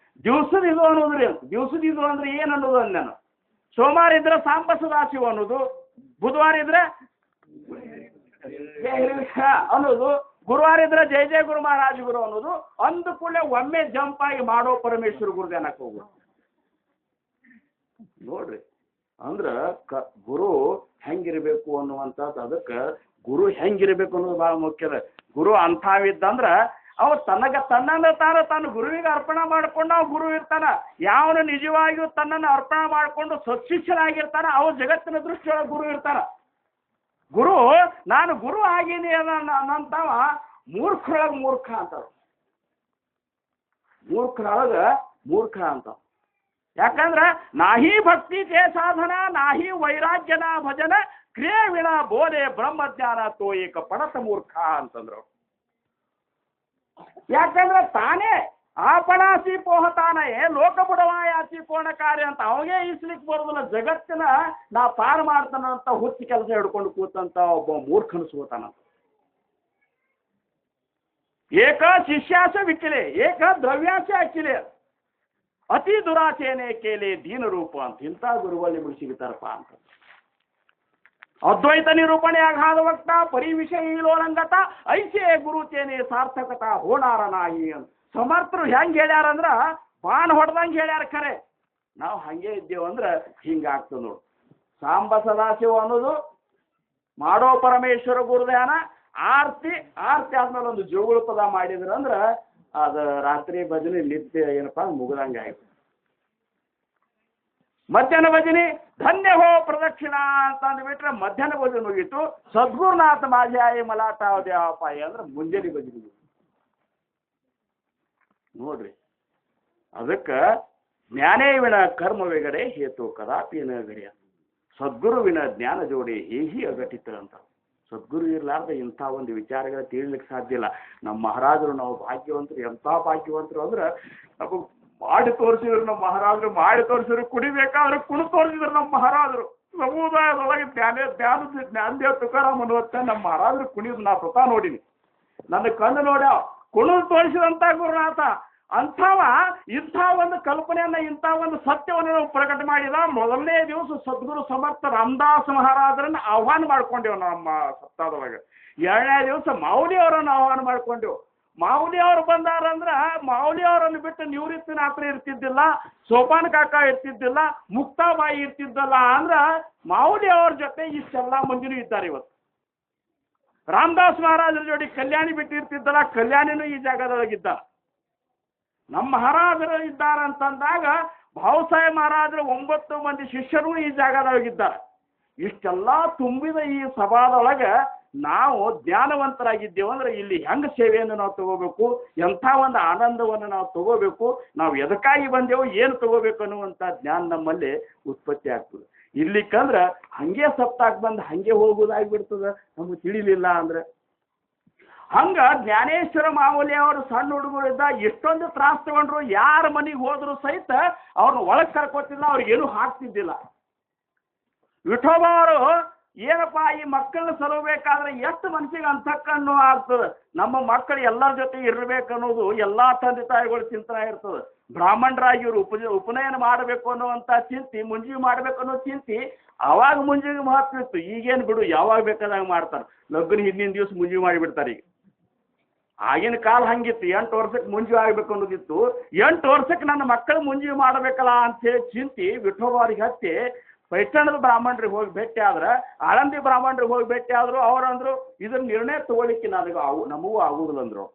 ದಿವ್ಸದ ಇದು ಅನ್ನೋದ್ರಿ ಅಂತ. ದಿವ್ಸದ ಇದು ಅಂದ್ರೆ ಏನು ಅನ್ನೋದು ಅಂದ ನಾನು. ಸೋಮವಾರ ಇದ್ರೆ ಸಾಂಬ ಸದಾಶಿವ ಅನ್ನೋದು, ಬುಧವಾರ ಇದ್ರೆ ಅನ್ನೋದು, ಗುರುವಾರ ಇದ್ರೆ ಜಯ ಜಯ ಗುರು ಮಹಾರಾಜ ಗುರು ಅನ್ನೋದು. ಅಂದು ಕೂಡಲೇ ಒಮ್ಮೆ ಜಂಪ್ ಆಗಿ ಮಾಡೋ ಪರಮೇಶ್ವರ ಗುರುದೇನಕ್ಕೆ ಹೋಗ್ಬೋದು ನೋಡ್ರಿ. ಅಂದ್ರೆ ಗುರು ಹೆಂಗಿರ್ಬೇಕು ಅನ್ನುವಂಥದ್ದು, ಅದಕ್ಕೆ ಗುರು ಹೆಂಗಿರ್ಬೇಕು ಅನ್ನೋದು ಭಾಳ ಮುಖ್ಯದ. ಗುರು ಅಂಥವಿದ್ದಂದ್ರೆ ಅವ ತನ್ನನ್ನು ತಾನು ಗುರುವಿಗೆ ಅರ್ಪಣೆ ಮಾಡ್ಕೊಂಡು ಅವ ಗುರು ಇರ್ತಾನ. ಯಾವನು ನಿಜವಾಗಿಯೂ ತನ್ನನ್ನು ಅರ್ಪಣೆ ಮಾಡಿಕೊಂಡು ಸತ್ಶಿಷ್ಯನಾಗಿರ್ತಾನ ಅವ ಜಗತ್ತಿನ ದೃಷ್ಟಿಯೊಳಗೆ ಗುರು ಇರ್ತಾನ. ಗುರು ನಾನು ಗುರು ಆಗೀನಿ ಅನ್ನಂತವ ಮೂರ್ಖರೊಳಗೆ ಮೂರ್ಖ ಅಂತಾರ. ಮೂರ್ಖರೊಳಗೆ ಮೂರ್ಖ ಅಂತ. ಯಾಕಂದ್ರೆ ನಾಹಿ ಭಕ್ತಿ ತೇ ಸಾಧನ, ನಾಹಿ ವೈರಾಗ್ಯನ ಭಜನ, ಕ್ರಿಯೆ ವಿಣ ಬೋಧೆ ಬ್ರಹ್ಮಜ್ಞಾನ ತೋಯಿಕ ಪಣತ ಮೂರ್ಖ ಅಂತಂದ್ರು. ಯಾಕಂದ್ರೆ ತಾನೇ ಆಪಣಾಸಿ ಪೋಹತಾನೇ ಲೋಕ ಬುಡವಾಯಾಸಿ ಪೋಣ ಕಾರ್ಯ ಅಂತ ಅವಾಗೇ ಈಸ್ಲಿಕ್ಕೆ ಬರೋದಿಲ್ಲ. ಜಗತ್ತಿನ ನಾ ಪಾರು ಮಾಡ್ತಾನಂತ ಹುಚ್ಚಿ ಕೆಲಸ ಹಿಡ್ಕೊಂಡು ಕೂತಂತ ಒಬ್ಬ ಮೂರ್ಖನಿಸ್ಕೋತಾನಂತ. ಏಕ ಶಿಷ್ಯಾಸ ವಿಕಿಲೆ, ಏಕ ದ್ರವ್ಯಾಸ ಅಕ್ಕಿಲೆ. ಅತಿ ದುರಾಚೆನೆ ಕೇಳಿ ದೀನ ರೂಪ ಅಂತ ಇಂಥ ಗುರುಗಳು ನಿಮಗೆ ಸಿಗ್ತಾರಪ್ಪ ಅಂತ. ಅದ್ವೈತ ನಿರೂಪಣೆ ಆಘಾದ ವಕ್ತ ಪರಿವಿಷಯ ಲೋಲಂಗತ ಐಸೆ ಗುರುಚೇನೆ ಸಾರ್ಥಕತ ಹೋಣಾರ ನಾಯಿ ಅಂತ ಸಮರ್ಥರು ಹೆಂಗೆ ಹೇಳ್ಯಾರಂದ್ರ ಬಾಣ ಹೊಡೆದಂಗೆ ಹೇಳ್ಯಾರ. ಖರೆ ನಾವು ಹಂಗೆ ಇದ್ದೇವಂದ್ರೆ ಹಿಂಗಾಗ್ತದೆ ನೋಡು. ಸಾಂಬ ಸದಾಶಿವ ಅನ್ನೋದು ಮಾಡೋ ಪರಮೇಶ್ವರ ಗುರುಧ್ಯಾನ ಆರ್ತಿ ಆದ್ಮೇಲೆ ಒಂದು ಜೋಗುಳ ಪದ ಮಾಡಿದ್ರಂದ್ರೆ ಅದು ರಾತ್ರಿ ಭಜನೆ ನಿತ್ಯ ಏನಪ್ಪಾ ಮುಗ್ದಂಗೆ ಆಯ್ತು. ಮಧ್ಯಾಹ್ನ ಭಜನೆ ಧನ್ಯ ಹೋ ಪ್ರದಕ್ಷಿಣ ಅಂತ ಅಂದ್ಬಿಟ್ರೆ ಮಧ್ಯಾಹ್ನ ಭಜನೆ ಮುಗೀತು. ಸದ್ಗುರುನಾಥ ಮಾಧ್ಯಾಯ ಮಲಾಟ ದೇವಪಾಯ ಅಂದ್ರೆ ಮುಂಜಾನೆ ಭಜನೆ ನೋಡ್ರಿ. ಅದಕ್ಕೆ ಜ್ಞಾನೇವಿನ ಕರ್ಮವೆಗಡೆ ಹೇತು ಕದಾಪಿನ ಗಡಿಯ ಸದ್ಗುರುವಿನ ಜ್ಞಾನ ಜೋಡಿ ಹೇಹಿ ಅಘಟಿತ ಅಂತ. ಸದ್ಗುರು ಇರ್ಲಾರ್ದ ಇಂಥ ಒಂದು ವಿಚಾರಗಳ ತಿಳಿಲಿಕ್ಕೆ ಸಾಧ್ಯ ಇಲ್ಲ. ನಮ್ಮ ಮಹಾರಾಜರು ನಾವು ಭಾಗ್ಯವಂತರು, ಎಂಥ ಭಾಗ್ಯವಂತರು ಅಂದ್ರೆ ನಮಗೆ ಮಾಡಿ ತೋರಿಸಿದ್ರು ನಮ್ಮ ಮಹಾರಾಜರು, ಮಾಡಿ ತೋರಿಸಿದ್ರು, ಕುಡಿಬೇಕಾದ್ರೆ ಕುಣು ತೋರಿಸಿದ್ರು ನಮ್ಮ ಮಹಾರಾಜರು. ಸಮುದಾಯದೊಳಗೆ ಜ್ಞಾನದೇವ ತುಕಾರಾಮ್ ಅನ್ನುವಂತ ನಮ್ಮ ಮಹಾರಾಜರು ಕುಣಿದು ನಾ ಸ್ವತಃ ನೋಡಿನಿ, ನನ್ನ ಕಣ್ಣು ನೋಡ್ಯ ಕುಣಿದು ತೋರಿಸಿದಂತ ಗುರುನಾಥ. ಅಂಥವ ಇಂಥ ಒಂದು ಕಲ್ಪನೆಯನ್ನ ಇಂಥ ಒಂದು ಸತ್ಯವನ್ನು ನಾವು ಪ್ರಕಟ ಮಾಡಿದ ಮೊದಲನೇ ದಿವಸ ಸದ್ಗುರು ಸಮರ್ಥ ರಾಮದಾಸ್ ಮಹಾರಾಜರನ್ನ ಆಹ್ವಾನ ಮಾಡ್ಕೊಂಡೆವು ನಮ್ಮ ಸಪ್ತಾಹದೊಳಗೆ. ಎರಡನೇ ದಿವಸ ಮಾವುಲಿಯವರನ್ನು ಆಹ್ವಾನ ಮಾಡ್ಕೊಂಡೆವು. ಮಾವುಲಿಯವರು ಬಂದಾರಂದ್ರ ಮಾವುಲಿಯವರನ್ನು ಬಿಟ್ಟು ನಿವೃತ್ತಿನಾಥರು ಇರ್ತಿದ್ದಿಲ್ಲ, ಸೋಪಾನ ಕಾಕ ಇರ್ತಿದ್ದಿಲ್ಲ, ಮುಕ್ತಾಬಾಯಿ ಇರ್ತಿದ್ದಲ್ಲ. ಅಂದ್ರ ಮಾವುಲಿಯವ್ರ ಜೊತೆ ಇಷ್ಟೆಲ್ಲ ಮಂದಿನೂ ಇದ್ದಾರೆ ಇವತ್ತು. ರಾಮದಾಸ್ ಮಹಾರಾಜರ ಜೋಡಿ ಕಲ್ಯಾಣಿ ಬಿಟ್ಟು ಇರ್ತಿದ್ದಲ್ಲ, ಕಲ್ಯಾಣಿನೂ ಈ ಜಾಗದೊಳಗಿದ್ದ. ನಮ್ಮ ಮಹಾರಾಜರು ಇದ್ದಾರಂತಂದಾಗ ಭಾವಸಾಹೇಬ್ ಮಹಾರಾಜರು 9 ಮಂದಿ ಶಿಷ್ಯರು ಈ ಜಾಗದೊಳಗಿದ್ದಾರೆ. ಇಷ್ಟೆಲ್ಲ ತುಂಬಿದ ಈ ಸಭಾದೊಳಗೆ ನಾವು ಜ್ಞಾನವಂತರಾಗಿದ್ದೇವೆ ಅಂದ್ರೆ ಇಲ್ಲಿ ಹೆಂಗೆ ಸೇವೆಯನ್ನು ನಾವು ತಗೋಬೇಕು, ಎಂಥ ಒಂದು ಆನಂದವನ್ನು ನಾವು ತಗೋಬೇಕು, ನಾವು ಎದಕ್ಕಾಗಿ ಬಂದೆವು, ಏನು ತಗೋಬೇಕು ಅನ್ನುವಂಥ ಜ್ಞಾನ ನಮ್ಮಲ್ಲಿ ಉತ್ಪತ್ತಿ ಆಗ್ತದೆ. ಇರ್ಲಿಕ್ಕಂದ್ರೆ ಹಂಗೆ ಸಪ್ತಾಕ್ ಬಂದು ಹಂಗೆ ಹೋಗೋದಾಗಿಬಿಡ್ತದೆ ನಮಗೆ ತಿಳಿಲಿಲ್ಲ ಅಂದ್ರೆ. ಹಂಗ ಜ್ಞಾನೇಶ್ವರ ಮಾಮೂಲಿ ಅವರು ಸಣ್ಣ ಹುಡುಗರಿದ್ದ ಎಷ್ಟೊಂದು ತ್ರಾಸ ತಗೊಂಡ್ರು, ಯಾರ ಮನೆಗೆ ಹೋದ್ರು ಸಹಿತ ಅವ್ರನ್ನ ಒಳಗೆ ಕರ್ಕೋತಿಲ್ಲ, ಅವ್ರಿಗೇನು ಹಾಕ್ತಿದ್ದಿಲ್ಲ. ವಿಠೋಬ ಅವರು ಏನಪ್ಪ ಈ ಮಕ್ಕಳನ್ನ ಸಲಬೇಕಾದ್ರೆ ಎಷ್ಟು ಮನಸ್ಸಿಗೆ ಅಂತಕ್ಕನ್ನು ಆಗ್ತದೆ. ನಮ್ಮ ಮಕ್ಕಳು ಎಲ್ಲರ ಜೊತೆ ಇರಬೇಕನ್ನೋದು ಎಲ್ಲ ತಂದೆ ತಾಯಿಗಳ ಚಿಂತನೆ ಇರ್ತದೆ. ಬ್ರಾಹ್ಮಣರಾಗಿ ಇವರು ಉಪನಯನ ಮಾಡಬೇಕು ಅನ್ನುವಂಥ ಚಿಂತೆ, ಮುಂಜಿಗೆ ಮಾಡಬೇಕು ಅನ್ನೋ ಚಿಂತೆ ಅವಾಗ ಮುಂಜಿಗೆ ಮಹತ್ವ ಇತ್ತು. ಈಗೇನು ಬಿಡು, ಯಾವಾಗ ಬೇಕಾದಾಗ ಮಾಡ್ತಾರೆ. ಲಗ್ನ ಹಿಂದಿನ ದಿವಸ ಮುಂಜಿಗೆ ಮಾಡಿಬಿಡ್ತಾರೆ. ಈಗ ಆಗಿನ ಕಾಲ ಹಂಗಿತ್ತು, 8 ವರ್ಷಕ್ಕೆ ಮುಂಜಿಗೆ ಆಗಬೇಕು ಅನ್ನೋದಿತ್ತು. 8 ವರ್ಷಕ್ಕೆ ನನ್ನ ಮಕ್ಕಳು ಮುಂಜಿಗೆ ಮಾಡಬೇಕಲ್ಲ ಅಂತೇಳಿ ಚಿಂತೆ ವಿಠೋಬಾರಿಗೆ ಹತ್ತಿ ಪೈಠಣದ ಬ್ರಾಹ್ಮಣರಿಗೆ ಹೋಗಿ ಭೇಟಿ ಆದ್ರೆ, ಆಳಂದಿ ಬ್ರಾಹ್ಮಣರಿಗೆ ಹೋಗಿ ಭೇಟಿ ಆದ್ರು. ಅವರಂದ್ರು ಇದನ್ನ ನಿರ್ಣಯ ತಗೊಳ್ಳಿಕ್ಕೆ ನನಗೆ ನಮಗೂ ಆಗುದಿಲ್ಲ ಅಂದ್ರು.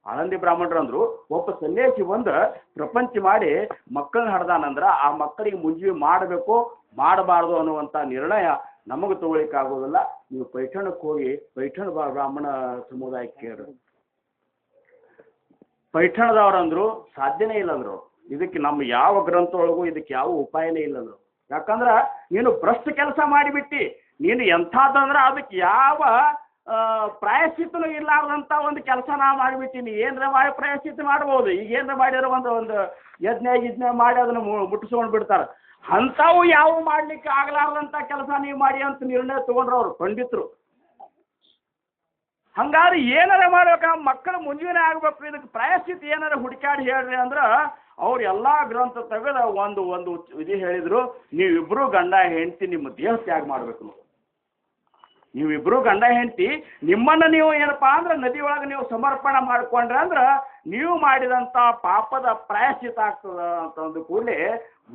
ಆಳಂದಿ ಬ್ರಾಹ್ಮಣರು ಅಂದ್ರು, ಒಬ್ಬ ಸನ್ಯಾಸಿ ಬಂದು ಪ್ರಪಂಚ ಮಾಡಿ ಮಕ್ಕಳನ್ನ ಹಡ್ದಾನಂದ್ರ ಆ ಮಕ್ಕಳಿಗೆ ಮುಂಜಿಗೆ ಮಾಡಬೇಕು ಮಾಡಬಾರ್ದು ಅನ್ನುವಂಥ ನಿರ್ಣಯ ನಮಗೆ ತಗೊಳ್ಳಿಕ್ಕೆ ಆಗೋದಿಲ್ಲ. ನೀವು ಪೈಠಣಕ್ಕೆ ಹೋಗಿ ಪೈಠಣ ಬ್ರಾಹ್ಮಣ ಸಮುದಾಯಕ್ಕೆ ಕೇಳ್ರಿ. ಪೈಠಣದವ್ರಂದ್ರು ಸಾಧ್ಯನೇ ಇಲ್ಲಂದ್ರು. ಇದಕ್ಕೆ ನಮ್ಮ ಯಾವ ಗ್ರಂಥ ಒಳಗೂ ಇದಕ್ಕೆ ಯಾವ ಉಪಾಯನೇ ಇಲ್ಲಂದ್ರು. ಯಾಕಂದ್ರೆ ನೀನು ಭ್ರಷ್ಟ ಕೆಲಸ ಮಾಡಿಬಿಟ್ಟು ನೀನು ಎಂಥದ್ದಂದ್ರೆ ಅದಕ್ಕೆ ಯಾವ ಪ್ರಾಯಶ್ಚಿತ್ತನೂ ಇರ್ಲಾರ್ದಂಥ ಒಂದು ಕೆಲಸ ನಾ ಮಾಡಿಬಿಟ್ಟಿನಿ. ಏನರ ಮಾಡಿ ಪ್ರಾಯಶ್ಚಿತ್ತ ಮಾಡ್ಬೋದು. ಈಗ ಏನರ ಮಾಡಿದ್ರೆ ಒಂದು ಯಜ್ಞ ಮಾಡಿ ಅದನ್ನು ಮುಟ್ಟಿಸ್ಕೊಂಡು ಬಿಡ್ತಾರೆ. ಅಂಥವು ಯಾವ ಮಾಡ್ಲಿಕ್ಕೆ ಆಗ್ಲಾರ್ದಂಥ ಕೆಲಸ ನೀವು ಮಾಡಿ ಅಂತ ನಿರ್ಣಯ ತಗೊಂಡ್ರು ಅವರು ಪಂಡಿತರು. ಹಂಗಾದ್ರೆ ಏನಾರ ಮಾಡ್ಬೇಕು, ಮಕ್ಕಳು ಮುಂಜಾನೆ ಆಗ್ಬೇಕು, ಇದಕ್ಕೆ ಪ್ರಾಯಶ್ಚಿತ್ತ ಏನಾರ ಹುಡುಕಾಡಿ ಹೇಳ್ರಿ ಅಂದ್ರೆ ಅವ್ರು ಎಲ್ಲ ಗ್ರಂಥ ತೆಗೆದ ಒಂದು ಇದು ಹೇಳಿದ್ರು, ನೀವಿಬ್ರು ಗಂಡ ಹೆಂಡತಿ ನಿಮ್ಮ ದೇಹ ತ್ಯಾಗ ಮಾಡ್ಬೇಕು. ನೀವಿಬ್ರು ಗಂಡ ಹೆಂಡತಿ ನಿಮ್ಮನ್ನು ನೀವು ಏನಪ್ಪಾ ಅಂದ್ರೆ ನದಿ ಒಳಗೆ ನೀವು ಸಮರ್ಪಣೆ ಮಾಡ್ಕೊಂಡ್ರೆ ಅಂದ್ರೆ ನೀವು ಮಾಡಿದಂಥ ಪಾಪದ ಪ್ರಾಯಶ್ಚಿತ್ತ ಆಗ್ತದ ಅಂತಂದು ಕೂಡಲೇ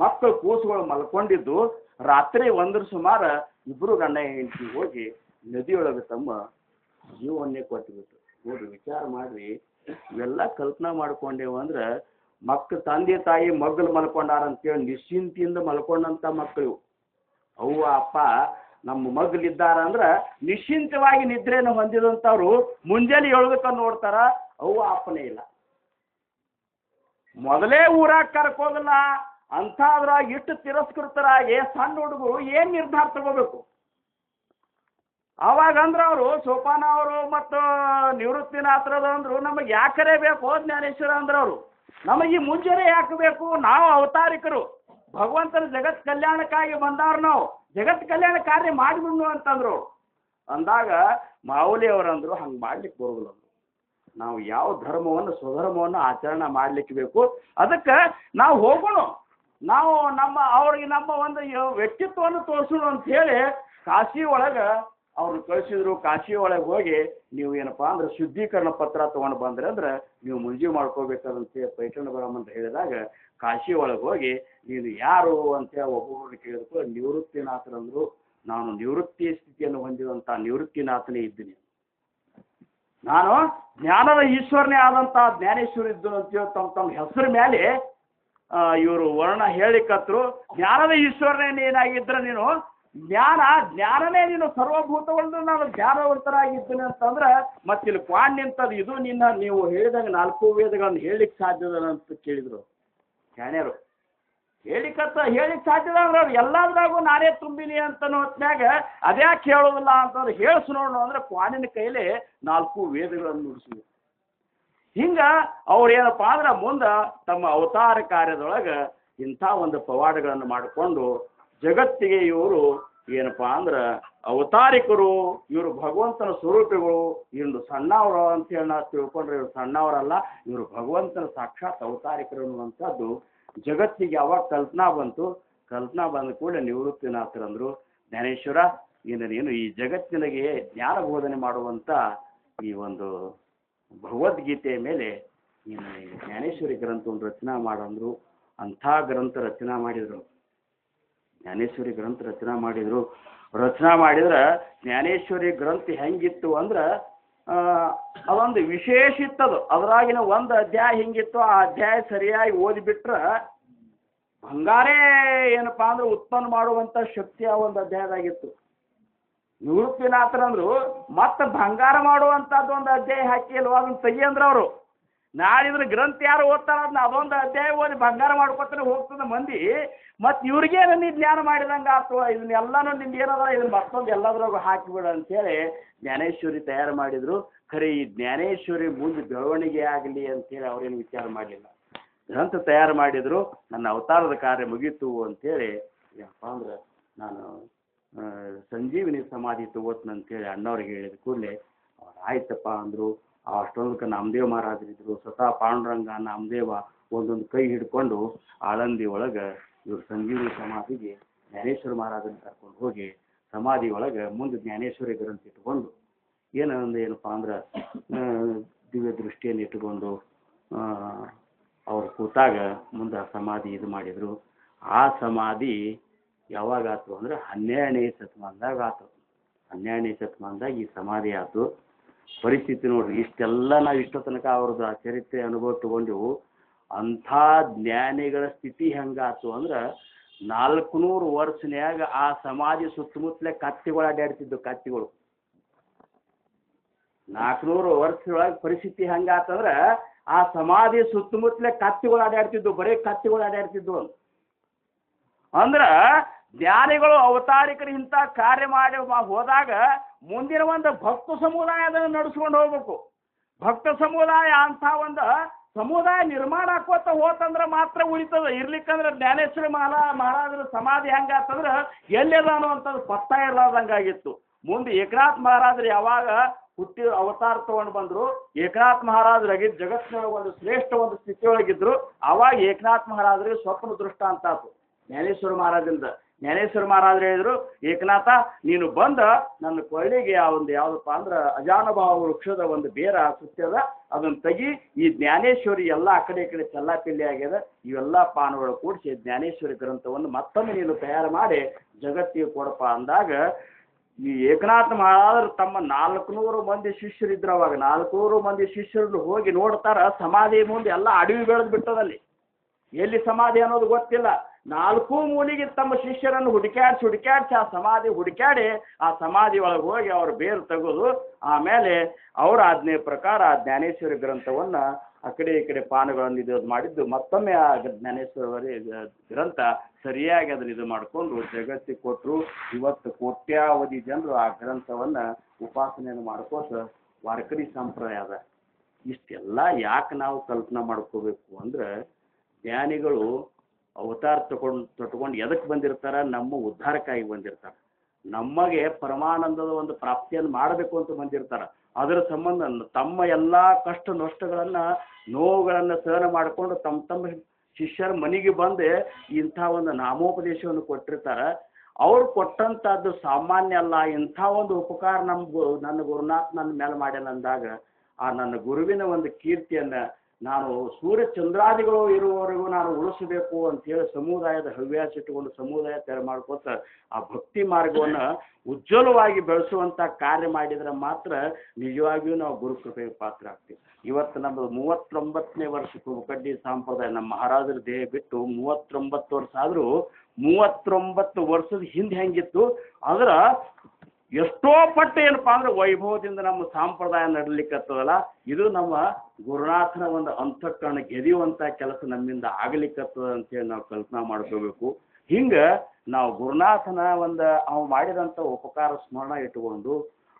ಮಕ್ಕಳು ಕೂಸುಗಳು ಮಲ್ಕೊಂಡಿದ್ದು ರಾತ್ರಿ 1 ಸುಮಾರು ಇಬ್ರು ಗಂಡ ಹೆಂಡತಿ ಹೋಗಿ ನದಿಯೊಳಗೆ ತಮ್ಮ ಜೀವನ್ನೇ ಕೊಟ್ಟುಬಿಟ್ಟು. ನೋಡ್ರಿ, ವಿಚಾರ ಮಾಡ್ರಿ, ಇವೆಲ್ಲ ಕಲ್ಪನಾ ಮಾಡ್ಕೊಂಡೇವು ಅಂದ್ರೆ ಮಕ್ಕಳು ತಂದೆ ತಾಯಿ ಮಗ್ಗಲು ಮಲ್ಕೊಂಡಾರ ಅಂತೇಳಿ ನಿಶ್ಚಿಂತೆಯಿಂದ ಮಲ್ಕೊಂಡಂಥ ಮಕ್ಕಳು. ಅವ್ವ ಅಪ್ಪ ನಮ್ಮ ಮಗ್ಲಿದ್ದಾರ ಅಂದ್ರೆ ನಿಶ್ಚಿಂತವಾಗಿ ನಿದ್ರೆಯನ್ನು ಹೊಂದಿದಂಥವ್ರು ಮುಂಜಾನೆ ಎಳದಕ್ಕ ನೋಡ್ತಾರ, ಅವ್ವ ಅಪ್ಪನೇ ಇಲ್ಲ. ಮೊದಲೇ ಊರಾಗ ಕರ್ಕೋದಿಲ್ಲ ಅಂಥದ್ರಾಗ ಇಟ್ಟು ತಿರಸ್ಕೃತರಾಗಿ ಸಣ್ಣ ಹುಡುಗರು ಏನು ನಿರ್ಧಾರ ತಗೋಬೇಕು? ಅವಾಗಂದ್ರೆ ಅವರು ಸೋಪಾನ ಅವರು ಮತ್ತು ನಿವೃತ್ತಿನಾಥರದ ಅಂದ್ರು ನಮಗೆ ಯಾಕರೇ ಬೇಕು ಜ್ಞಾನೇಶ್ವರ ಅಂದ್ರೆ ಅವರು ನಮಗೆ ಈ ಮುಂಜಾನೆ ಯಾಕೆ ಬೇಕು? ನಾವು ಅವತಾರಿಕರು, ಭಗವಂತನ ಜಗತ್ ಕಲ್ಯಾಣಕ್ಕಾಗಿ ಬಂದವ್ರು, ನಾವು ಜಗತ್ ಕಲ್ಯಾಣ ಕಾರ್ಯ ಮಾಡಿಬಿಡ್ನು ಅಂತಂದ್ರು. ಅಂದಾಗ ಮಾವುಲಿ ಅವರಂದ್ರು ಹಂಗೆ ಮಾಡ್ಲಿಕ್ಕೆ ಬರೋದಿಲ್ಲ. ನಾವು ಯಾವ ಧರ್ಮವನ್ನು ಸ್ವಧರ್ಮವನ್ನು ಆಚರಣೆ ಮಾಡಲಿಕ್ಕೆ ಬೇಕು. ಅದಕ್ಕೆ ನಾವು ಹೋಗೋಣ, ನಾವು ಅವ್ರಿಗೆ ನಮ್ಮ ಒಂದು ವ್ಯಕ್ತಿತ್ವವನ್ನು ತೋರಿಸೋಣ ಅಂತ ಹೇಳಿ ಕಾಶಿ ಒಳಗೆ ಅವ್ರನ್ನ ಕಳಿಸಿದ್ರು. ಕಾಶಿ ಒಳಗೆ ಹೋಗಿ ನೀವು ಏನಪ್ಪ ಅಂದ್ರೆ ಶುದ್ಧೀಕರಣ ಪತ್ರ ತೊಗೊಂಡು ಬಂದ್ರೆ ಅಂದ್ರೆ ನೀವು ಮುಂಜಿ ಮಾಡ್ಕೋಬೇಕಾದಂತೆ ಪೈಠಣ ಬ್ರಾಹ್ಮಣ ಹೇಳಿದಾಗ ಕಾಶಿ ಒಳಗೆ ಹೋಗಿ ನೀನು ಯಾರು ಅಂತ ಒಬ್ಬೊಬ್ಬರು ಕೇಳಿದ್ರು. ನಿವೃತ್ತಿನಾಥರಂದ್ರು. ನಾನು ನಿವೃತ್ತಿ ಸ್ಥಿತಿಯನ್ನು ಹೊಂದಿದಂಥ ನಿವೃತ್ತಿನಾಥನೇ ಇದ್ದೀನಿ. ನಾನು ಜ್ಞಾನದ ಈಶ್ವರನೇ ಆದಂಥ ಜ್ಞಾನೇಶ್ವರ ಇದ್ದು ಅಂತೇಳಿ ತಮ್ಮ ಹೆಸರು ಮೇಲೆ ಇವರು ವರ್ಣ ಹೇಳಿಕತ್ರು. ಜ್ಞಾನದ ಈಶ್ವರನೇ ಏನಾಗಿದ್ರೆ ನೀನು ಜ್ಞಾನನೇ ನೀನು ಸರ್ವಭೂತವನ್ನು ನಾನು ಜ್ಞಾನವಂತರಾಗಿದ್ದೀನಿ ಅಂತಂದ್ರೆ ಮತ್ತೆ ಇಲ್ಲಿ ಕ್ವಾಣ್ ನಿಂತದ್ದು ಇದು ನೀವು ಹೇಳಿದಾಗ 4 ವೇದಗಳನ್ನು ಹೇಳಿಕ್ಕೆ ಸಾಧ್ಯದ ಅಂತ ಕೇಳಿದ್ರು ಜ್ಞಾನಿಯರು. ಹೇಳಿಕ್ಕೆ ಸಾಧ್ಯದ ಅಂದ್ರೆ ಅವ್ರು ಎಲ್ಲದ್ರಾಗೂ ನಾನೇ ತುಂಬಿನಿ ಅಂತ ಹೊತ್ನ್ಯಾಗ ಅದ್ಯಾಕೆ ಹೇಳೋದಿಲ್ಲ ಅಂತಂದ್ರೆ ಹೇಳಿಸ್ ನೋಡೋಣ ಅಂದ್ರೆ ಕ್ವಾಣಿನ ಕೈಲಿ 4 ವೇದಗಳನ್ನು ನುಡಿಸಿದ್ರು. ಹಿಂಗೆ ಅವ್ರು ಏನಪ್ಪ ಅಂದ್ರೆ ಮುಂದೆ ತಮ್ಮ ಅವತಾರ ಕಾರ್ಯದೊಳಗೆ ಇಂಥ ಒಂದು ಪವಾಡಗಳನ್ನು ಮಾಡಿಕೊಂಡು ಜಗತ್ತಿಗೆ ಇವರು ಏನಪ್ಪ ಅಂದ್ರೆ ಅವತಾರಿಕರು, ಇವರು ಭಗವಂತನ ಸ್ವರೂಪಿಗಳು, ಇವರು ಸಣ್ಣವರು ಅಂತೇಳಿ ನಾವು ತಿಳ್ಕೊಂಡ್ರೆ ಇವರು ಸಣ್ಣವರಲ್ಲ, ಇವರು ಭಗವಂತನ ಸಾಕ್ಷಾತ್ ಅವತಾರಿಕರು ಅನ್ನುವಂಥದ್ದು ಜಗತ್ತಿಗೆ ಯಾವಾಗ ಕಲ್ಪನಾ ಬಂದ ಕೂಡಲೇ ನಿವೃತ್ತಿನಾಥರಂದ್ರು, ಜ್ಞಾನೇಶ್ವರ ನೀನು ಈ ಜಗತ್ತಿನಗೆ ಜ್ಞಾನ ಬೋಧನೆ ಮಾಡುವಂಥ ಈ ಒಂದು ಭಗವದ್ಗೀತೆಯ ಮೇಲೆ ನೀನು ಜ್ಞಾನೇಶ್ವರಿ ಗ್ರಂಥವನ್ನು ರಚನಾ ಮಾಡಂದ್ರು. ಅಂಥ ಗ್ರಂಥ ರಚನಾ ಮಾಡಿದರು. ಜ್ಞಾನೇಶ್ವರಿ ಗ್ರಂಥ ರಚನಾ ಮಾಡಿದ್ರೆ ಜ್ಞಾನೇಶ್ವರಿ ಗ್ರಂಥ ಹೆಂಗಿತ್ತು ಅಂದ್ರೆ ಅದೊಂದು ವಿಶೇಷ ಇತ್ತದು. ಅದರಾಗಿನ ಒಂದು ಅಧ್ಯಾಯ ಹೆಂಗಿತ್ತು, ಆ ಅಧ್ಯಾಯ ಸರಿಯಾಗಿ ಓದಿಬಿಟ್ರೆ ಬಂಗಾರೇ ಏನಪ್ಪ ಅಂದ್ರೆ ಉತ್ಪನ್ನ ಮಾಡುವಂಥ ಶಕ್ತಿ ಆ ಒಂದು ಅಧ್ಯಾಯದಾಗಿತ್ತು. ನಿವೃತ್ತಿನಾಥರಂದ್ರು ಮತ್ತೆ ಬಂಗಾರ ಮಾಡುವಂಥದ್ದು ಒಂದು ಅಧ್ಯಾಯ ಹಾಕಿ ಅಲ್ವಾ ಅದನ್ನು ತೆಗಿ ಅಂದ್ರೆ ಅವರು ನಾಳಿದ್ರೆ ಗ್ರಂಥ ಯಾರು ಓದ್ತಾರ ಅದನ್ನ ಅದೊಂದು ಅಧ್ಯಾಯ ಓದಿ ಬಂಗಾರ ಮಾಡ್ಕೊತಾನೆ ಹೋಗ್ತದೆ ಮಂದಿ. ಮತ್ತು ಇವ್ರಿಗೇನು ನೀ ಜ್ಞಾನ ಮಾಡಿದಂಗೆ ಆತು, ಇದನ್ನೆಲ್ಲನೂ ನಿಮ್ಗೆ ಏನದ ಇದನ್ನ ಮತ್ತೊಂದು ಎಲ್ಲದ್ರಾಗೂ ಹಾಕಿಬಿಡ ಅಂತೇಳಿ ಜ್ಞಾನೇಶ್ವರಿ ತಯಾರು ಮಾಡಿದ್ರು. ಖರೆ ಈ ಜ್ಞಾನೇಶ್ವರಿ ಮುಂದೆ ಬೆಳವಣಿಗೆ ಆಗಲಿ ಅಂತೇಳಿ ಅವ್ರೇನು ವಿಚಾರ ಮಾಡಲಿಲ್ಲ. ಗ್ರಂಥ ತಯಾರು ಮಾಡಿದ್ರು, ನನ್ನ ಅವತಾರದ ಕಾರ್ಯ ಮುಗೀತು ಅಂತೇಳಿ ಏನಪ್ಪ ಅಂದ್ರೆ ನಾನು ಸಂಜೀವಿನಿ ಸಮಾಧಿ ತಗೋತ್ನಂತೇಳಿ ಅಣ್ಣವ್ರಿಗೆ ಹೇಳಿದ ಕೂಡಲೇ ಅವ್ರು ಆಯ್ತಪ್ಪ ಅಂದರು. ಅಷ್ಟೊಂದಕ್ಕೆ ನಾಮದೇವ ಮಹಾರಾಜರಿದ್ರು. ಸ್ವತಃ ಪಾಂಡುರಂಗ ನಾಮದೇವ ಒಂದೊಂದು ಕೈ ಹಿಡ್ಕೊಂಡು ಆಳಂದಿ ಒಳಗೆ ಇವ್ರು ಸಂಜೀವಿನಿ ಸಮಾಧಿಗೆ ಜ್ಞಾನೇಶ್ವರ ಮಹಾರಾಜನ ಕರ್ಕೊಂಡು ಹೋಗಿ ಸಮಾಧಿ ಒಳಗೆ ಮುಂದೆ ಜ್ಞಾನೇಶ್ವರಿ ಗ್ರಂಥ ಇಟ್ಕೊಂಡು ಏನಪ್ಪ ಅಂದ್ರೆ ದಿವ್ಯ ದೃಷ್ಟಿಯನ್ನು ಇಟ್ಟುಕೊಂಡು ಅವ್ರು ಕೂತಾಗ ಮುಂದೆ ಸಮಾಧಿ ಇದು ಮಾಡಿದರು. ಆ ಸಮಾಧಿ ಯಾವಾಗ ಆಯ್ತು ಅಂದ್ರೆ 12ನೇ ಶತಮಾನದಾಗ ಆಯ್ತು. 12ನೇ ಶತಮಾನದಾಗ ಈ ಸಮಾಧಿ ಆಯ್ತು. ಪರಿಸ್ಥಿತಿ ನೋಡ್ರಿ, ಇಷ್ಟೆಲ್ಲ ನಾವು ಇಷ್ಟೋ ತನಕ ಅವ್ರದ್ದು ಆ ಚರಿತ್ರೆ ಅನುಭವ ತಗೊಂಡೆವು. ಅಂಥ ಜ್ಞಾನಿಗಳ ಸ್ಥಿತಿ ಹೆಂಗಾತು ಅಂದ್ರೆ 400 ವರ್ಷನ್ಯಾಗ ಆ ಸಮಾಧಿ ಸುತ್ತಮುತ್ತಲೇ ಕತ್ತಿಗಳು ಅಡ್ಡಾಡ್ತಿದ್ದು. ಕತ್ತಿಗಳು 400 ವರ್ಷದೊಳಗೆ ಪರಿಸ್ಥಿತಿ ಹೆಂಗಾತಂದ್ರೆ ಆ ಸಮಾಧಿ ಸುತ್ತಮುತ್ತಲೇ ಕತ್ತಿಗಳು ಅಡ್ಡಾಡ್ತಿದ್ದು, ಬರೀ ಕತ್ತಿಗಳು ಅಡ್ಡಾಡ್ತಿದ್ದು. ಅಂದ್ರೆ ಜ್ಞಾನಿಗಳು ಅವತಾರಿಕರು ಇಂಥ ಕಾರ್ಯ ಮಾಡಿ ಹೋದಾಗ ಮುಂದಿನ ಒಂದು ಭಕ್ತ ಸಮುದಾಯ ಅದನ್ನು ನಡೆಸ್ಕೊಂಡು ಹೋಗ್ಬೇಕು. ಭಕ್ತ ಸಮುದಾಯ ಅಂಥ ಒಂದು ಸಮುದಾಯ ನಿರ್ಮಾಣ ಆಕೋತ ಹೋತಂದ್ರೆ ಮಾತ್ರ ಉಳಿತದ. ಇರ್ಲಿಕ್ಕಂದ್ರೆ ಜ್ಞಾನೇಶ್ವರಿ ಮಹಾರಾಜರ ಸಮಾಧಿ ಹೆಂಗಾತಂದ್ರೆ ಎಲ್ಲೆದಾನು ಅಂತದ್ದು ಪತ್ತ ಇರಲಾರ್ದಂಗಾಗಿತ್ತು. ಮುಂದೆ ಏಕನಾಥ್ ಮಹಾರಾಜರು ಯಾವಾಗ ಹುಟ್ಟಿ ಅವತಾರ ತಗೊಂಡು ಬಂದರು, ಏಕನಾಥ್ ಮಹಾರಾಜರಾಗಿ ಜಗತ್ತಿನ ಒಂದು ಶ್ರೇಷ್ಠ ಒಂದು ಸ್ಥಿತಿಯೊಳಗಿದ್ರು. ಆವಾಗ ಏಕನಾಥ್ ಮಹಾರಾಜರಿಗೆ ಸ್ವಪ್ನ ದೃಷ್ಟ ಅಂತ ಆಯ್ತು ಜ್ಞಾನೇಶ್ವರ ಮಹಾರಾಜರಿಂದ. ಜ್ಞಾನೇಶ್ವರ ಮಹಾರಾಜರು ಹೇಳಿದ್ರು, ಏಕನಾಥ ನೀನು ಬಂದ ನನ್ನ ಕೊಳ್ಳಿಗೆ ಆ ಒಂದು ಯಾವುದಪ್ಪ ಅಂದ್ರೆ ಅಜಾನುಭಾವ ವೃಕ್ಷದ ಒಂದು ಬೇರ ಸುತ್ತದ, ಅದನ್ನು ತೆಗಿ. ಈ ಜ್ಞಾನೇಶ್ವರಿ ಎಲ್ಲ ಆ ಕಡೆ ಈ ಕಡೆ ಚೆಲ್ಲಾಪಿಲ್ಲಿ ಆಗ್ಯದ. ಇವೆಲ್ಲ ಪಾನಗಳು ಕೂಡಿಸಿ ಜ್ಞಾನೇಶ್ವರಿ ಗ್ರಂಥವನ್ನು ಮತ್ತೊಮ್ಮೆ ನೀನು ತಯಾರು ಮಾಡಿ ಜಗತ್ತಿಗೆ ಕೊಡಪ್ಪ ಅಂದಾಗ ಈ ಏಕನಾಥ ಮಹಾರಾಜರು ತಮ್ಮ 400 ಮಂದಿ ಶಿಷ್ಯರಿದ್ರು. ಅವಾಗ 400 ಮಂದಿ ಶಿಷ್ಯರನ್ನು ಹೋಗಿ ನೋಡ್ತಾರ, ಸಮಾಧಿ ಮುಂದೆ ಎಲ್ಲ ಅಡವಿ ಬೆಳೆದು ಬಿಟ್ಟದಲ್ಲಿ. ಎಲ್ಲಿ ಸಮಾಧಿ ಅನ್ನೋದು ಗೊತ್ತಿಲ್ಲ. 4 ಮೂಲಿಗೆ ತಮ್ಮ ಶಿಷ್ಯರನ್ನು ಹುಡುಕ್ಯಾಡಿಸಿ ಆ ಸಮಾಧಿ ಹುಡುಕ್ಯಾಡಿ ಆ ಸಮಾಧಿ ಒಳಗೆ ಹೋಗಿ ಅವ್ರ ಬೇರು ತೆಗೆದು ಆಮೇಲೆ ಅವರ ಆಜ್ಞೆ ಪ್ರಕಾರ ಆ ಜ್ಞಾನೇಶ್ವರಿ ಗ್ರಂಥವನ್ನು ಆ ಕಡೆ ಈ ಕಡೆ ಪಾನಗಳನ್ನು ಇದು ಮಾಡಿದ್ದು. ಮತ್ತೊಮ್ಮೆ ಆ ಜ್ಞಾನೇಶ್ವರಿ ಗ್ರಂಥ ಸರಿಯಾಗಿ ಅದನ್ನು ಇದು ಮಾಡಿಕೊಂಡು ಜಗತ್ತಿಗೆ ಕೊಟ್ಟರು. ಇವತ್ತು ಕೋಟ್ಯಾವಧಿ ಜನರು ಆ ಗ್ರಂಥವನ್ನು ಉಪಾಸನೆಯನ್ನು ಮಾಡ್ಕೋತ ವಾರಕರಿ ಸಂಪ್ರದಾಯ ಅದ. ಇಷ್ಟೆಲ್ಲ ಯಾಕೆ ನಾವು ಕಲ್ಪನಾ ಮಾಡ್ಕೋಬೇಕು ಅಂದ್ರೆ ಜ್ಞಾನಿಗಳು ಅವತಾರ ತೊಟ್ಕೊಂಡು ಎದಕ್ಕೆ ಬಂದಿರ್ತಾರೆ? ನಮ್ಮ ಉದ್ಧಾರಕ್ಕಾಗಿ ಬಂದಿರ್ತಾರೆ. ನಮಗೆ ಪರಮಾನಂದದ ಒಂದು ಪ್ರಾಪ್ತಿಯನ್ನು ಮಾಡಬೇಕು ಅಂತ ಬಂದಿರ್ತಾರೆ. ಅದರ ಸಂಬಂಧ ತಮ್ಮ ಎಲ್ಲ ಕಷ್ಟ ನಷ್ಟಗಳನ್ನು ನೋವುಗಳನ್ನು ಸಹನೆ ಮಾಡಿಕೊಂಡು ತಮ್ಮ ತಮ್ಮ ಶಿಷ್ಯರ ಮನೆಗೆ ಬಂದು ಇಂಥ ಒಂದು ನಾಮೋಪದೇಶವನ್ನು ಕೊಟ್ಟಿರ್ತಾರೆ. ಅವ್ರು ಕೊಟ್ಟಂಥದ್ದು ಸಾಮಾನ್ಯ ಅಲ್ಲ. ಇಂಥ ಒಂದು ಉಪಕಾರ ನನ್ನ ಗುರುನಾಥ್ ನನ್ನ ಮೇಲೆ ಮಾಡ್ಯಾನ ಅಂದಾಗ ಆ ನನ್ನ ಗುರುವಿನ ಒಂದು ಕೀರ್ತಿಯನ್ನು ನಾನು ಸೂರ್ಯ ಚಂದ್ರಾದಿಗಳು ಇರುವವರೆಗೂ ನಾನು ಉಳಿಸಬೇಕು ಅಂತೇಳಿ ಸಮುದಾಯದ ಹವ್ಯಾಸ ಇಟ್ಟುಕೊಂಡು ಸಮುದಾಯ ತಯಾರು ಮಾಡ್ಕೋತ ಆ ಭಕ್ತಿ ಮಾರ್ಗವನ್ನು ಉಜ್ವಲವಾಗಿ ಬೆಳೆಸುವಂಥ ಕಾರ್ಯ ಮಾಡಿದರೆ ಮಾತ್ರ ನಿಜವಾಗಿಯೂ ನಾವು ಗುರುಕೃಪೆಗೆ ಪಾತ್ರ ಆಗ್ತೀವಿ. ಇವತ್ತು ನಮ್ಮದು 39ನೇ ವರ್ಷಕ್ಕೆ ಕುಬಕಡ್ಡಿ ಸಂಪ್ರದಾಯ ನಮ್ಮ ಮಹಾರಾಜರ ದೇಹ ಬಿಟ್ಟು 39 ವರ್ಷ ಆದರೂ 39 ವರ್ಷದ ಹಿಂದೆ ಹೆಂಗಿತ್ತು ಅದರ ಎಷ್ಟೋ ಪಟ್ಟು ಏನಪ್ಪ ಅಂದ್ರೆ ವೈಭವದಿಂದ ನಮ್ಮ ಸಂಪ್ರದಾಯ ನಡಲಿಕ್ಕತ್ತದಲ್ಲ, ಇದು ನಮ್ಮ ಗುರುನಾಥನ ಒಂದು ಅಂತಃಕರಣ ಗೆದಿಯುವಂಥ ಕೆಲಸ ನಮ್ಮಿಂದ ಆಗಲಿಕ್ಕತ್ತದ ಅಂತೇಳಿ ನಾವು ಕಲ್ಪನಾ ಮಾಡ್ಕೋಬೇಕು. ಹಿಂಗೆ ನಾವು ಗುರುನಾಥನ ಒಂದು ಅವ ಮಾಡಿದಂಥ ಉಪಕಾರ ಸ್ಮರಣ ಇಟ್ಟುಕೊಂಡು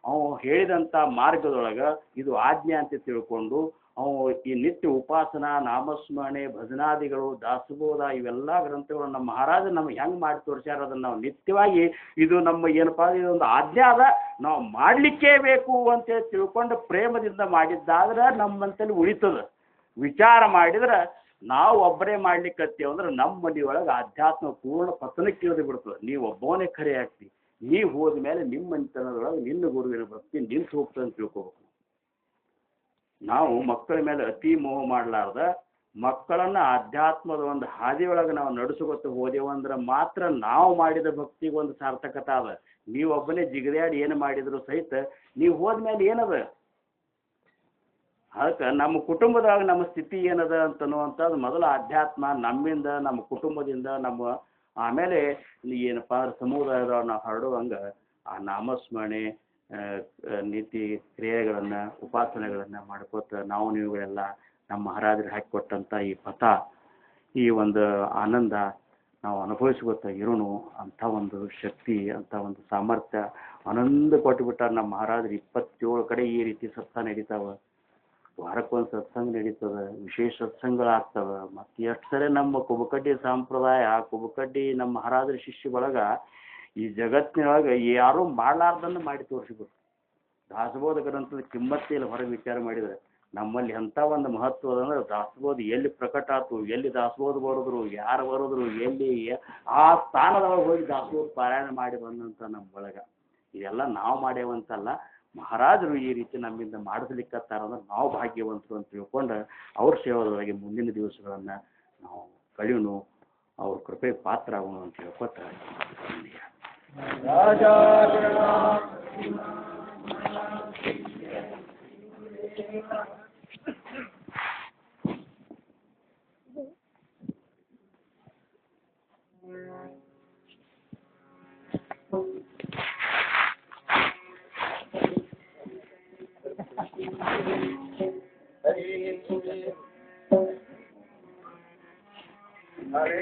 ಅವ ಹೇಳಿದಂಥ ಮಾರ್ಗದೊಳಗೆ ಇದು ಆಜ್ಞೆ ಅಂತ ತಿಳ್ಕೊಂಡು ಅವು ಈ ನಿತ್ಯ ಉಪಾಸನಾ ನಾಮಸ್ಮರಣೆ ಭಜನಾದಿಗಳು ದಾಸಬೋಧ ಇವೆಲ್ಲ ಗ್ರಂಥಗಳು ನಮ್ಮ ಮಹಾರಾಜ ನಮ್ಗೆ ಹೆಂಗೆ ಮಾಡಿ ತೋರಿಸ್ಯಾರ ಅದನ್ನು ನಾವು ನಿತ್ಯವಾಗಿ ಇದು ನಮ್ಮ ಏನಪ್ಪ ಇದೊಂದು ಆಜ್ಞೆ ಅದ ನಾವು ಮಾಡಲಿಕ್ಕೇ ಬೇಕು ಅಂತೇಳಿ ತಿಳ್ಕೊಂಡು ಪ್ರೇಮದಿಂದ ಮಾಡಿದ್ದಾದ್ರೆ ನಮ್ಮಂತಲ್ಲಿ ಉಳಿತದೆ. ವಿಚಾರ ಮಾಡಿದ್ರೆ ನಾವು ಒಬ್ಬರೇ ಮಾಡ್ಲಿಕ್ಕತ್ತೀವಿ ಅಂದ್ರೆ ನಮ್ಮ ಮನೆಯೊಳಗೆ ಆಧ್ಯಾತ್ಮ ಪೂರ್ಣ ಪತನಕ್ಕೆ ಇಳಿದು ಬಿಡ್ತದೆ. ನೀವು ಒಬ್ಬವನೇ ಖರೆ ಆಗ್ತಿ. ನೀವು ಹೋದ ಮೇಲೆ ನಿಮ್ಮ ಮನೆತನದೊಳಗೆ ನಿನ್ನ ಗುರುವಿನ ಭಕ್ತಿ ನಿಂತು ಹೋಗ್ತದೆ ಅಂತ ತಿಳ್ಕೊಬೇಕು. ನಾವು ಮಕ್ಕಳ ಮೇಲೆ ಅತಿ ಮೋಹ ಮಾಡಲಾರ್ದ ಮಕ್ಕಳನ್ನು ಆಧ್ಯಾತ್ಮದ ಒಂದು ಹಾದಿಯೊಳಗೆ ನಾವು ನಡೆಸ್ಕೊತ ಹೋದೆವಂದ್ರೆ ಮಾತ್ರ ನಾವು ಮಾಡಿದ ಭಕ್ತಿಗೆ ಒಂದು ಸಾರ್ಥಕತೆ ಅದ. ನೀವೊಬ್ಬನೇ ಜಿಗದಾಡಿ ಏನು ಮಾಡಿದ್ರು ಸಹಿತ ನೀವು ಹೋದ್ಮೇಲೆ ಏನದ. ಅದಕ್ಕೆ ನಮ್ಮ ಕುಟುಂಬದಾಗ ನಮ್ಮ ಸ್ಥಿತಿ ಏನದ ಅಂತನ್ನುವಂಥದ್ದು ಮೊದಲು ಆಧ್ಯಾತ್ಮ ನಮ್ಮಿಂದ ನಮ್ಮ ಕುಟುಂಬದಿಂದ ನಮ್ಮ ಆಮೇಲೆ ಏನಪ್ಪ ಅಂದ್ರೆ ಸಮುದಾಯದವ್ರು ನಾವು ಹರಡುವಂಗೆ ಆ ನಾಮಸ್ಮರಣೆ ನೀತಿ ಕ್ರಿಯೆಗಳನ್ನು ಉಪಾಸನೆಗಳನ್ನು ಮಾಡ್ಕೋತ ನಾವು ನೀವುಗಳೆಲ್ಲ ನಮ್ಮ ಮಹಾರಾಜರು ಹಾಕಿಕೊಟ್ಟಂಥ ಈ ಪಥ ಈ ಒಂದು ಆನಂದ ನಾವು ಅನುಭವಿಸ್ಕೊತ ಇರೋನು ಅಂಥ ಒಂದು ಶಕ್ತಿ ಅಂಥ ಒಂದು ಸಾಮರ್ಥ್ಯ ಆನಂದ ಕೊಟ್ಟುಬಿಟ್ಟಾರೆ ನಮ್ಮ ಮಹಾರಾಜರು. 27 ಕಡೆ ಈ ರೀತಿ ಸತ್ಸಂಗ ನಡೀತಾವೆ. ವಾರಕ್ಕೊಂದು ಸತ್ಸಂಗ ನಡೀತದೆ, ವಿಶೇಷ ಸತ್ಸಂಗಗಳಾಗ್ತವೆ. ಮತ್ತು ಎಷ್ಟು ಸರಿ ನಮ್ಮ ಕುಬಕಡ್ಡಿ ಸಂಪ್ರದಾಯ ಕುಬಕಡ್ಡಿ ನಮ್ಮ ಮಹಾರಾಜರ ಶಿಷ್ಯ ಬಳಗ ಈ ಜಗತ್ತಿನೊಳಗೆ ಯಾರೂ ಮಾಡಲಾರ್ದನ್ನು ಮಾಡಿ ತೋರಿಸ್ಬಿಟ್ಟು ದಾಸಬೋಧ ಗ್ರಂಥದ ಕಿಮ್ಮತ್ತಿಯಲ್ಲಿ ಹೊರಗೆ ವಿಚಾರ ಮಾಡಿದರೆ ನಮ್ಮಲ್ಲಿ ಎಂಥ ಒಂದು ಮಹತ್ವ ಅಂದ್ರೆ ದಾಸಬೋಧ ಎಲ್ಲಿ ಪ್ರಕಟ ಆಯ್ತು, ಎಲ್ಲಿ ದಾಸಬೋಧ ಬರೋದ್ರು, ಯಾರು ಬರೋದ್ರು, ಎಲ್ಲಿ ಆ ಸ್ಥಾನದೊಳಗೆ ಹೋಗಿ ದಾಸಬೋಧ ಪಾರಾಯಣ ಮಾಡಿ ಬಂದಂಥ ನಮ್ಮ ಬಳಗ ಇದೆಲ್ಲ ನಾವು ಮಾಡ್ಯಾವಂತಲ್ಲ, ಮಹಾರಾಜರು ಈ ರೀತಿ ನಮ್ಮಿಂದ ಮಾಡಿಸ್ಲಿಕ್ಕತ್ತಾರಂದ್ರೆ ನಾವು ಭಾಗ್ಯವಂತರು ಅಂತ ತಿಳ್ಕೊಂಡು ಅವ್ರ ಸೇವಾದೊಳಗೆ ಮುಂದಿನ ದಿವಸಗಳನ್ನು ನಾವು ಕಳೆಯೋನು, ಅವ್ರ ಕೃಪೆಗೆ ಪಾತ್ರ ಆಗೋಣ ಅಂತ ಹೇಳ್ಕೊತ ಹರೇ